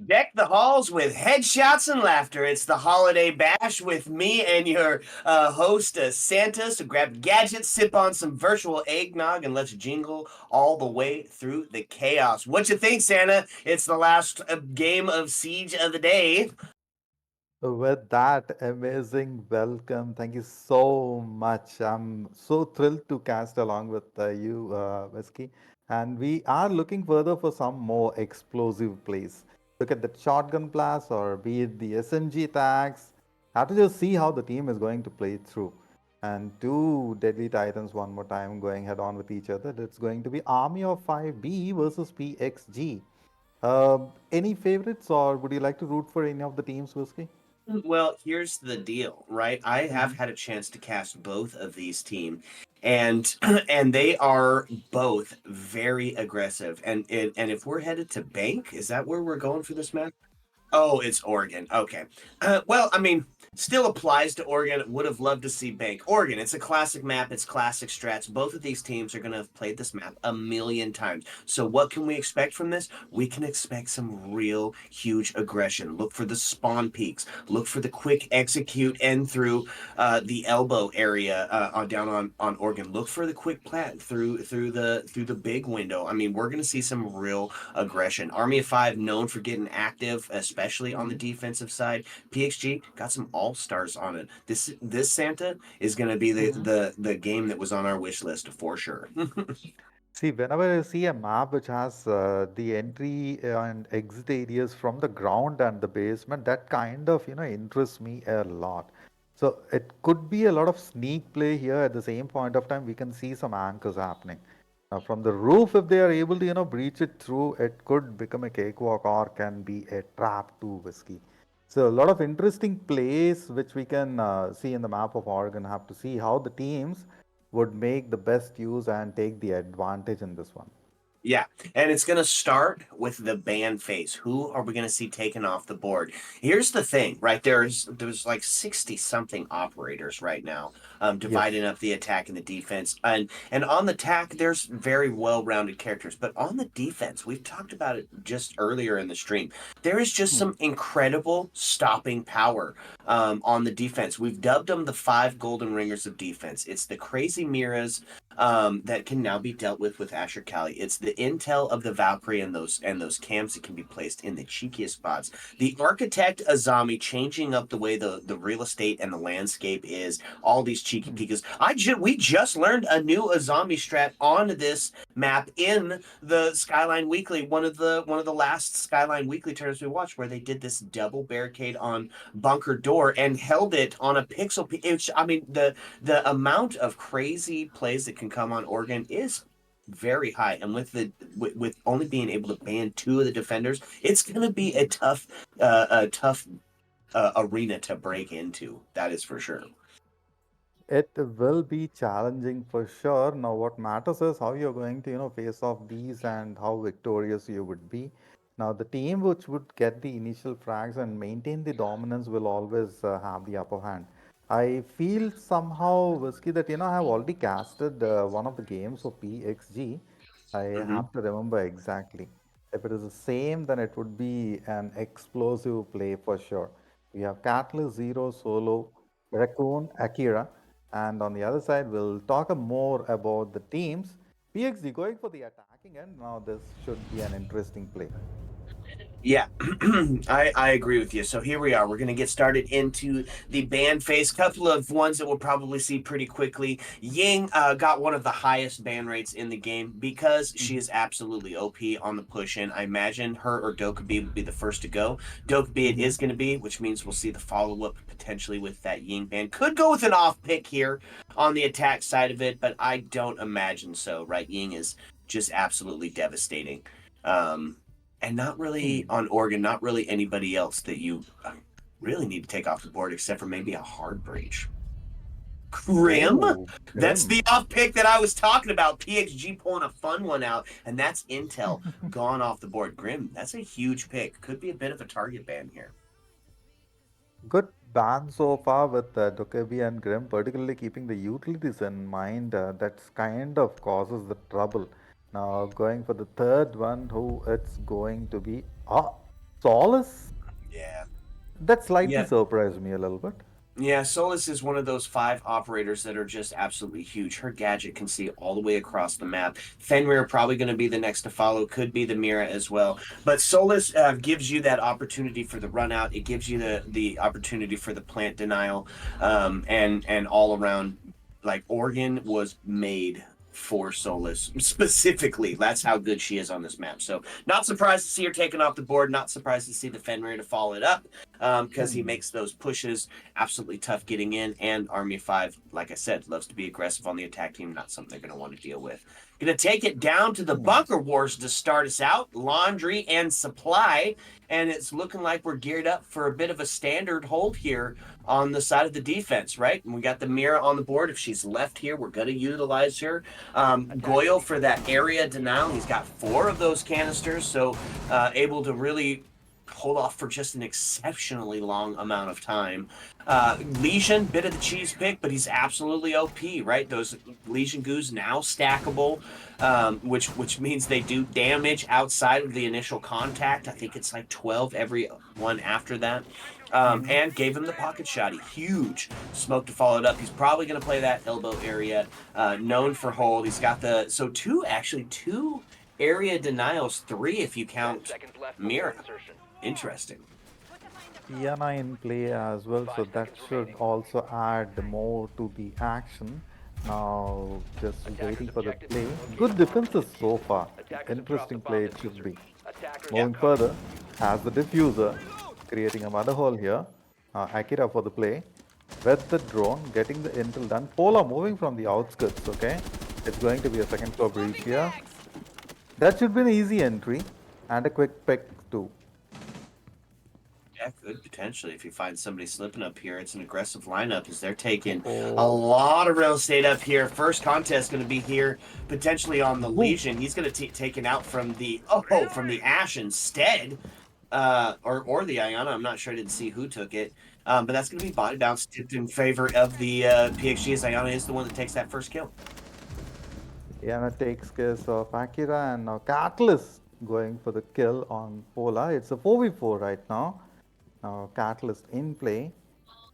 Deck the halls with headshots and laughter. It's the holiday bash with me and your host, Santa. So grab gadgets, sip on some virtual eggnog, and let's jingle all the way through the chaos. What you think, Santa? It's the last game of Siege of the day. With that amazing welcome, thank you so much. I'm so thrilled to cast along with you, Whiskey. And we are looking further for some more explosive plays. Look at the shotgun blast or be it the SMG attacks. Have to just see how the team is going to play through. And two deadly titans one more time going head on with each other. It's going to be Army of 5B versus PXG. Any favorites or would you like to root for any of the teams, Whiskey? Well, here's the deal, right? I have had a chance to cast both of these teams, and and they are both very aggressive. And if we're headed to bank, is that where we're going for this match? Oh, it's Oregon. Okay. Well, I mean, still applies to Oregon. Would have loved to see Bank. Oregon, it's a classic map. It's classic strats. Both of these teams are going to have played this map a million times. So what can we expect from this? We can expect some real huge aggression. Look for the spawn peaks. Look for the quick execute and through the elbow area down on Oregon. Look for the quick plant through the big window. I mean, we're going to see some real aggression. Army of Five known for getting active, especially on the defensive side. PXG got some all stars on it. This Santa is going to be the game that was on our wish list for sure. See, whenever I see a map which has the entry and exit areas from the ground and the basement, that kind of, interests me a lot. So it could be a lot of sneak play here. At the same point of time, we can see some anchors happening. Now, from the roof, if they are able to, breach it through, it could become a cakewalk or can be a trap to Whiskey. So a lot of interesting plays which we can see in the map of Oregon. Have to see how the teams would make the best use and take the advantage in this one. Yeah, and it's going to start with the ban phase. Who are we going to see taken off the board? Here's the thing, right? There's like 60 something operators right now, dividing Yes. up the attack and the defense. And on the attack, there's very well-rounded characters, but on the defense, we've talked about it just earlier in the stream. There is just some incredible stopping power on the defense. We've dubbed them the five golden ringers of defense. It's the crazy Miras that can now be dealt with Asher Kali. It's the intel of the Valkyrie and those camps that can be placed in the cheekiest spots. The architect Azami changing up the way the real estate and the landscape is. All these cheeky peekas. We just learned a new Azami strat on this map in the Skyline Weekly. One of the last Skyline Weekly tournaments we watched, where they did this double barricade on bunker door and held it on a pixel. I mean, the amount of crazy plays that can come on Oregon is very high, and with only being able to ban two of the defenders, it's going to be a tough arena to break into. That is for sure. It will be challenging for sure. Now, what matters is how you're going to, face off these and how victorious you would be. Now, the team which would get the initial frags and maintain the dominance will always have the upper hand. I feel somehow, Whiskey, that, I have already casted one of the games for PXG. I Mhm. have to remember exactly. If it is the same, then it would be an explosive play for sure. We have Catalyst, Zero, Solo, Raccoon, Akira. And on the other side, we'll talk more about the teams. PXD going for the attacking end. Now, this should be an interesting play. Yeah, I agree with you. So here we are. We're going to get started into the ban phase. Couple of ones that we'll probably see pretty quickly. Ying got one of the highest ban rates in the game because she is absolutely OP on the push in. I imagine her or Dokkaebi would be the first to go. Dokkaebi it is going to be, which means we'll see the follow up potentially with that Ying ban. Could go with an off pick here on the attack side of it, but I don't imagine so. Right, Ying is just absolutely devastating. And not really Hmm. on Oregon, not really anybody else that you really need to take off the board except for maybe a hard breach. Grim? Oh, That's the Grim. off pick that I was talking about. PXG pulling a fun one out, and that's Intel gone off the board. Grim, that's a huge pick. Could be a bit of a target ban here. Good ban so far with Dokkaebi and Grim, particularly keeping the utilities in mind. That's kind of causes the trouble. Now, going for the third one, who it's going to be? Ah, Solace, Yeah. that slightly Yeah. surprised me a little bit. Yeah, Solus is one of those 5 operators that are just absolutely huge. Her gadget can see all the way across the map. Fenrir probably going to be the next to follow, could be the Mira as well. But Solus gives you that opportunity for the run out. It gives you the opportunity for the plant denial, and all around. Like Oregon was made for Solus specifically. That's how good she is on this map. So not surprised to see her taken off the board. Not surprised to see the Fenrir to follow it up, because he makes those pushes absolutely tough getting in. And Army 5, like I said, loves to be aggressive on the attack team. Not something they're going to want to deal with. Going to take it down to the bunker wars to start us out. Laundry and supply. And it's looking like we're geared up for a bit of a standard hold here on the side of the defense, right? And we got the Mira on the board. If she's left here, we're going to utilize her. Goyle for that area denial. He's got 4 of those canisters, so able to really hold off for just an exceptionally long amount of time. Legion, bit of the cheese pick, but he's absolutely OP, right? Those Legion goos now stackable, which means they do damage outside of the initial contact. I think it's like 12 every one after that. And gave him the pocket shotty. Huge smoke to follow it up. He's probably going to play that elbow area, known for hold. He's got the, so 2 area denials, 3 if you count Mira. Interesting. Iana in play as well, so that should also add more to the action. Now, just waiting for the play. Good defenses so far. Interesting play it should be. Moving further, has the diffuser, creating a mother hole here. Akira for the play. With the drone, getting the intel done. Pola moving from the outskirts, okay? It's going to be a second floor breach here. That should be an easy entry. And a quick pick too. Yeah, could potentially. If you find somebody slipping up here, it's an aggressive lineup as they're taking a lot of real estate up here. First contest going to be here, potentially on the Legion. He's going to take it out from the Ash instead, or the Iana. I'm not sure. I didn't see who took it, but that's going to be body bounce tipped in favor of the PXG, as Iana is the one that takes that first kill. Iana takes care of Akira, and now Catalyst going for the kill on Pola. It's a 4v4 right now. Now Catalyst in play.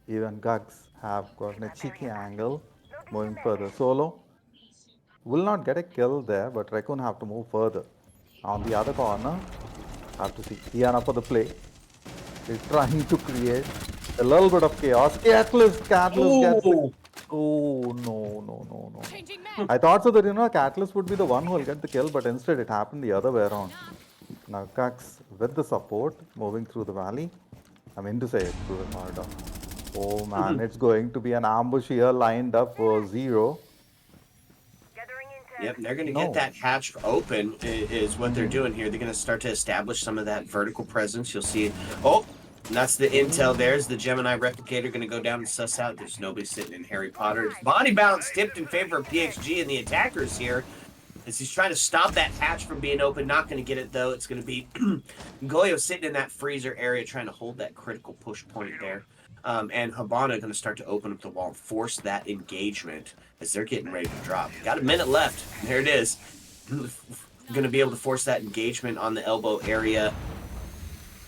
Even Gugs have gotten a cheeky angle. Moving further. Solo will not get a kill there, but Raccoon have to move further. On the other corner, have to see Iana for the play. He's trying to create a little bit of chaos. Catalyst gets it. Oh, no. I thought so that, Catalyst would be the one who will get the kill, but instead it happened the other way around. Now Gugs with the support, moving through the valley. I mean to say it, through the corridor. Oh man, it's going to be an ambush here lined up for 0. Yep, they're going to get that hatch open, is what they're doing here. They're going to start to establish some of that vertical presence. You'll see, and that's the intel. There's the Gemini replicator going to go down and suss out. There's nobody sitting in Harry Potter. Body balance tipped in favor of PXG and the attackers here, as he's trying to stop that hatch from being open. Not going to get it, though. It's going to be Goyo sitting in that freezer area trying to hold that critical push point there. And Habana going to start to open up the wall, force that engagement as they're getting ready to drop. Got a minute left. There it is. Going to be able to force that engagement on the elbow area.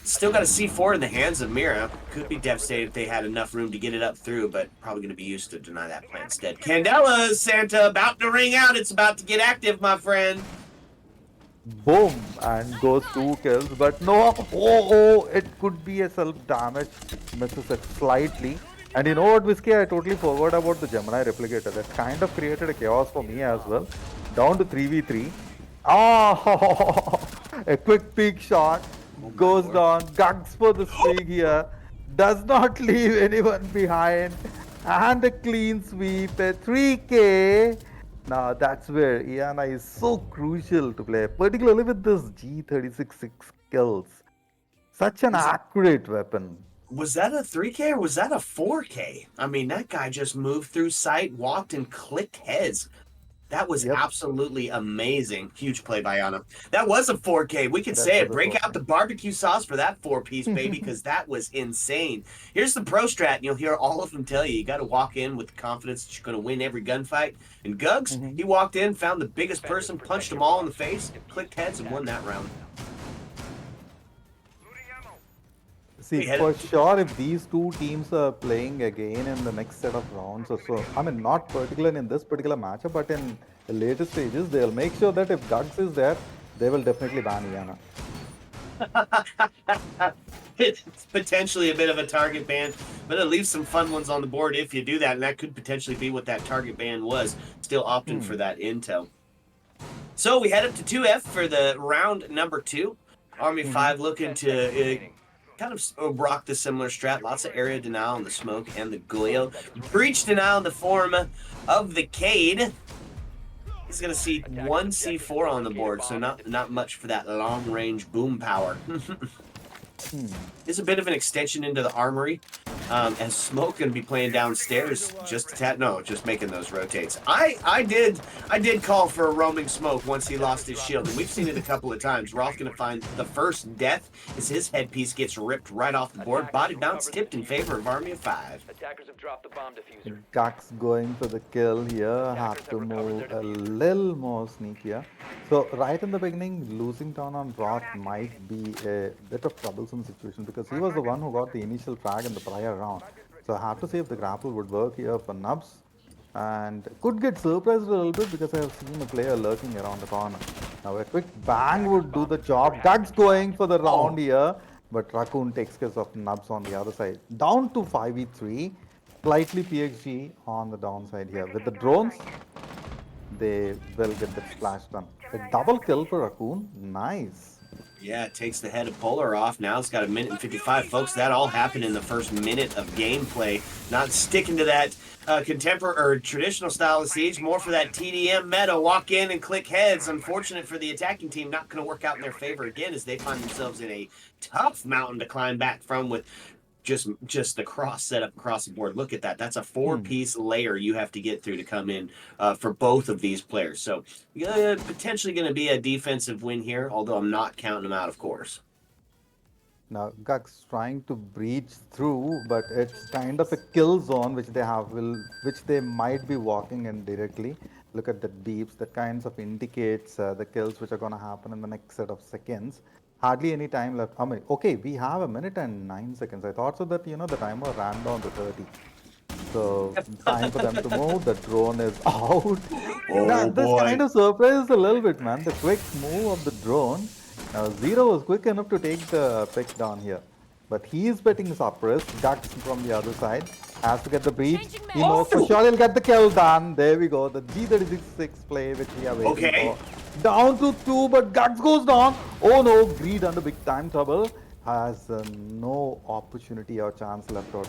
Still got a C4 in the hands of Mira. Could be devastated if they had enough room to get it up through, but probably going to be used to deny that plan instead. Candela, Santa, about to ring out. It's about to get active, my friend. Boom, and goes 2 kills, but no, it could be a self-damage, misses it slightly. And you know what, Whiskey, I totally forgot about the Gemini replicator. That kind of created a chaos for me as well. Down to 3v3. A quick peek shot, goes down, Gugs for the swing here, does not leave anyone behind, and a clean sweep, a 3k. Now that's where Iana is so crucial to play, particularly with this G36 6 kills. Such an accurate weapon. Was that a 3K or was that a 4K? I mean, that guy just moved through sight, walked, and clicked heads. That was absolutely amazing. Huge play by Iana. That was a 4K. We could say it. Break out the barbecue sauce for that 4-piece, baby, because that was insane. Here's the pro strat, and you'll hear all of them tell you. You got to walk in with the confidence that you're going to win every gunfight. And Gugs, he walked in, found the biggest person, punched them all in the face, clicked heads, and won that round. See, We had for it. sure, if these two teams are playing again in the next set of rounds or so, I mean, not particularly in this particular matchup, but in the later stages, they'll make sure that if Gugs is there, they will definitely ban Iana. It's potentially a bit of a target ban, but it leaves some fun ones on the board if you do that, and that could potentially be what that target ban was. Still opting for that intel. So we head up to 2F for the round number 2. Army 5 looking to kind of rock the similar strat. Lots of area denial on the smoke and the Goyo. Breach denial in the form of the Cade. He's going to see 1 C4 on the board, so not much for that long-range boom power. It's a bit of an extension into the armory. And Smoke going to be playing downstairs, just making those rotates. I did call for a roaming Smoke once he lost his shield, and we've seen it a couple of times. Roth going to find the first death as his headpiece gets ripped right off the board. Body bounce tipped in favor of Army of 5. Attackers have dropped the bomb diffuser. Gugs going for the kill here, have to move a little more sneakier. So right in the beginning, losing down on Roth might be a bit of troublesome situation because he was the one who got the initial frag in the prior round. So I have to see if the grapple would work here for Nubs. And could get surprised a little bit because I have seen a player lurking around the corner. Now a quick bang would do the job. Gugs going for the round here, but Raccoon takes care of Nubs on the other side. Down to 5v3. Slightly PXG on the downside here. With the drones, they will get the splash done. A double kill for Raccoon. Nice. Yeah, it takes the head of Polar off. Now it's got a minute and 55. Folks, that all happened in the first minute of gameplay. Not sticking to that contemporary or traditional style of Siege. More for that TDM meta. Walk in and click heads. Unfortunate for the attacking team. Not going to work out in their favor again as they find themselves in a tough mountain to climb back from with just the cross setup across the board. Look at that. That's a 4-piece layer you have to get through to come in for both of these players. So potentially going to be a defensive win here, although I'm not counting them out, of course. Now Gugs trying to breach through, but it's kind of a kill zone which they might be walking in directly. Look at the beeps. That kinds of indicates the kills which are going to happen in the next set of seconds. Hardly any time left. I mean, okay, we have a minute and 9 seconds. I thought so that, the timer ran down to 30. So, time for them to move. The drone is out. This kind of surprises a little bit, man. The quick move of the drone. Now, Zero was quick enough to take the pick down here. But he is betting suppressed. Ducks from the other side. Has to get the breach. He knows for sure he'll get the kill done. There we go. The G36 play which we are waiting for. Down to 2, but Gugs goes down. Oh no, Greed under big time trouble. Has no opportunity or chance left out.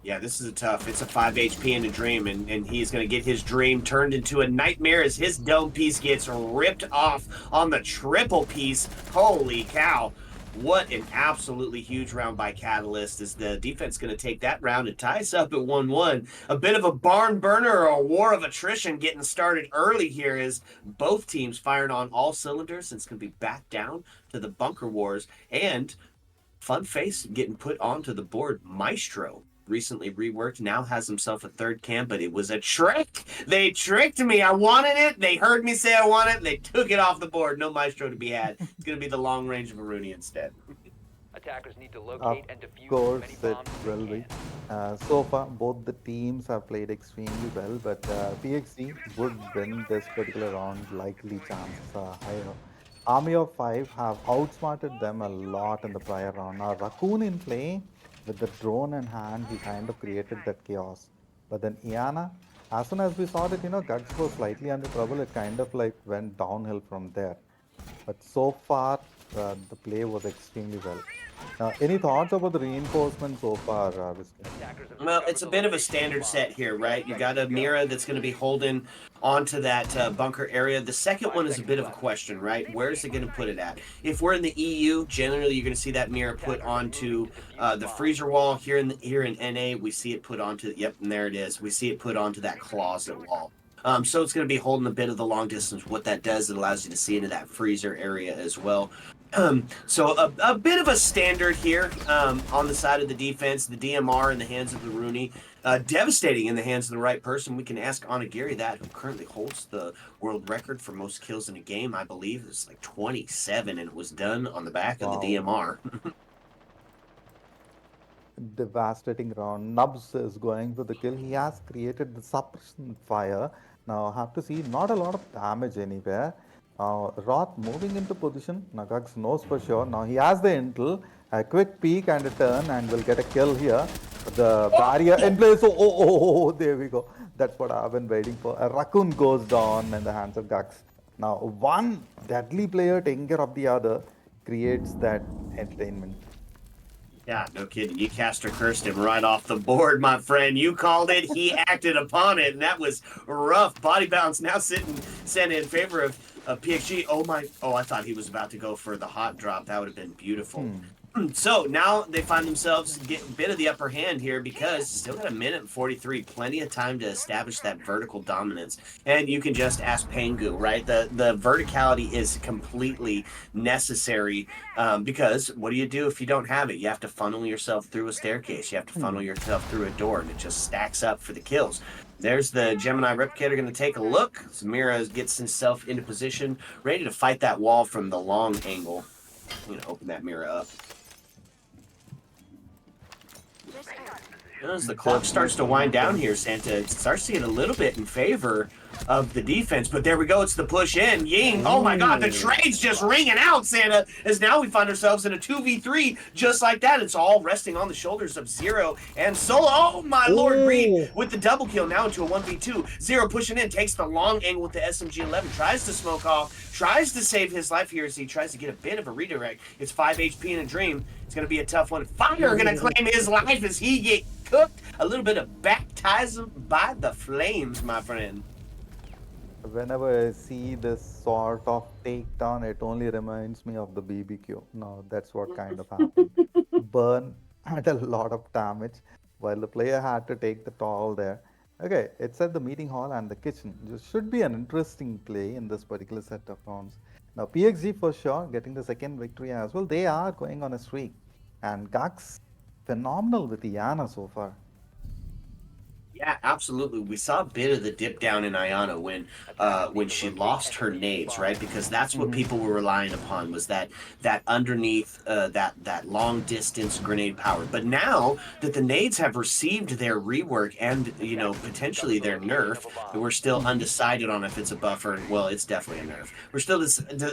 Yeah, this is it's a 5 HP in a dream, and he's going to get his dream turned into a nightmare as his dome piece gets ripped off on the triple piece. Holy cow. What an absolutely huge round by Catalyst as the defense going to take that round and tie us up at 1-1. A bit of a barn burner or a war of attrition getting started early here as both teams firing on all cylinders. It's going to be back down to the bunker wars. And fun face getting put onto the board. Maestro, recently reworked, now has himself a third cam, but it was a trick. They tricked me. I wanted it. They heard me say I want it. And they took it off the board. No Maestro to be had. It's going to be the long range of Aruni instead. Attackers need to locate and defuse Of course, as it many bombs will as they be. can. So far, both the teams have played extremely well, but PXC would win this particular round. Likely chances are higher. Army of 5 have outsmarted them a lot in the prior round. Now, Raccoon in play, with the drone in hand, he kind of created that chaos. But then Iana, as soon as we saw that, Guts was slightly under trouble, it kind of like went downhill from there. But so far, the play was extremely well. Any thoughts about the reinforcement so far, Well, it's a bit of a standard set here, right? You got a Mira that's going to be holding onto that bunker area. The second one is a bit of a question, right? Where is it going to put it at? If we're in the EU, generally you're going to see that Mira put onto the freezer wall. Here in NA, we see it put onto, yep, and there it is. We see it put onto that closet wall. So it's going to be holding a bit of the long distance. What that does, it allows you to see into that freezer area as well. So a bit of a standard here on the side of the defense. The DMR in the hands of the Rooney. Devastating in the hands of the right person. We can ask Onigiri that, who currently holds the world record for most kills in a game. I believe it's like 27, and it was done on the back of the DMR. devastating round. Nubs is going for the kill. He has created the suppression fire. Now, have to see not a lot of damage anywhere. Roth moving into position. Nagax knows for sure. Now he has the intel. A quick peek and a turn, and will get a kill here. The barrier in place. Oh, there we go. That's what I've been waiting for. A raccoon goes down in the hands of Gux. Now, one deadly player taking care of the other creates that entertainment. Yeah, no kidding. You cast or cursed him right off the board, my friend. You called it. He acted upon it, and that was rough. Body bounce now sent in favor of PXG. Oh, I thought he was about to go for the hot drop. That would have been beautiful. So now they find themselves getting a bit of the upper hand here because still got a minute and 43, plenty of time to establish that vertical dominance. And you can just ask Pengu, right? The verticality is completely necessary because what do you do if you don't have it? You have to funnel yourself through a staircase. You have to funnel yourself through a door, and it just stacks up for the kills. There's the Gemini Replicator going to take a look. Samira gets himself into position, ready to fight that wall from the long angle. I'm going to open that mirror up. As the clock starts to wind down here, Santa, it starts to get a little bit in favor of the defense, but there we go. It's the push in. Ying, oh my God, the trade's just ringing out, Santa, as now we find ourselves in a 2v3 just like that. It's all resting on the shoulders of Zero and Solo. Oh my Lord, Breed with the double kill now into a 1v2. Zero pushing in, takes the long angle with the SMG-11, tries to smoke off, tries to save his life here as he tries to get a bit of a redirect. It's 5 HP in a dream. It's going to be a tough one. Fire going to claim his life as he get cooked. A little bit of baptism by the flames, my friend. Whenever I see this sort of takedown, it only reminds me of the BBQ. No, that's what kind of happened. Burn had a lot of damage while the player had to take the toll there. Okay, it's at the meeting hall and the kitchen. This should be an interesting play in this particular set of rounds. Now, PXG for sure getting the second victory as well. They are going on a streak. And Gux, phenomenal with Iana so far. Yeah, absolutely. We saw a bit of the dip down in Ayana when she lost her nades, right? Because that's what people were relying upon, was that underneath that long distance grenade power. But now that the nades have received their rework and potentially their nerf, we're still undecided on if it's a buffer. Well, it's definitely a nerf. We're still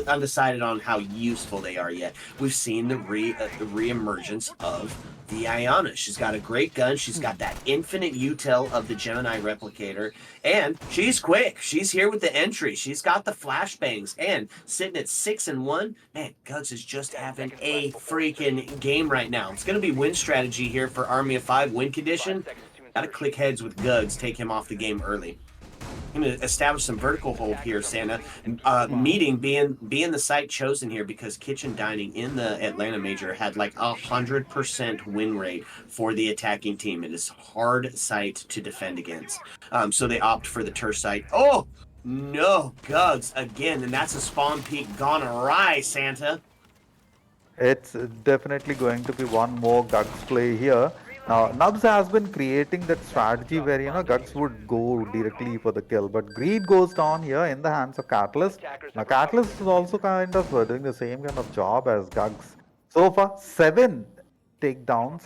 undecided on how useful they are yet. We've seen the reemergence of the Ayana. She's got a great gun. She's got that infinite util of the Gemini Replicator, and she's quick. She's here with the entry. She's got the flashbangs, and sitting at 6-1. Man, Gugs is just having a freaking game right now. It's going to be win strategy here for Army of 5 win condition. Got to click heads with Gugs, take him off the game early. I'm going to establish some vertical hold here, Santa. Meeting being the site chosen here because kitchen dining in the Atlanta Major had like 100% win rate for the attacking team. It is hard site to defend against. So they opt for the turf site. Oh, no, Gugs again. And that's a spawn peak gone awry, Santa. It's definitely going to be one more Gux play here. Now, Nubs has been creating that strategy where, Guts would go directly for the kill. But Greed goes down here in the hands of Catalyst. Now, Catalyst is also kind of doing the same kind of job as Gugs. So far, 7 takedowns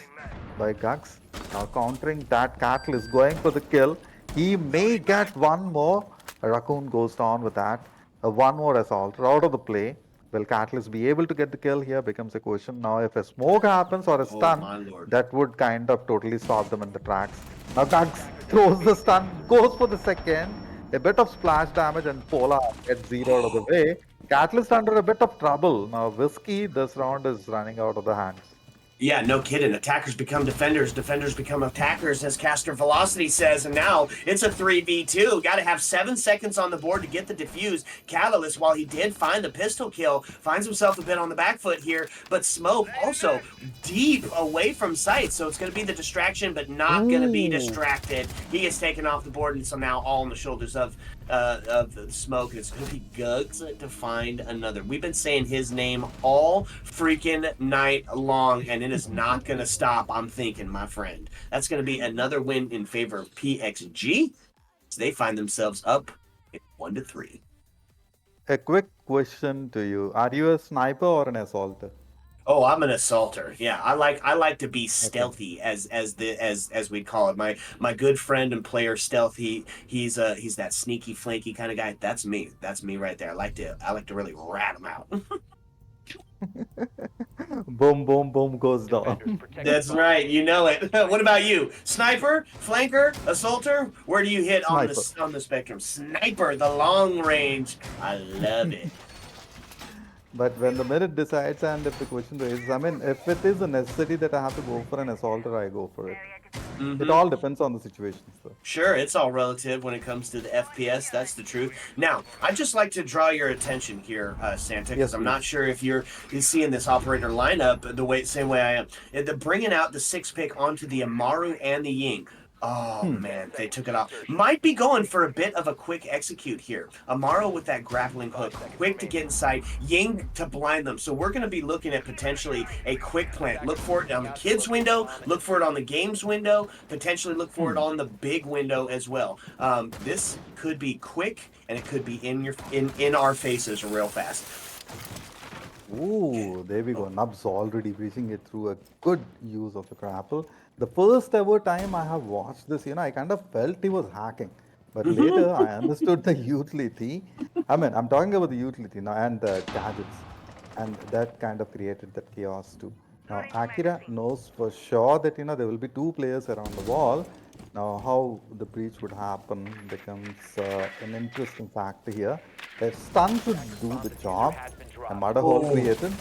by Gugs. Now, countering that, Catalyst going for the kill. He may get one more. Raccoon goes down with that. One more assault out of the play. Will Catalyst be able to get the kill here becomes a question. Now, if a smoke happens or a stun, that would kind of totally stop them in the tracks. Now, Gux throws the stun, goes for the second. A bit of splash damage and Pola gets 0 out of the way. Catalyst under a bit of trouble. Now, Whiskey, this round is running out of the hands. Yeah, no kidding. Attackers become defenders. Defenders become attackers, as Caster Velocity says. And now it's a 3v2. Got to have 7 seconds on the board to get the defuse. Catalyst, while he did find the pistol kill, finds himself a bit on the back foot here. But Smoke also deep away from sight. So it's going to be the distraction, but not going to be distracted. He gets taken off the board, and so now all on the shoulders of the Smoke, and it's going to be Gugs to find another. We've been saying his name all freaking night long, and it is not going to stop, I'm thinking, my friend. That's going to be another win in favor of PXG. So they find themselves up 1-3. A quick question to you. Are you a sniper or an assaulter? Oh, I'm an assaulter. Yeah, I like to be stealthy as we'd call it. My good friend and player Stealth. He's that sneaky flaky kind of guy. That's me. That's me right there. I like to really rat him out. Boom, boom, boom goes Defenders down. protect the That's bomb right. You location. know it. What about you? Sniper, flanker, assaulter? Where do you hit on Sniper. the spectrum? Sniper, the long range. I love it. But when the merit decides and if the question raises, I mean, if it is a necessity that I have to go for an assaulter, I go for it. It all depends on the situations, though. Sure, it's all relative when it comes to the FPS. That's the truth. Now, I'd just like to draw your attention here, Santa, because Yes, I'm not please. sure if you're seeing this operator lineup the same way I am. The bringing out the 6 pick onto the Amaru and the Ying. Oh man, they took it off. Might be going for a bit of a quick execute here. Amaro with that grappling hook, quick to get inside. Ying to blind them. So we're going to be looking at potentially a quick plant. Look for it on the kids window. Look for it on the games window. Potentially look for it on the big window as well. This could be quick and it could be in our faces real fast. Ooh, there we go. Nubs already breaching it through a good use of the grapple. The first ever time I have watched this, I kind of felt he was hacking. But later I understood the utility. I mean, I'm talking about the utility now and the gadgets. And that kind of created that chaos too. Now, Akira knows for sure that, there will be two players around the wall. Now, how the breach would happen becomes an interesting factor here. A stun should do the job. A murder hole Oh, created.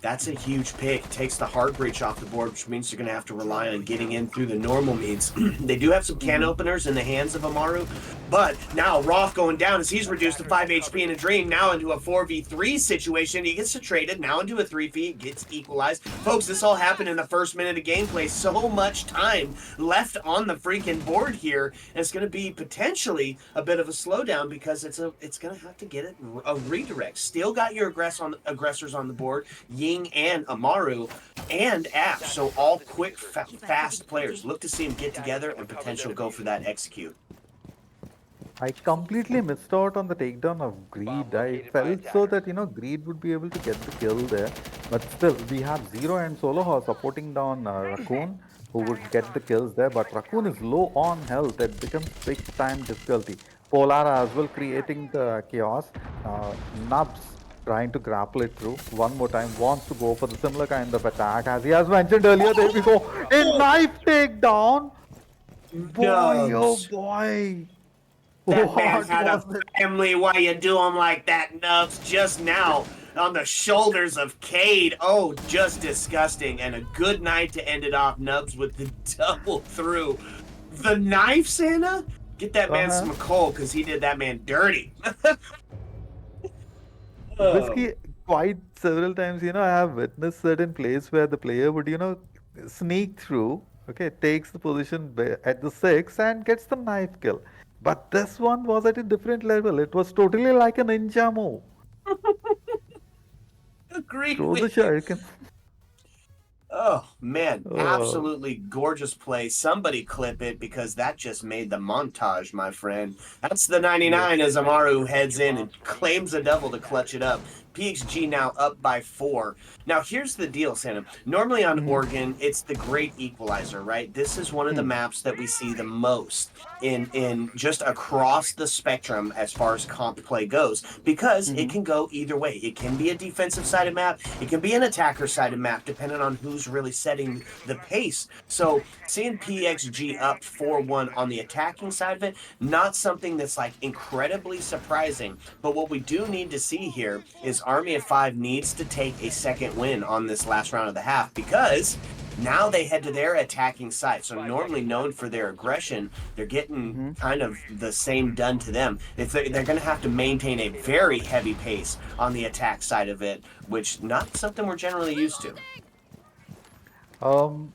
that's a huge pick. Takes the hard breach off the board, which means you're going to have to rely on getting in through the normal means. They do have some can openers in the hands of Amaru, but now Roth going down as he's reduced to 5 HP in a dream, now into a 4v3 situation. He gets traded, now into a 3v, gets equalized. Folks, this all happened in the first minute of gameplay. So much time left on the freaking board here, and it's going to be potentially a bit of a slowdown because it's going to have to get a redirect. Still got your aggressors on the board. And Amaru and Ash. So all quick, fast players. Look to see them get together and potentially go for that execute. I completely missed out on the takedown of Greed. I felt so that, Greed would be able to get the kill there. But still, we have Zero and Solo who are supporting down Raccoon, who would get the kills there. But Raccoon is low on health. It becomes big time difficulty. Polara as well creating the chaos. Nubs trying to grapple it through one more time, wants to go for the similar kind of attack as he has mentioned earlier. There we go. A knife takedown. Boy, oh Nubs. boy. That man What had a was it? family. Why you do him like that, Nubs? Just now on the shoulders of Cade. Oh, just disgusting. And a good night to end it off. Nubs with the double through. The knife, Santa? Get that man some coal because he did that man dirty. Whiskey, quite several times, I have witnessed certain plays where the player would, sneak through, okay, takes the position at the 6 and gets the knife kill. But this one was at a different level. It was totally like a ninja move. Agree Throw the with you. shuriken. Oh man, absolutely gorgeous play. Somebody clip it because that just made the montage, my friend. That's the 99 as Amaru heads in and claims a double to clutch it up. PXG now up by 4. Now here's the deal, Santa. Normally on Oregon, it's the great equalizer, right? This is one of the maps that we see the most in just across the spectrum as far as comp play goes, because it can go either way. It can be a defensive sided map, it can be an attacker sided map, depending on who's really setting the pace. So seeing PXG up 4-1 on the attacking side of it, not something that's like incredibly surprising. But what we do need to see here is Army of 5 needs to take a second win on this last round of the half, because now they head to their attacking side. So normally known for their aggression, they're getting kind of the same done to them. If they're going to have to maintain a very heavy pace on the attack side of it, which not something we're generally used to. Well,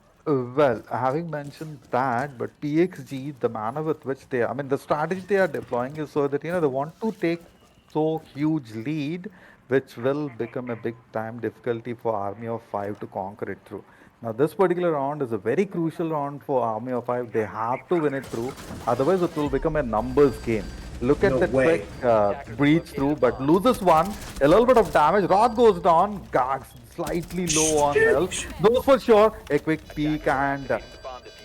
having mentioned that, but PXG, the manner with which I mean, the strategy they are deploying is so that, they want to take so huge lead, which will become a big time difficulty for Army of 5 to conquer it through. Now, this particular round is a very crucial round for Army of 5. They have to win it through, otherwise it will become a numbers game. Look at No the way. quick breach through, but loses one. A little bit of damage. Roth goes down. Gags slightly low on health. Those for sure. A quick peek and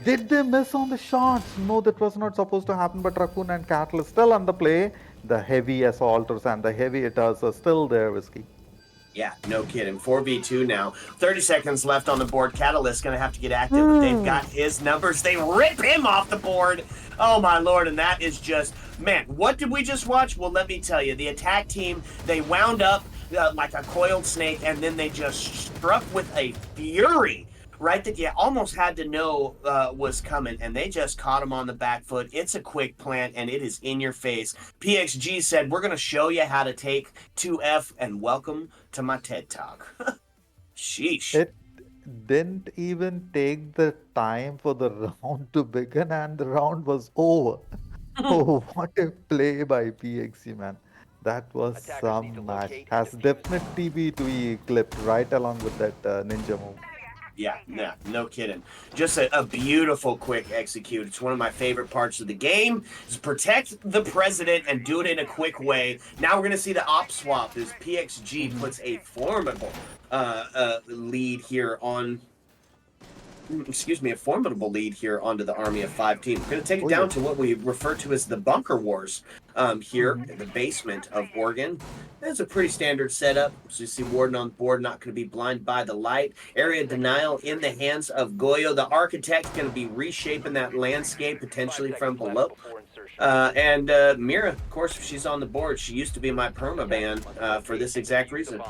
did they miss on the shots? No, that was not supposed to happen. But Raccoon and Catalyst still on the play. The heavy assaulters and the heavy hitters are still there, Whiskey. Yeah, no kidding. 4v2 now. 30 seconds left on the board. Catalyst's going to have to get active, but they've got his numbers. They rip him off the board. Oh, my Lord. And that is just, man, what did we just watch? Well, let me tell you. The attack team, they wound up like a coiled snake, and then they just struck with a fury. Right, that you almost had to know was coming, and they just caught him on the back foot. It's a quick plant, and it is in your face. PXG said, we're going to show you how to take 2F, and welcome to my TED Talk. Sheesh. It didn't even take the time for the round to begin, and the round was over. Oh, what a play by PXG, man. That was Attackers need to some match. locate and Has defuse definitely be to be clipped right along with that ninja move. Yeah, no kidding. Just a beautiful quick execute. It's one of my favorite parts of the game. Is protect the president and do it in a quick way. Now we're going to see the op swap as PXG puts a formidable lead here on... Excuse me, a formidable lead here onto the Army of 5 team. We're going to take it down to what we refer to as the Bunker Wars here in the basement of Oregon. That's a pretty standard setup. So you see Warden on board, not going to be blinded by the light. Area denial in the hands of Goyo. The architect going to be reshaping that landscape potentially from below. And Mira, of course, if she's on the board, she used to be my permaban for this exact reason.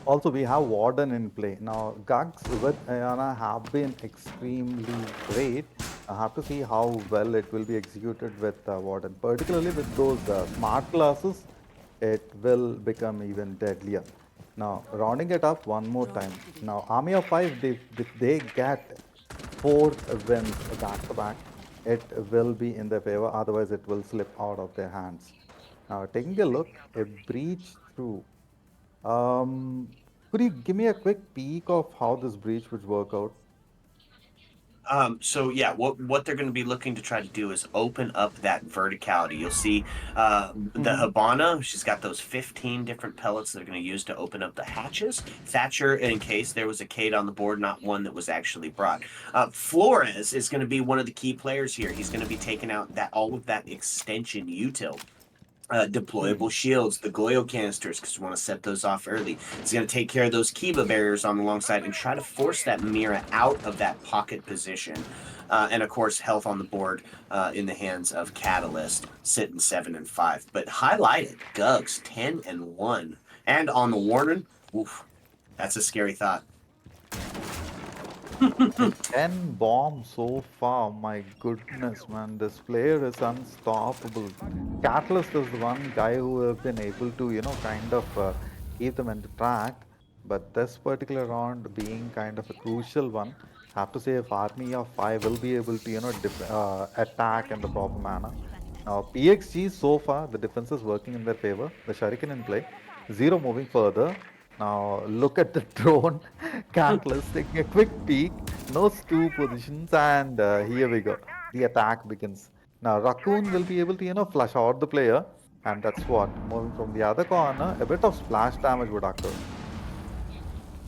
Also, we have Warden in play. Now, Gugs with Ayana have been extremely great. I have to see how well it will be executed with Warden. Particularly with those smart classes, it will become even deadlier. Now, rounding it up one more time. Now, Army of 5, if they get 4 wins back to back, it will be in their favor. Otherwise, it will slip out of their hands. Now, taking a look, a breach through. Could you give me a quick peek of how this breach would work out? So yeah, what they're going to be looking to try to do is open up that verticality. You'll see the Habana, she's got those 15 different pellets they're going to use to open up the hatches. Thatcher, in case there was a Kate on the board, not one that was actually brought. Flores is going to be one of the key players here. He's going to be taking out all of that extension util. Deployable shields, the Goyo canisters, because we want to set those off early. He's going to take care of those Kiba barriers on the long side and try to force that Mira out of that pocket position. And of course, health on the board in the hands of Catalyst, sitting 7 and 5. But highlighted, Gugs 10 and 1. And on the Warden, oof, that's a scary thought. 10 bombs so far, my goodness, man. This player is unstoppable. Catalyst is the one guy who have been able to, kind of keep them in the track. But this particular round being kind of a crucial one, have to say if Army of 5 will be able to, attack in the proper manner. Now, PXG so far, the defense is working in their favor. The Shuriken in play. Zero moving further. Now look at the drone. Catalyst taking a quick peek. No stew positions, and here we go. The attack begins. Now Raccoon will be able to, flush out the player, and that's what. Moving from the other corner, a bit of splash damage would occur.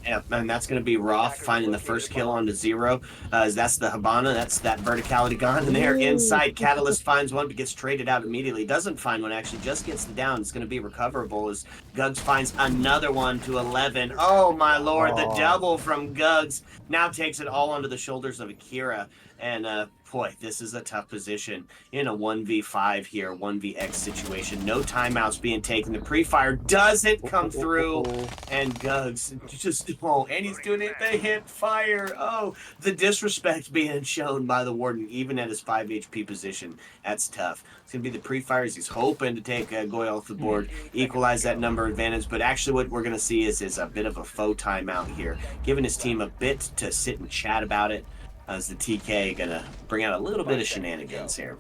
Yeah, and that's going to be Roth finding the first kill onto 0. That's the Habana. That's that verticality gone. And there inside, Catalyst finds one, but gets traded out immediately. Doesn't find one, actually. Just gets the down. It's going to be recoverable as Gugs finds another one to 11. Oh, my Lord. The double from Gugs now takes it all onto the shoulders of Akira. And, boy, this is a tough position in a 1v5 here, 1vx situation. No timeouts being taken. The pre-fire doesn't come through. And Gugs just, and he's doing it. They hit fire. Oh, the disrespect being shown by the Warden, even at his 5 HP position. That's tough. It's going to be the pre-fires. He's hoping to take Goyle off the board, equalize that number advantage. But actually what we're going to see is a bit of a faux timeout here, giving his team a bit to sit and chat about it. As the TK gonna bring out a little bit of shenanigans here.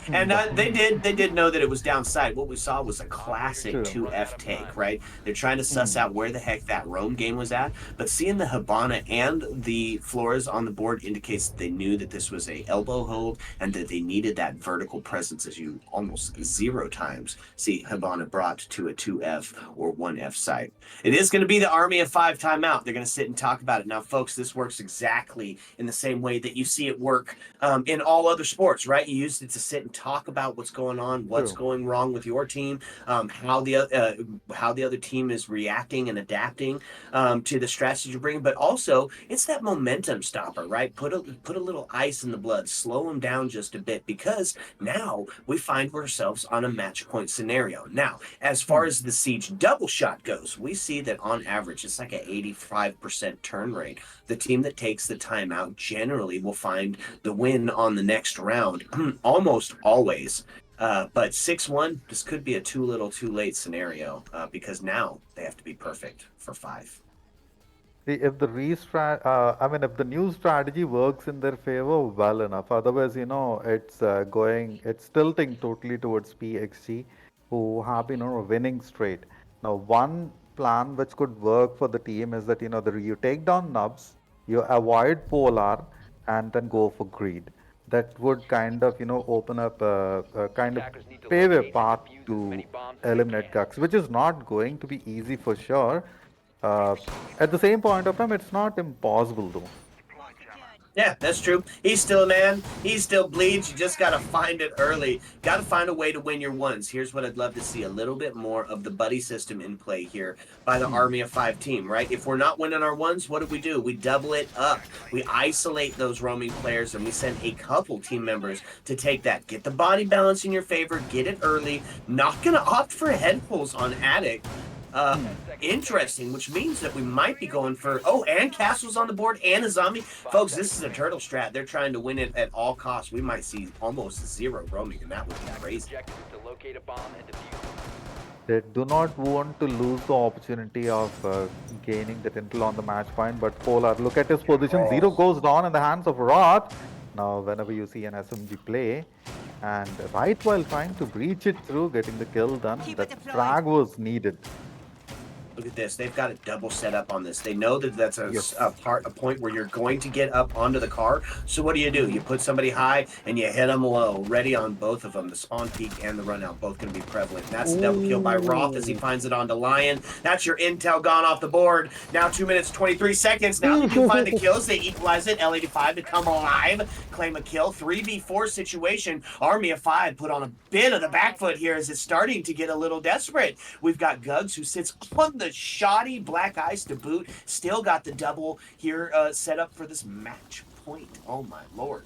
And they did know that it was downside. What we saw was a classic True. 2F take, right? They're trying to suss out where the heck that roam game was at, but seeing the Habana and the Flores on the board indicates that they knew that this was a elbow hold and that they needed that vertical presence, as you almost 0 times see Habana brought to a 2F or 1F site. It is going to be the Army of 5 timeout. They're going to sit and talk about it. Now, folks, this works exactly in the same way that you see it work in all other sports, right? You use it to sit and talk about what's going on, what's True. going wrong with your team, how the other team is reacting and adapting to the strategy you're bringing. But also, it's that momentum stopper, right? Put a little ice in the blood, slow them down just a bit, because now we find ourselves on a match point scenario. Now, as far as the siege double shot goes, we see that on average it's like an 85% turn rate. The team that takes the timeout generally will find the win on the next round, almost always. But 6-1, this could be a too little, too late scenario because now they have to be perfect for 5. See, if the I mean, if the new strategy works in their favor, well enough. Otherwise, it's tilting totally towards PXG, who have been on a winning straight. Now, one plan which could work for the team is that, you take down nubs, you avoid polar, and then go for greed. That would kind of, open up a kind of Attackers need to pave a locate and path defuse as to many bombs as they eliminate can. Gux, which is not going to be easy for sure. Uh, at the same point of time, it's not impossible though. Yeah, that's true. He's still a man. He still bleeds. You just got to find it early. Got to find a way to win your ones. Here's what I'd love to see: a little bit more of the buddy system in play here by the Army of 5 team, right? If we're not winning our ones, what do? We double it up. We isolate those roaming players and we send a couple team members to take that. Get the body balance in your favor. Get it early. Not going to opt for head pulls on Addict. Interesting, which means that we might be going for and Castle's on the board and a zombie. Folks, this is a turtle strat. They're trying to win it at all costs. We might see almost 0 roaming, and that would be crazy. Objective is to locate a bomb and defuse it. They do not want to lose the opportunity of gaining that intel on the match point. But Polar, look at his position. 0 goes down in the hands of Roth. Now, whenever you see an SMG play, and right while trying to breach it through, getting the kill done, Keep it that deployed. frag was needed. Look at this. They've got a double setup on this. They know that that's Yes. a point where you're going to get up onto the car. So what do? You put somebody high and you hit them low. Ready on both of them. The spawn peak and the run out both going to be prevalent. And that's a double kill by Roth as he finds it onto Lion. That's your intel gone off the board. Now 2 minutes, 23 seconds. Now they do find the kills. They equalize it. L85 to come alive. Claim a kill. 3v4 situation. Army of 5 put on a bit of the back foot here as it's starting to get a little desperate. We've got Gugs who sits on the shoddy black ice to boot. Still got the double here set up for this match point. Oh my lord.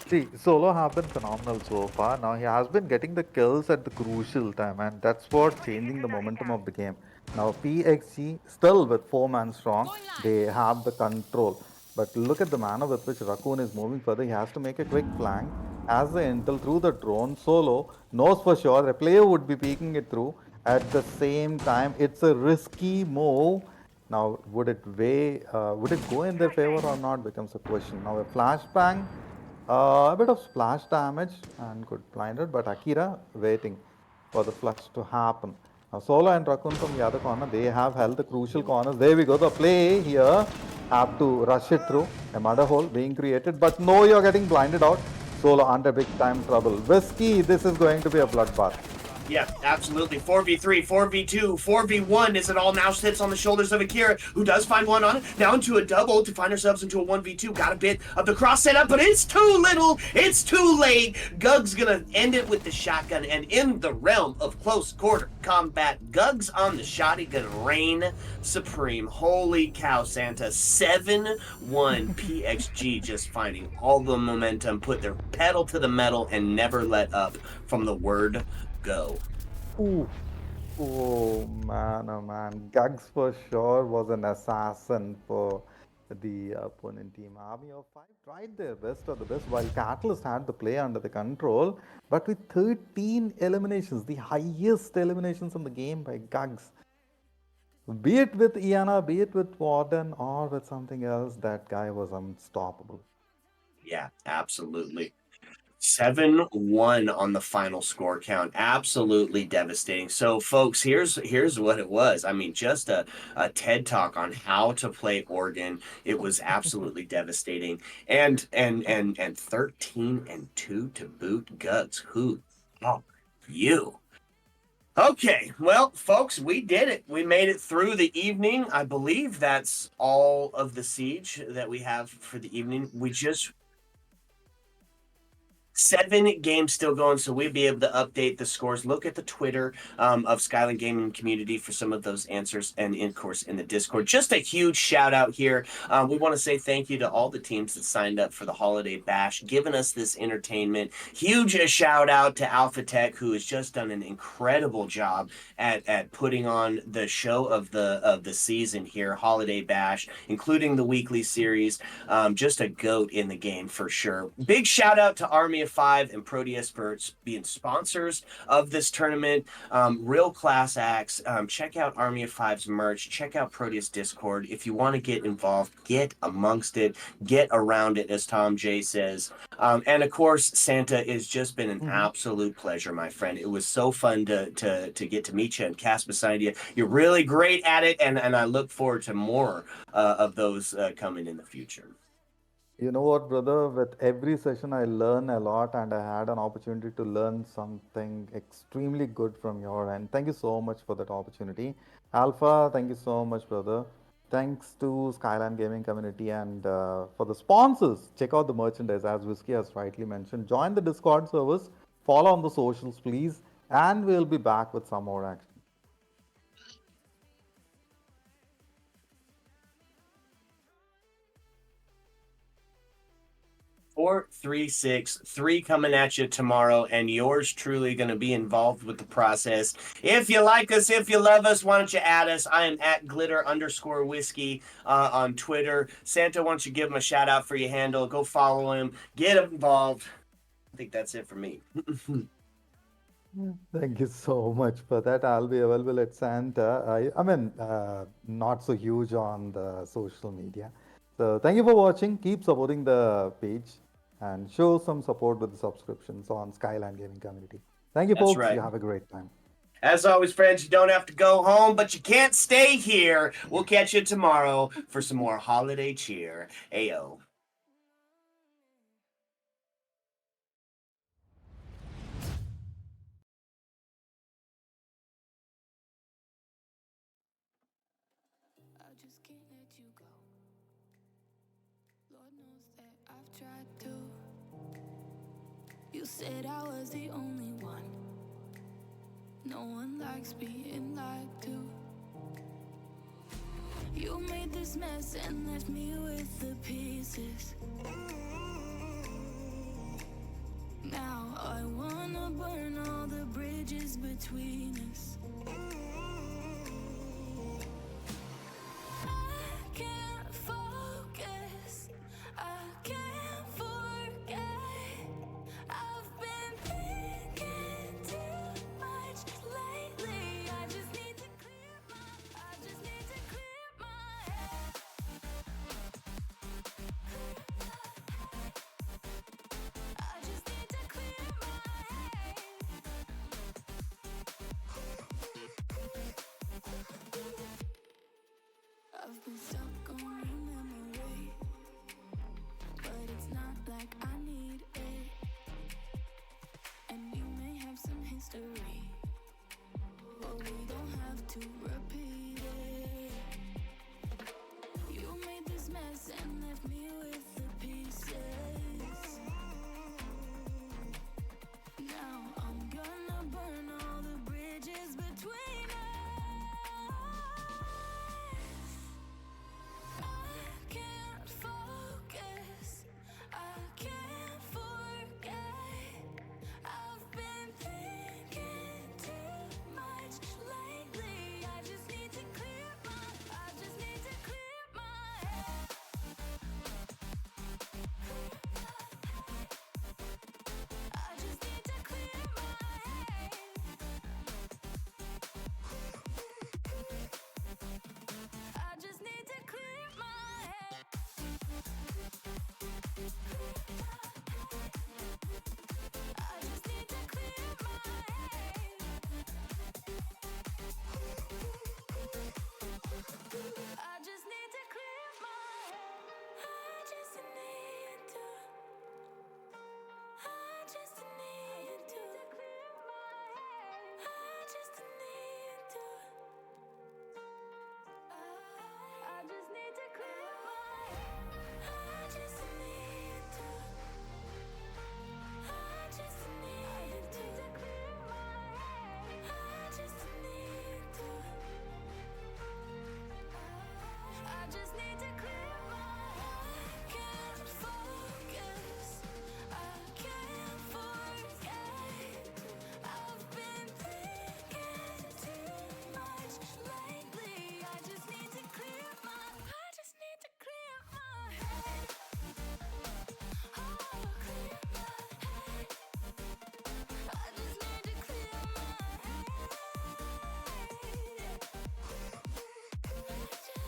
See, Solo have been phenomenal so far. Now he has been getting the kills at the crucial time, and that's what changing the momentum of the game. Now PXG still with 4-man strong, they have the control. But look at the manner with which Raccoon is moving further. He has to make a quick flank. Has the intel through the drone. Solo knows for sure the player would be peeking it through. At the same time, it's a risky move. Now, would it go in their favor or not becomes a question. Now, a flashbang, a bit of splash damage and good blinded, but Akira waiting for the flush to happen. Now, Solo and Raccoon from the other corner, they have held the crucial corners. There we go, the play here. Have to rush it through. A murder hole being created, but no, you're getting blinded out. Solo under big time trouble. Whiskey, this is going to be a bloodbath. Yeah, absolutely. 4v3, 4v2, 4v1 as it all now sits on the shoulders of Akira, who does find one on it. Now into a double to find ourselves into a 1v2. Got a bit of the cross setup, but it's too little. It's too late. Gug's going to end it with the shotgun. And in the realm of close quarter combat, Gug's on the shotty going to reign supreme. Holy cow, Santa. 7-1 PXG just finding all the momentum, put their pedal to the metal, and never let up from the word go. Ooh. Oh man. Gugs for sure was an assassin for the opponent team. Army of 5 tried their best of the best while Catalyst had the play under the control, but with 13 eliminations, the highest eliminations in the game by Gugs. Be it with Iana, be it with Warden, or with something else, that guy was unstoppable. Yeah, absolutely. 7-1 on the final score count. Absolutely devastating. So, folks, here's what it was. I mean, just a TED talk on how to play organ. It was absolutely devastating. And 13-2 to boot. Guts, who are you? Okay, well, folks, we did it. We made it through the evening. I believe that's all of the siege that we have for the evening. We just 7 games still going, so we'll be able to update the scores. Look at the Twitter of Skyline Gaming Community for some of those answers, and of course in the Discord. Just a huge shout out here. We want to say thank you to all the teams that signed up for the Holiday Bash, giving us this entertainment. Huge shout out to Alpha Tech, who has just done an incredible job at putting on the show of the season here, Holiday Bash, including the weekly series. Just a goat in the game for sure. Big shout out to Army of 5 and Proteus for being sponsors of this tournament. Real class acts. Check out Army of 5's merch. Check out Proteus Discord. If you want to get involved, get amongst it, get around it, as Tom J says. And of course, Santa, has just been an absolute pleasure, my friend. It was so fun to get to meet you and cast beside you. You're really great at it, and I look forward to more of those coming in the future. You know what, brother? With every session, I learn a lot, and I had an opportunity to learn something extremely good from your end. Thank you so much for that opportunity. Alpha, thank you so much, brother. Thanks to Skyline Gaming Community and for the sponsors. Check out the merchandise, as Whiskey has rightly mentioned. Join the Discord service, follow on the socials, please, and we'll be back with some more action. 4, 3, 6, 3 coming at you tomorrow, and yours truly going to be involved with the process. If you like us, if you love us, why don't you add us? I am at glitter_whiskey on Twitter. Santa, why don't you give him a shout out for your handle? Go follow him, get involved. I think that's it for me. Thank you so much for that. I'll be available at Santa. I mean, not so huge on the social media. So thank you for watching. Keep supporting the page and show some support with the subscriptions on Skyline Gaming Community. Thank you, That's folks. right. You have a great time. As always, friends, you don't have to go home, but you can't stay here. We'll catch you tomorrow for some more holiday cheer. Ayo. I just can't let you go. Lord knows that I've tried to. You said I was the only one. No one likes being lied to. You made this mess and left me with the pieces. Now I wanna burn all the bridges between us.